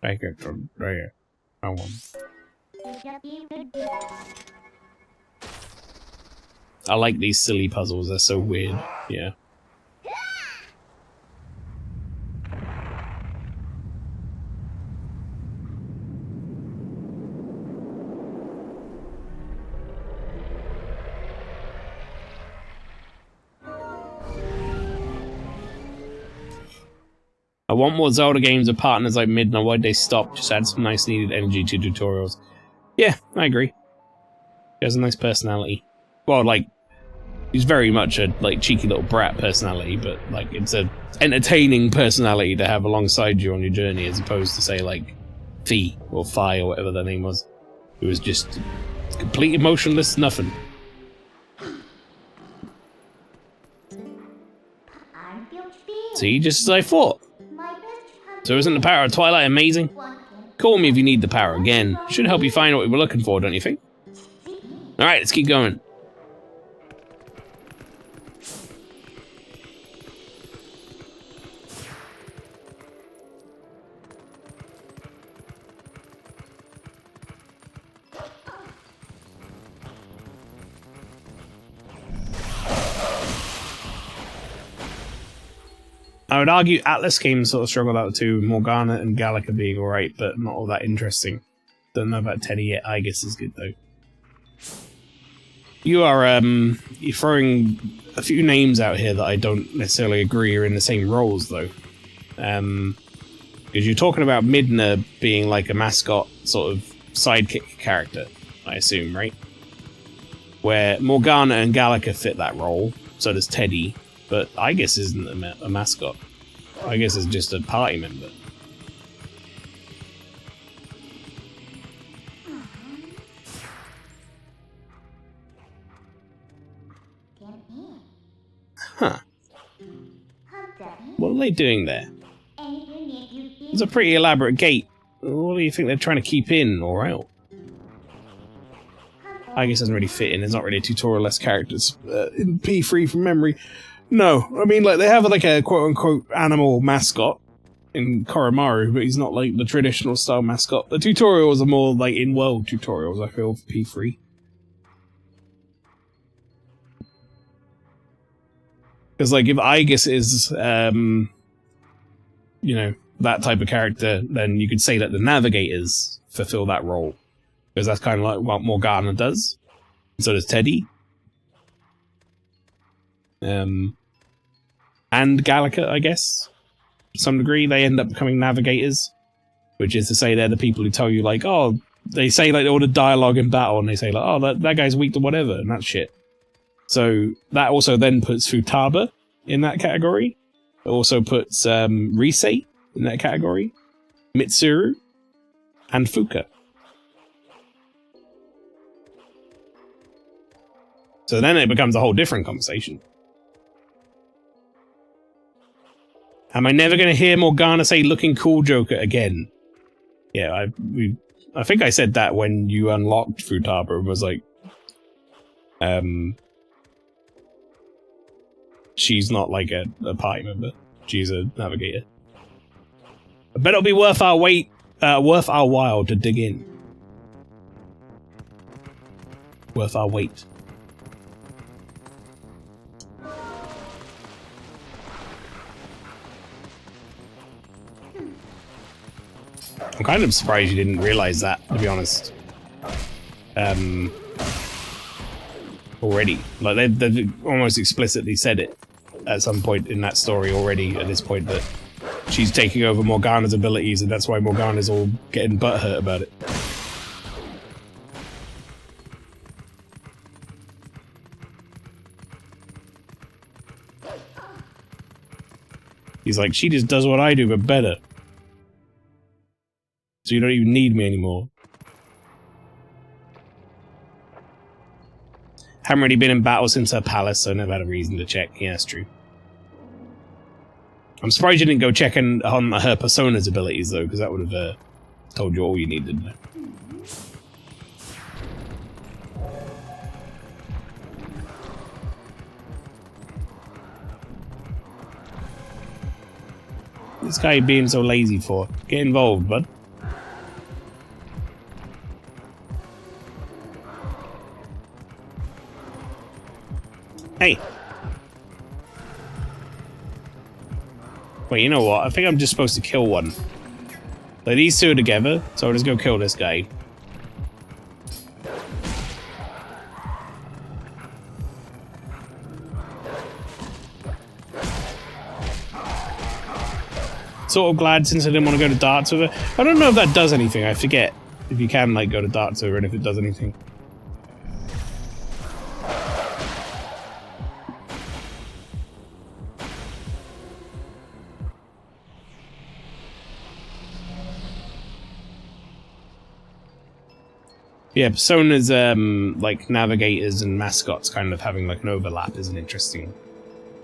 Take it from there. I want. I like these silly puzzles, they're so weird. Yeah. I want more Zelda games with partners like Midna. Why'd they stop? Just add some nice needed energy to tutorials. Yeah, I agree. He has a nice personality. Well, like, he's very much a like cheeky little brat personality, but like it's a entertaining personality to have alongside you on your journey, as opposed to say like Fi or Fi or whatever their name was, who was just complete emotionless nothing. See, just as I thought. So isn't the power of Twilight amazing? Call me if you need the power again. Should help you find what we were looking for, don't you think? Alright, let's keep going. I would argue Atlas games sort of struggle out too, Morgana and Gallica being alright, but not all that interesting. Don't know about Teddy yet, I guess is good though. You are, you're throwing a few names out here that I don't necessarily agree are in the same roles though. Because you're talking about Midna being like a mascot sort of sidekick character, I assume, right? Where Morgana and Gallica fit that role, so does Teddy. But I guess isn't a mascot. I guess it's just a party member. Huh. What are they doing there? It's a pretty elaborate gate. What do you think they're trying to keep in or out? I guess it doesn't really fit in. There's not really a tutorial-less characters in P3 from memory. No, I mean, like, they have, like, a quote-unquote animal mascot in Koromaru, but he's not, like, the traditional style mascot. The tutorials are more, like, in-world tutorials, I feel, for P3. Because, like, if Aegis is, you know, that type of character, then you could say that the Navigators fulfill that role. Because that's kind of like what Morgana does. So does Teddy. And Gallica, I guess. To some degree, they end up becoming navigators. Which is to say they're the people who tell you, like, oh, they say, like, all the dialogue in battle, and they say, like, oh, that guy's weak to whatever, and that shit. So, that also then puts Futaba in that category. It also puts, Risei in that category. Mitsuru. And Fuka. So then it becomes a whole different conversation. Am I never going to hear Morgana say "looking cool, Joker" again? Yeah, I think I said that when you unlocked Futaba and was like, she's not like a party member. She's a navigator. I bet it'll be worth our while to dig in. Worth our wait. I'm kind of surprised you didn't realize that, to be honest. Already. Like, they've almost explicitly said it at some point in that story already, at this point, that she's taking over Morgana's abilities, and that's why Morgana's all getting butthurt about it. He's like, she just does what I do, but better. So you don't even need me anymore. Haven't really been in battle since her palace, so never had a reason to check. Yeah, that's true. I'm surprised you didn't go checking on her Persona's abilities, though, because that would have told you all you needed to know. This guy being so lazy for. Get involved, bud. Hey. Wait, you know what? I think I'm just supposed to kill one. Like, these two are together, so I'll just go kill this guy. Sort of glad since I didn't want to go to darts with her. I don't know if that does anything. I forget if you can, like, go to darts with her and if it does anything. Yeah, personas, like, navigators and mascots kind of having, like, an overlap is an interesting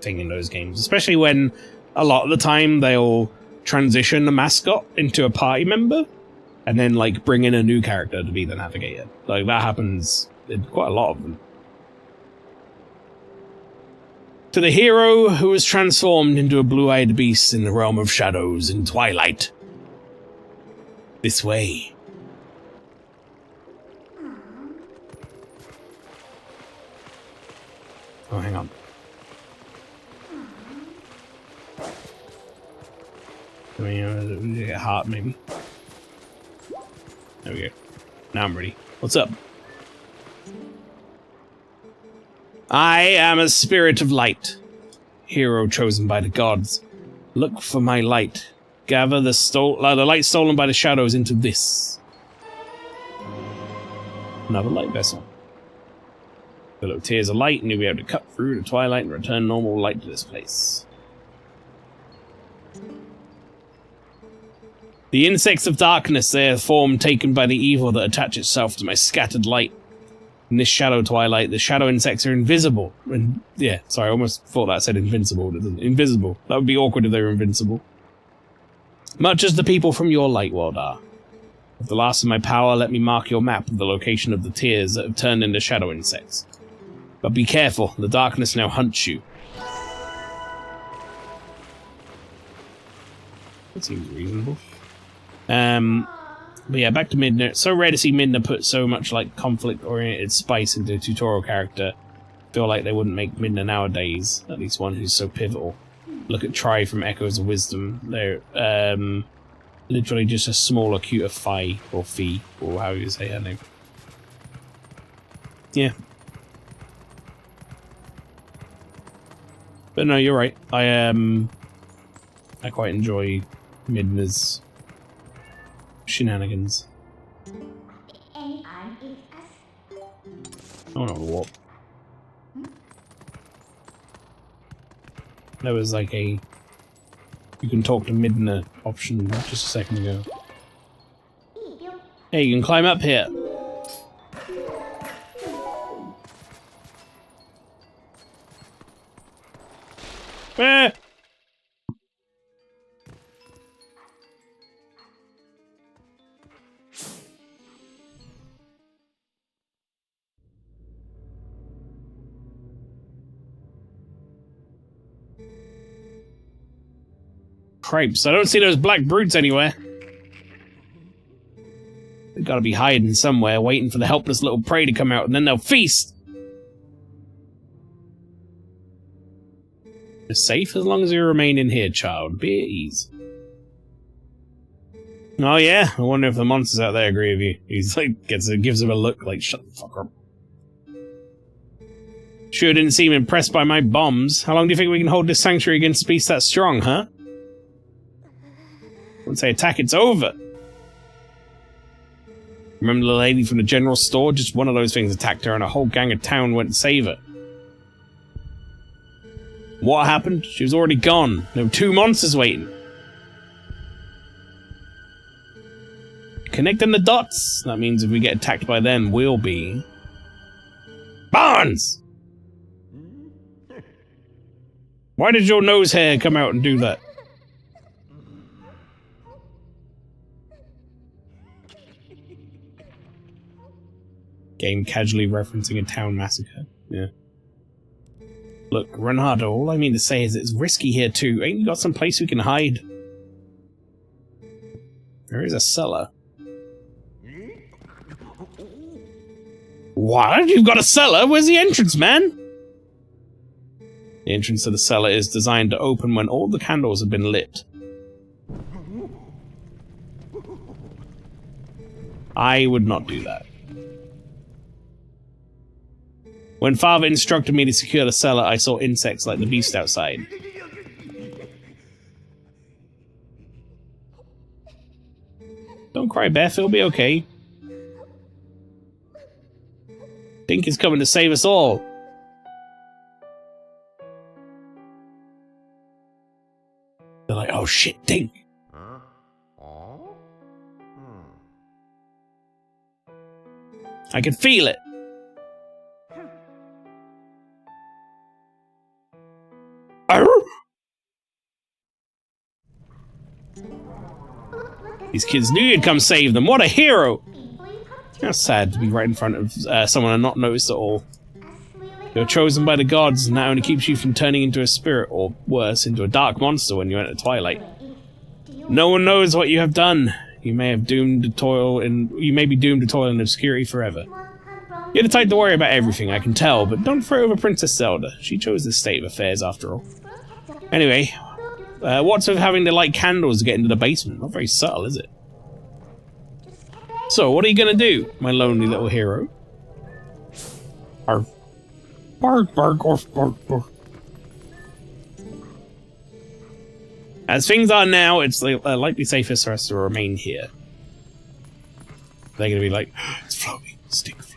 thing in those games. Especially when, a lot of the time, they'll transition the mascot into a party member, and then, like, bring in a new character to be the navigator. Like, that happens in quite a lot of them. To the hero who was transformed into a blue-eyed beast in the realm of shadows in Twilight. This way. Oh, hang on. I mean, get hot, maybe. There we go. Now I'm ready. What's up? I am a spirit of light, hero chosen by the gods. Look for my light. Gather the light stolen by the shadows into this. Another light vessel. Fill up tears of light, and you'll be able to cut through the twilight and return normal light to this place. The insects of darkness, they are form taken by the evil that attach itself to my scattered light. In this shadow twilight, the shadow insects are invisible. And yeah, sorry, I almost thought that said invincible. Invisible. That would be awkward if they were invincible. Much as the people from your light world are. With the last of my power, let me mark your map of the location of the tears that have turned into shadow insects. But be careful, the darkness now hunts you. That seems reasonable. But yeah, back to Midna. It's so rare to see Midna put so much like conflict-oriented spice into a tutorial character. Feel like they wouldn't make Midna nowadays, at least one who's so pivotal. Look at Tri from Echoes of Wisdom. They're literally just a smaller, cuter Fi, or Fee, or how you say her name. Yeah. But no, you're right. I quite enjoy Midna's shenanigans. Oh no, what? There was like a you can talk to Midna option just a second ago. Hey, you can climb up here. Ah! Cripes, I don't see those black brutes anywhere. They've got to be hiding somewhere, waiting for the helpless little prey to come out, and then they'll feast. You're safe as long as you remain in here, child. Be at ease. Oh yeah? I wonder if the monsters out there agree with you. He's like, gives him a look like, shut the fuck up. Sure didn't seem impressed by my bombs. How long do you think we can hold this sanctuary against a beast that strong, huh? Once they attack, it's over. Remember the lady from the general store? Just one of those things attacked her and a whole gang of town went to save her. What happened? She was already gone. There were 2 monsters waiting. Connecting the dots. That means if we get attacked by them, we'll be... Barnes! Why did your nose hair come out and do that? Game casually referencing a town massacre. Yeah. Look, Renato, all I mean to say is it's risky here too. Ain't you got some place we can hide? There is a cellar. What? You've got a cellar? Where's the entrance, man? The entrance to the cellar is designed to open when all the candles have been lit. I would not do that. When Father instructed me to secure the cellar, I saw insects like the beast outside. Don't cry, Beth. It'll be okay. Dink is coming to save us all. They're like, oh shit, Dink. I can feel it. Arr! These kids knew you'd come save them. What a hero! How sad to be right in front of someone and not notice at all. You're chosen by the gods, and that only keeps you from turning into a spirit, or worse, into a dark monster when you enter Twilight. No one knows what you have done. You may be doomed to toil in obscurity forever. You're the type to worry about everything, I can tell, but don't throw over Princess Zelda. She chose this state of affairs after all. Anyway, what's with having to light candles to get into the basement? Not very subtle, is it? So, what are you gonna do, my lonely little hero? Arf. Bark, bark, orf, bark, bark. As things are now, it's likely safest for us to remain here. They're gonna be like, it's floating, stick floating.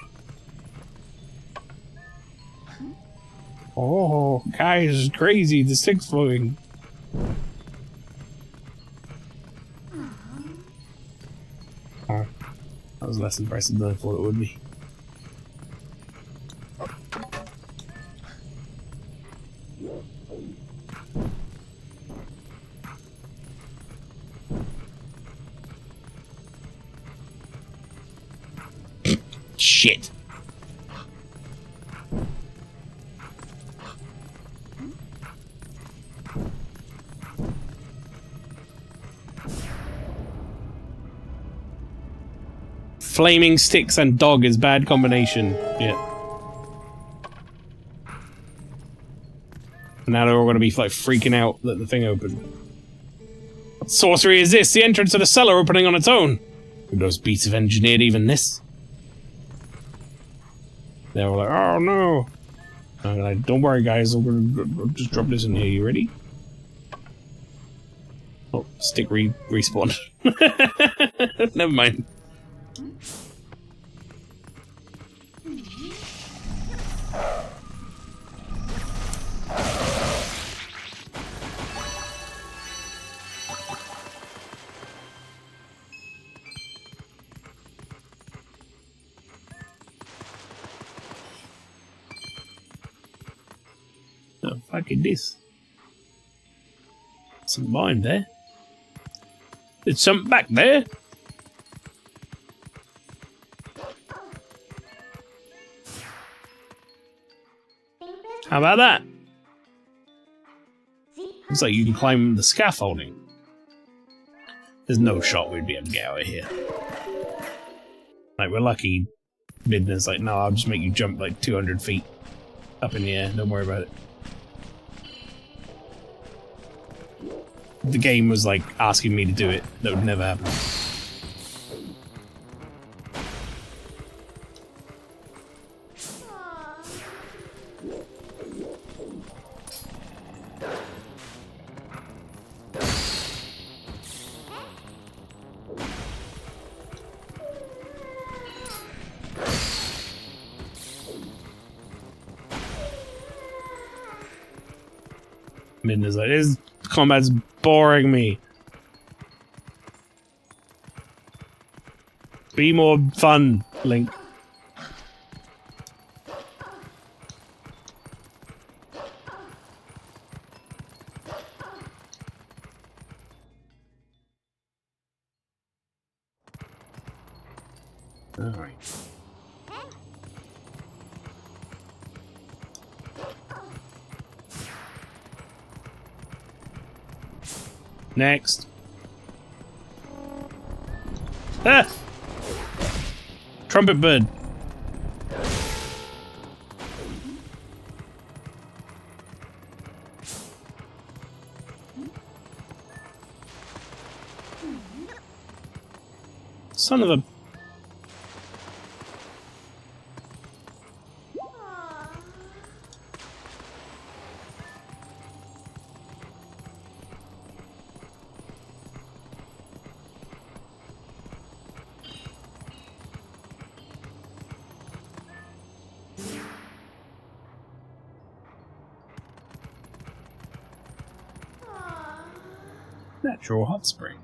Oh, guys, it's crazy, the stick's floating. Oh, that was less impressive than I thought it would be. Shit. Flaming sticks and dog is bad combination. Yeah. Now they're all gonna be like freaking out that the thing opened. What sorcery is this? The entrance to the cellar opening on its own. Who knows beats have engineered even this? They were like, oh no. I'm like, don't worry guys, I'm gonna just drop this in here. You ready? Oh, stick respawned. Never mind. The fuck is this? Some mine there. There's something back there. How about that? Looks like you can climb the scaffolding. There's no shot we'd be able to get out of here. Like, we're lucky. Midna's like, no, I'll just make you jump like 200 feet up in the air. Don't worry about it. The game was like asking me to do it. That would never happen. Midna's like, this combat's boring me. Be more fun, Link. Alright. Next. Ah! Trumpet bird. son of a... Natural hot spring.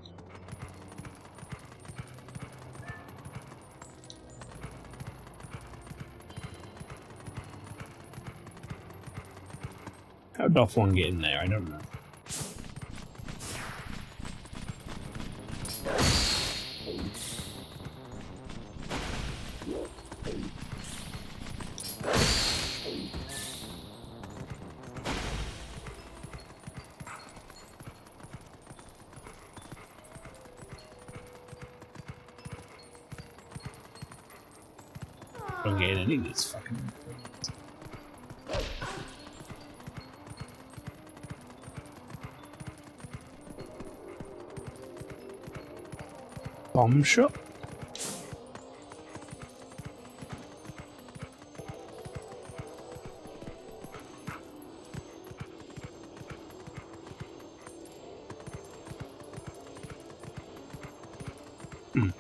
How doth one get in there? I don't know. Don't get in any of these fucking... Bomb shop? I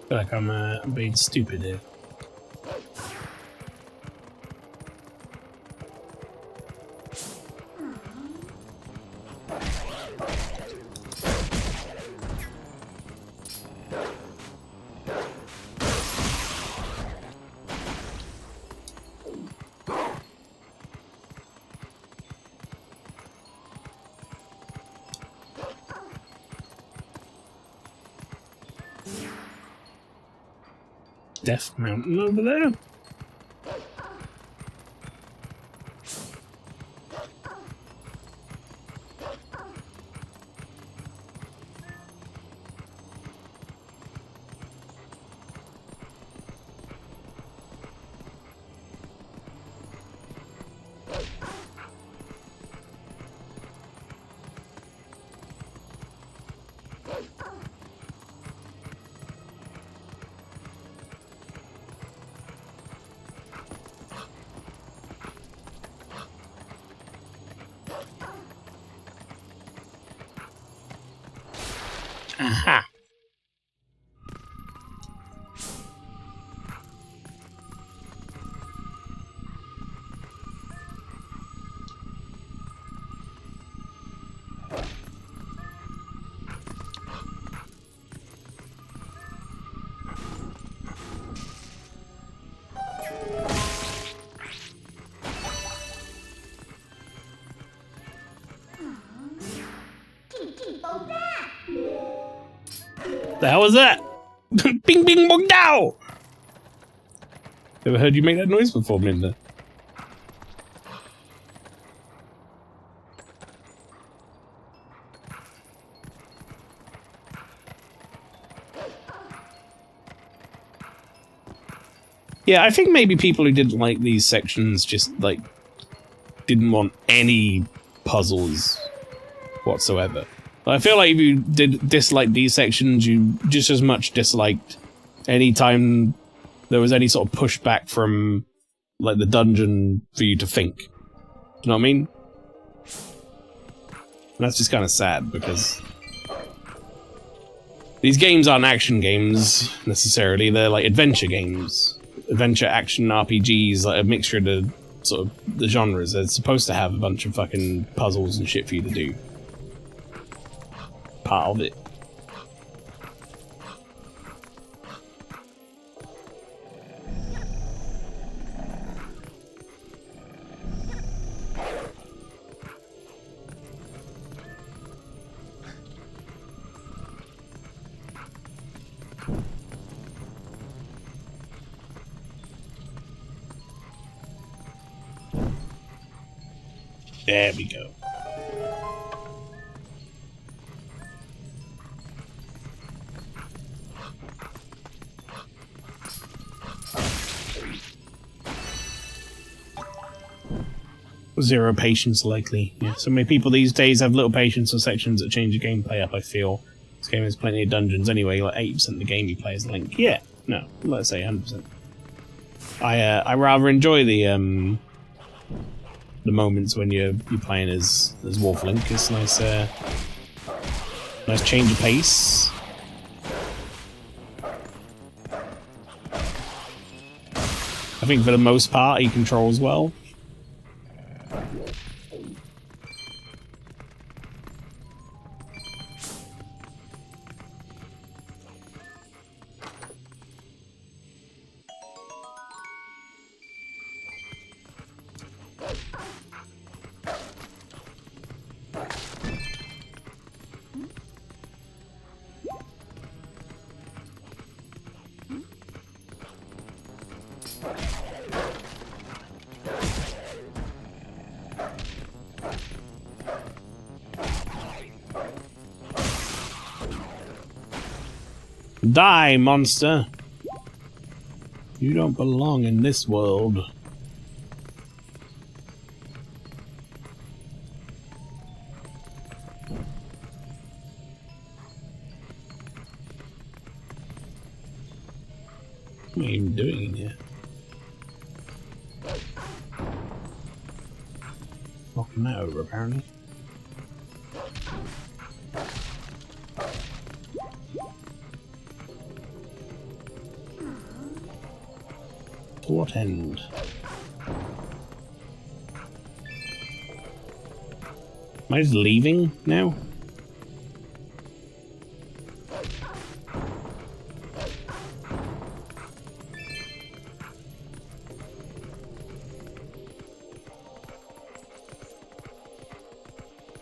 feel like I'm being stupid here. Death Mountain over there. Aha! The hell was that? Bing bing bong dow! Never heard you make that noise before, Minda. Yeah, I think maybe people who didn't like these sections just, like, didn't want any puzzles whatsoever. I feel like if you did dislike these sections, you just as much disliked any time there was any sort of pushback from, like, the dungeon for you to think. You know what I mean? And that's just kind of sad, because these games aren't action games, necessarily. They're, like, adventure games. Adventure, action, RPGs, like, a mixture of the, sort of, the genres. They're supposed to have a bunch of fucking puzzles and shit for you to do. Part of it. There we go. Zero patience, likely. Yeah, so many people these days have little patience on sections that change the gameplay up, I feel. This game has plenty of dungeons anyway, like 80% of the game you play as Link. Yeah, no, let's say 100%. I rather enjoy the moments when you're playing as Wolf Link. It's nice, nice change of pace. I think for the most part he controls well. Die, monster! You don't belong in this world. What am I even doing in here? Knocking that over, apparently. To what end? Am I just leaving now?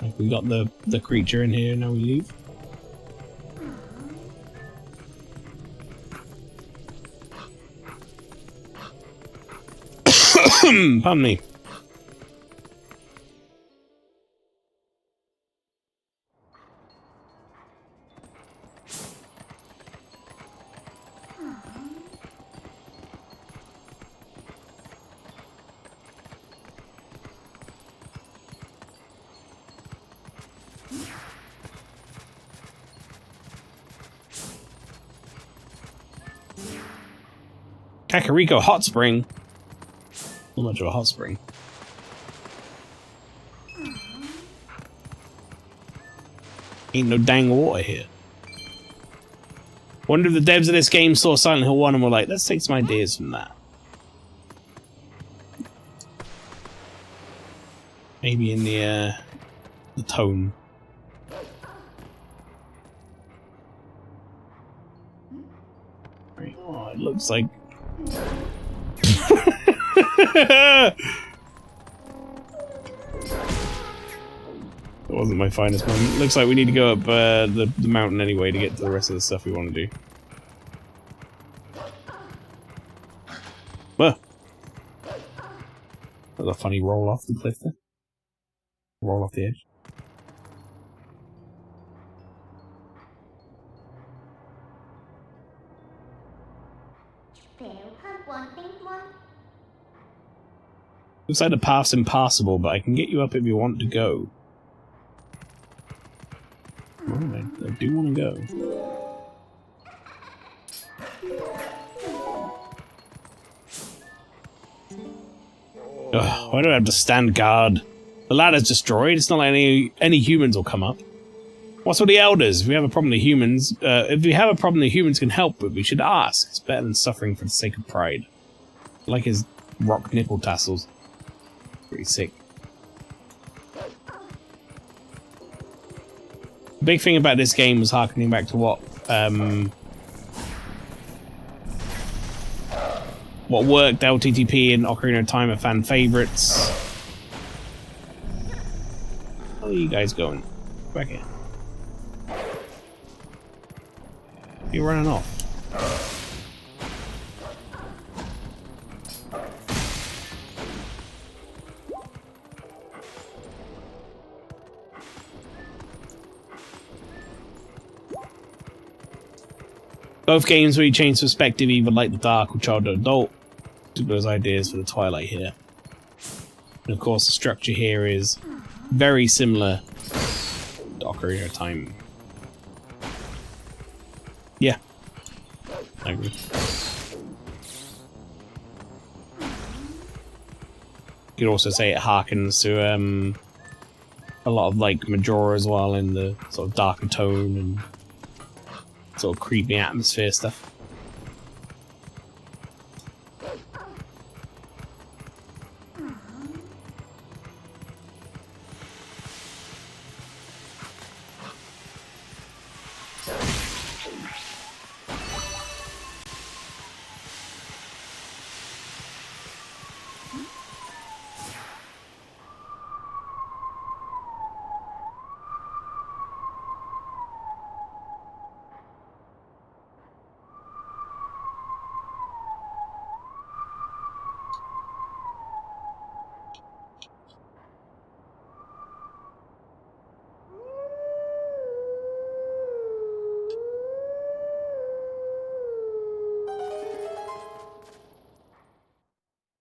Like we got the creature in here, now we leave. Pardon me. Kakariko Hot Spring. Not much of a hot spring. Ain't no dang water here. Wonder if the devs of this game saw Silent Hill 1 and were like, let's take some ideas from that. Maybe in the tone. Right. Oh, it looks like that wasn't my finest moment. Looks like we need to go up the mountain anyway to get to the rest of the stuff we want to do. Well, that was a funny roll off the cliff there. Roll off the edge. Looks like the path's impassable, but I can get you up if you want to go. Alright, I do want to go. Ugh, why do I have to stand guard? The ladder's destroyed. It's not like any humans will come up. What's with the elders? If we have a problem, the humans can help, but we should ask. It's better than suffering for the sake of pride. I like his rock nipple tassels. Pretty sick. The big thing about this game was harkening back to what worked, LTTP and Ocarina of Time are fan favorites. Where are you guys going? Back here. You're running off. Both games where you change perspective, either Light the Dark or Child or Adult. Took those ideas for the Twilight here. And of course the structure here is very similar to Ocarina of Time. Yeah. I agree. You could also say it harkens to a lot of like Majora as well, in the sort of darker tone and sort of creepy atmosphere stuff.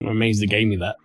I'm amazed it gave me that.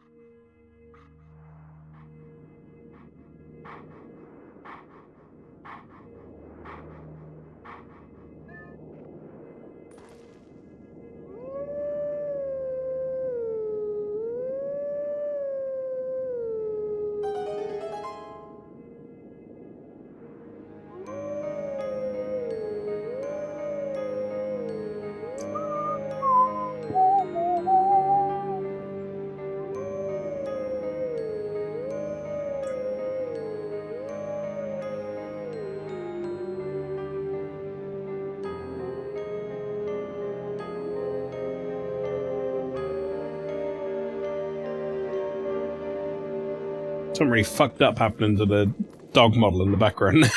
Something really fucked up happening to the dog model in the background.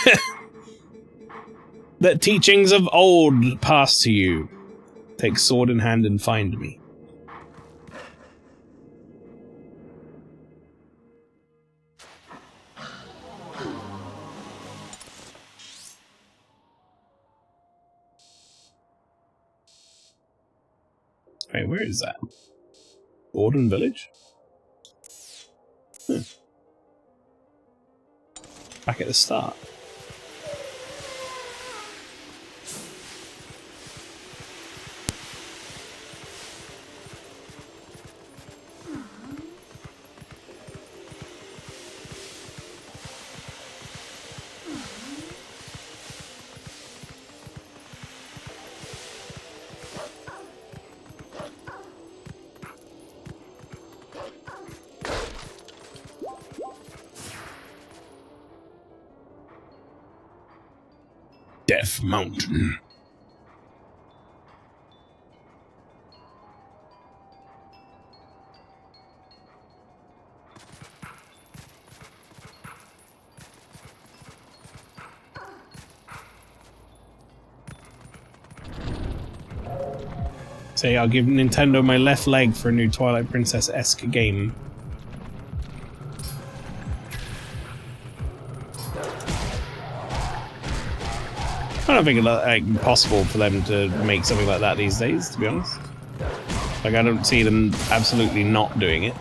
That teachings of old pass to you. Take sword in hand and find me. Wait, where is that? Borden Village? Hmm. Back at the start. Death Mountain. Say, I'll give Nintendo my left leg for a new Twilight Princess-esque game. I don't think it's like possible for them to make something like that these days, to be honest. Like, I don't see them absolutely not doing it.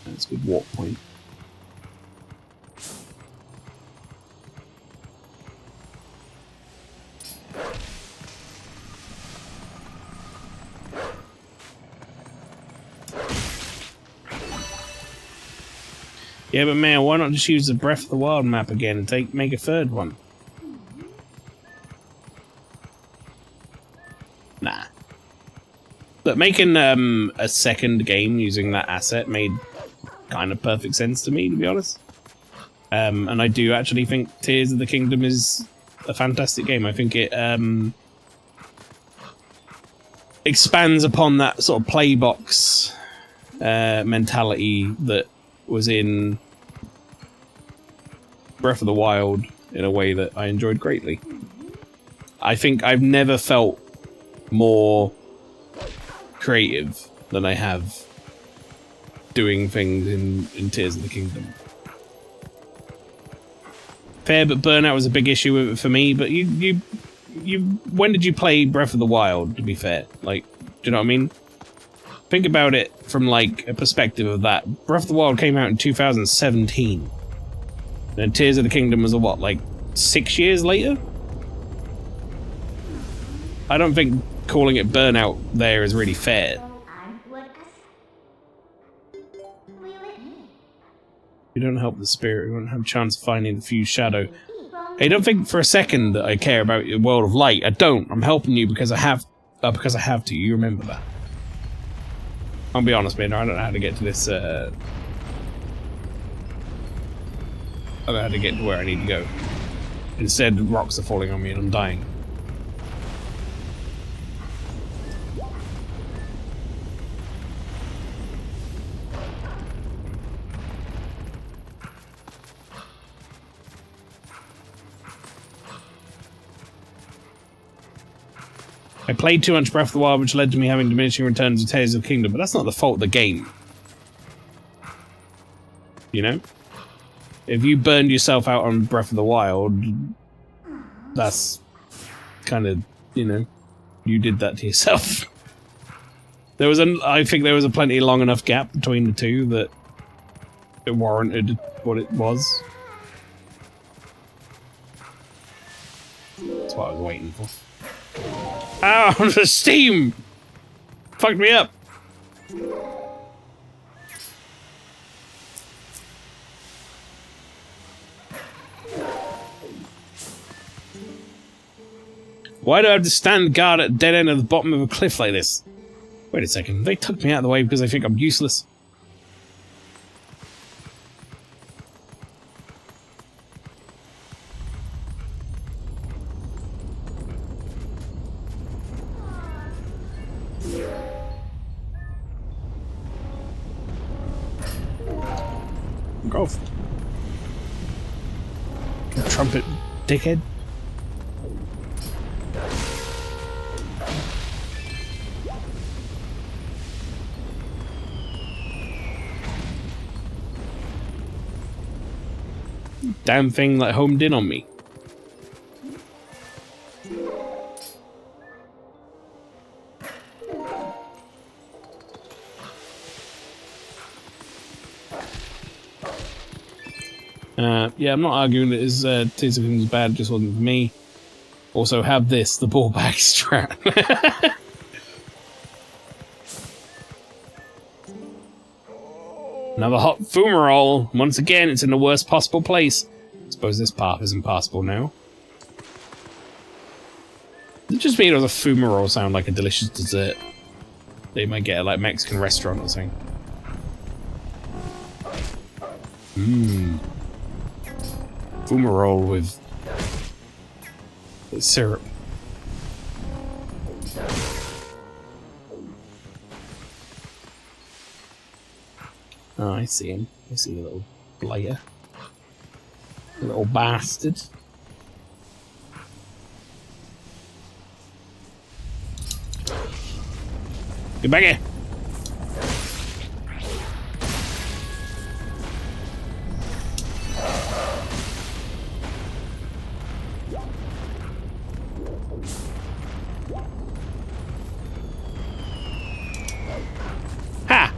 That's a good walk point. Yeah, but man, why not just use the Breath of the Wild map again and make a third one? Nah. But making a second game using that asset made kind of perfect sense to me, to be honest. And I do actually think Tears of the Kingdom is a fantastic game. I think it expands upon that sort of playbox mentality that was in Breath of the Wild in a way that I enjoyed greatly. I think I've never felt more creative than I have doing things in Tears of the Kingdom. Fair, but burnout was a big issue with it for me. But you when did you play Breath of the Wild? To be fair, like, do you know what I mean? Think about it from like a perspective of that. Breath of the Wild came out in 2017. And Tears of the Kingdom was what, like 6 years later? I don't think calling it burnout there is really fair. You don't help the spirit, you won't have a chance of finding the fused shadow. Hey, don't think for a second that I care about your world of light. I don't. I'm helping you because I have to. You remember that. I'll be honest, man, I don't know how to get to this, I don't know how to get to where I need to go. Instead, rocks are falling on me and I'm dying. I played too much Breath of the Wild, which led to me having diminishing returns to Tears of the Kingdom, but that's not the fault of the game. You know? If you burned yourself out on Breath of the Wild, that's kind of, you know, you did that to yourself. I think there was a plenty long enough gap between the two that it warranted what it was. That's what I was waiting for. Ow, the steam! Fucked me up. Why do I have to stand guard at the dead end of the bottom of a cliff like this? Wait a second, they took me out of the way because they think I'm useless. Go. Trumpet, dickhead. Damn thing like homed in on me. Yeah, I'm not arguing that his Tears of the Kingdom was bad, it just wasn't for me. Also, have this, the ball bag strat. Another hot fumarole. Once again, it's in the worst possible place. I suppose this path is impossible now. It just made a fumarole sound like a delicious dessert. They might get a like Mexican restaurant or something. Mmm. Fumarole with syrup. Oh, I see him. I see the little blighter. The little bastard. Get back here! Ha!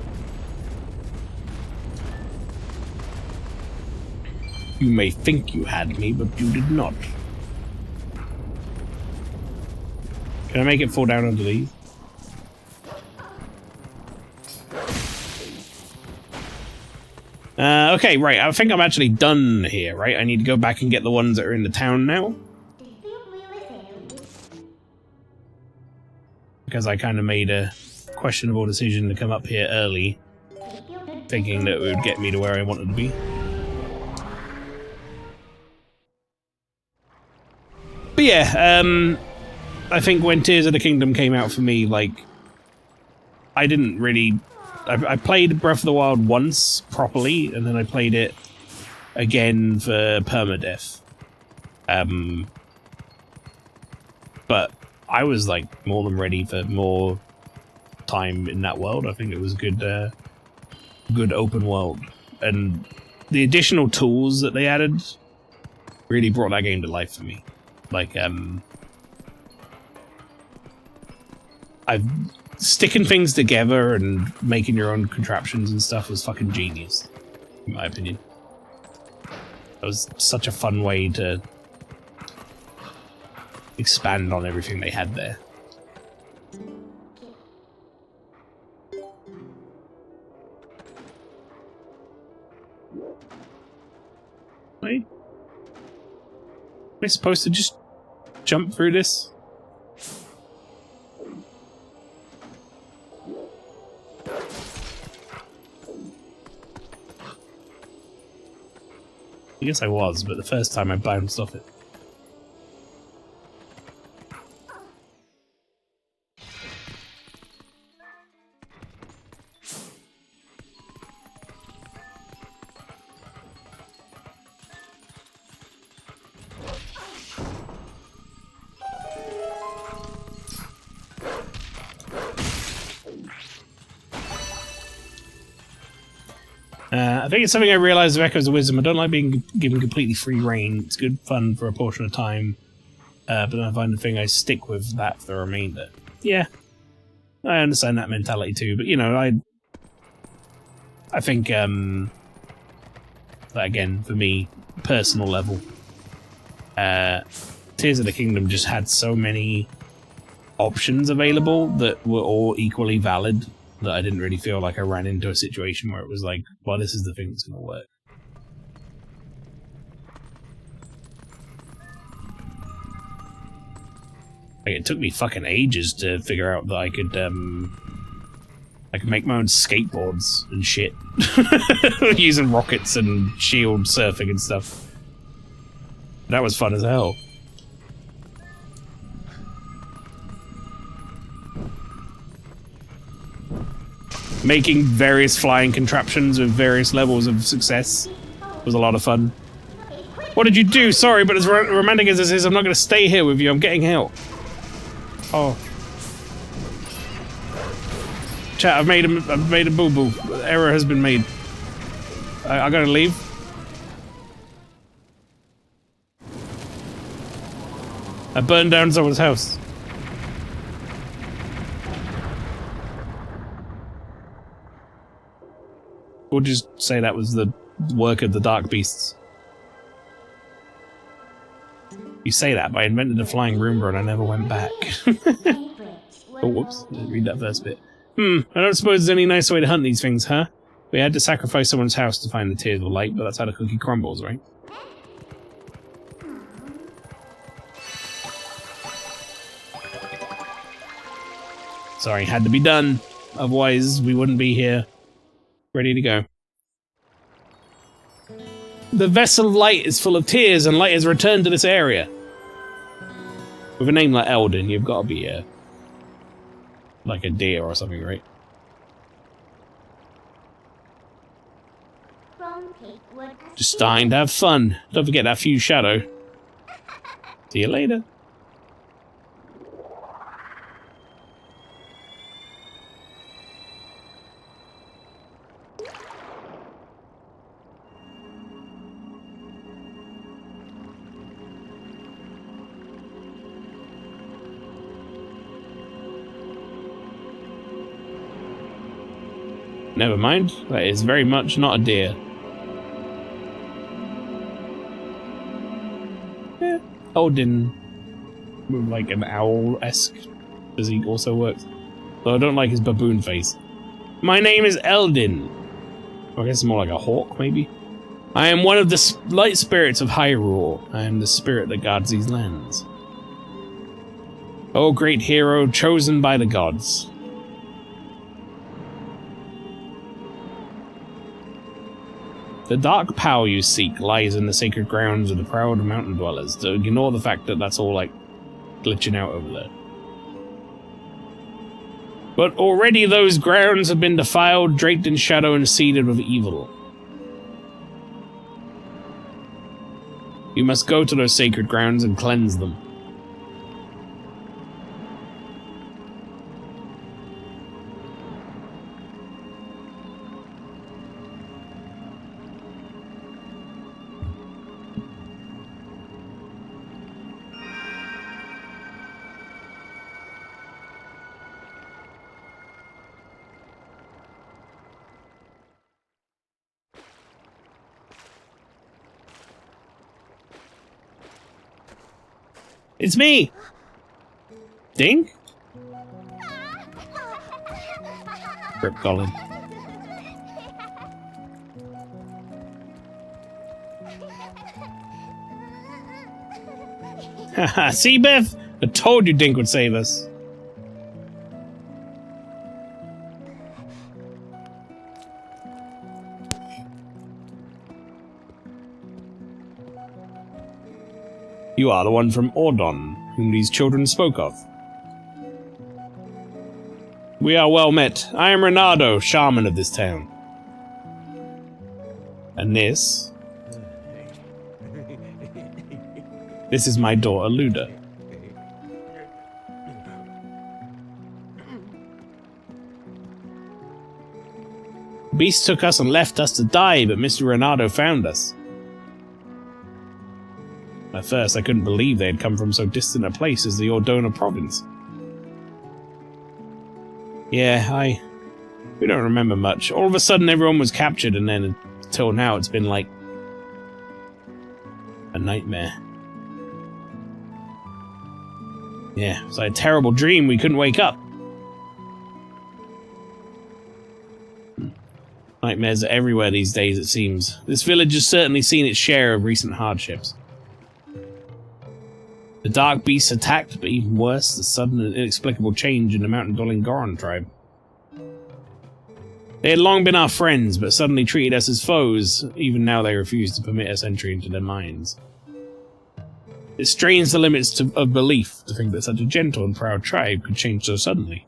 You may think you had me, but you did not. Can I make it fall down under these? Okay, right, I think I'm actually done here, right? I need to go back and get the ones that are in the town now. Because I kind of made a questionable decision to come up here early, thinking that it would get me to where I wanted to be. But yeah, I think when Tears of the Kingdom came out for me, like, I didn't really... I played Breath of the Wild once, properly, and then I played it again for permadeath. But I was, like, more than ready for more time in that world. I think it was good open world, and the additional tools that they added really brought that game to life for me. Like, sticking things together and making your own contraptions and stuff was fucking genius, in my opinion. It was such a fun way to expand on everything they had there. Wait. Am I supposed to just jump through this? I guess I was, but the first time I bounced off it. I think it's something I realized with Echoes of Wisdom. I don't like being given completely free reign. It's good fun for a portion of time, but then I find the thing I stick with that for the remainder. Yeah, I understand that mentality too, but you know, I think that again, for me, personal level, Tears of the Kingdom just had so many options available that were all equally valid, that I didn't really feel like I ran into a situation where it was like, well, this is the thing that's going to work. Like, it took me fucking ages to figure out that I could make my own skateboards and shit. Using rockets and shield surfing and stuff. That was fun as hell. Making various flying contraptions with various levels of success was a lot of fun. What did you do? Sorry, but as romantic as this is, I'm not going to stay here with you. I'm getting out. Oh. Chat, I've made a boo-boo. Error has been made. I gotta leave. I burned down someone's house. We'll just say that was the work of the Dark Beasts. You say that, but I invented a flying Roomba and I never went back. Oh, whoops. Didn't read that first bit. I don't suppose there's any nice way to hunt these things, huh? We had to sacrifice someone's house to find the Tears of Light, but that's how the cookie crumbles, right? Sorry, had to be done. Otherwise, we wouldn't be here. Ready to go. The Vessel of Light is full of tears, and light has returned to this area. With a name like Eldin, you've got to be like a deer or something, right? Just starting to have fun. Don't forget that fuse shadow. See you later. Never mind, that is very much not a deer. Yeah, Odin, like an owl-esque physique also works. Though I don't like his baboon face. My name is Eldin. I guess it's more like a hawk, maybe? I am one of the light spirits of Hyrule. I am the spirit that guards these lands. O great hero, chosen by the gods. The dark power you seek lies in the sacred grounds of the proud mountain dwellers, so ignore the fact that that's all, like, glitching out over there. But already those grounds have been defiled, draped in shadow, and seeded with evil. You must go to those sacred grounds and cleanse them. It's me! Dink? Rip Colin. Haha, see, Beth? I told you Dink would save us. You are the one from Ordon, whom these children spoke of. We are well met. I am Renato, shaman of this town. And this? This is my daughter, Luda. Beast took us and left us to die, but Mr. Renato found us. At first, I couldn't believe they had come from so distant a place as the Ordona province. Yeah, we don't remember much. All of a sudden, everyone was captured, and then until now, it's been like a nightmare. Yeah, it was like a terrible dream. We couldn't wake up. Nightmares are everywhere these days, it seems. This village has certainly seen its share of recent hardships. The dark beasts attacked, but even worse, the sudden and inexplicable change in the mountain-dwelling Goron tribe. They had long been our friends, but suddenly treated us as foes. Even now they refuse to permit us entry into their minds. It strains the limits of belief to think that such a gentle and proud tribe could change so suddenly.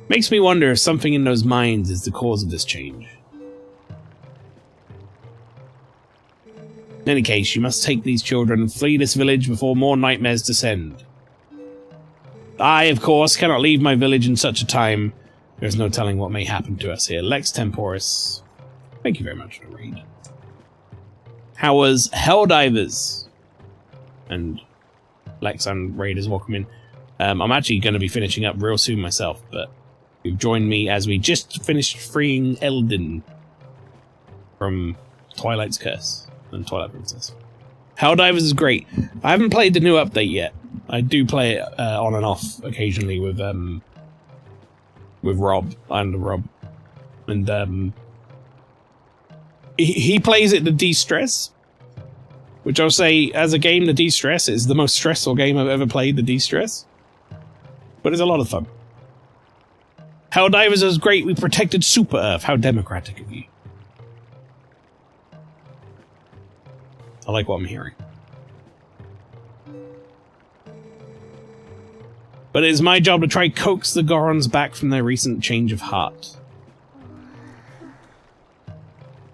Makes me wonder if something in those minds is the cause of this change. In any case, you must take these children and flee this village before more nightmares descend. I, of course, cannot leave my village in such a time. There's no telling what may happen to us here. Lex Temporis. Thank you very much for the read. How was Helldivers? And Lex and Raiders, welcome in. I'm actually going to be finishing up real soon myself, but you've joined me as we just finished freeing Eldin from Twilight's Curse and Twilight Princess. Helldivers is great. I haven't played the new update yet. I do play it on and off occasionally with Rob. And he plays it to de-stress, which I'll say, as a game to de-stress, is the most stressful game I've ever played to de-stress. But it's a lot of fun. Helldivers is great. We protected Super Earth. How democratic of you. I like what I'm hearing. But it is my job to try coax the Gorons back from their recent change of heart.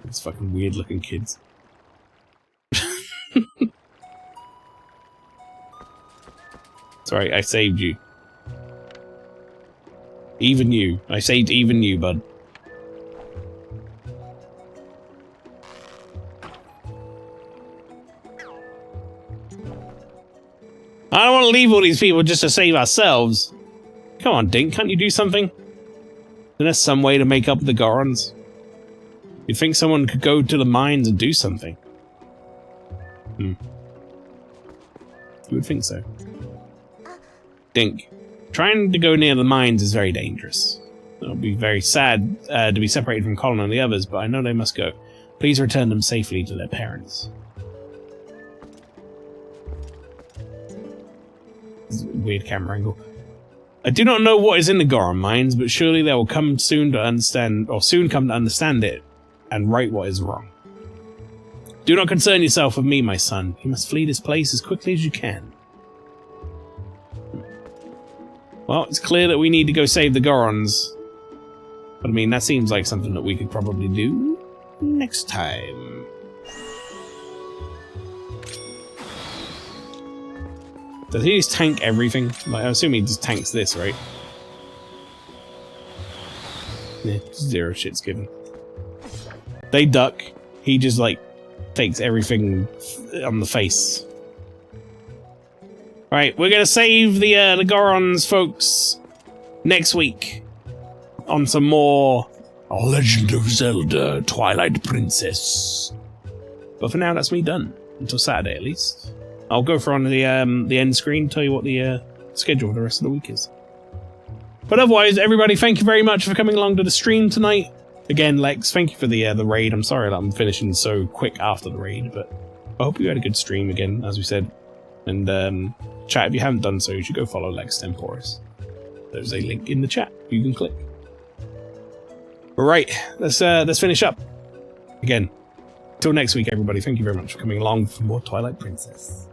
These fucking weird looking kids. Sorry, I saved you. Even you. I saved even you, bud. I don't want to leave all these people just to save ourselves. Come on, Dink, can't you do something? Isn't there some way to make up with the Gorons? You'd think someone could go to the mines and do something. You would think so. Dink, trying to go near the mines is very dangerous. It'll be very sad to be separated from Colin and the others, but I know they must go. Please return them safely to their parents. Weird camera angle. I do not know what is in the Goron mines, but surely they will come soon to understand, or soon come to understand it, and right what is wrong. Do not concern yourself with me, my son. You must flee this place as quickly as you can. Well, it's clear that we need to go save the Gorons. But I mean, that seems like something that we could probably do next time. Does he just tank everything? Like, I assume he just tanks this, right? Yeah, zero shit's given. They duck. He just, like, takes everything on the face. Right, we're gonna save the Gorons, folks, next week on some more Legend of Zelda, Twilight Princess. But for now, that's me done. Until Saturday, at least. I'll go for on the end screen, tell you what the schedule for the rest of the week is. But otherwise, everybody, thank you very much for coming along to the stream tonight. Again, Lex, thank you for the raid. I'm sorry that I'm finishing so quick after the raid, but I hope you had a good stream again, as we said. And chat, if you haven't done so, you should go follow Lex Temporis. There's a link in the chat you can click. Alright, let's finish up. Again, till next week, everybody. Thank you very much for coming along for more Twilight Princess.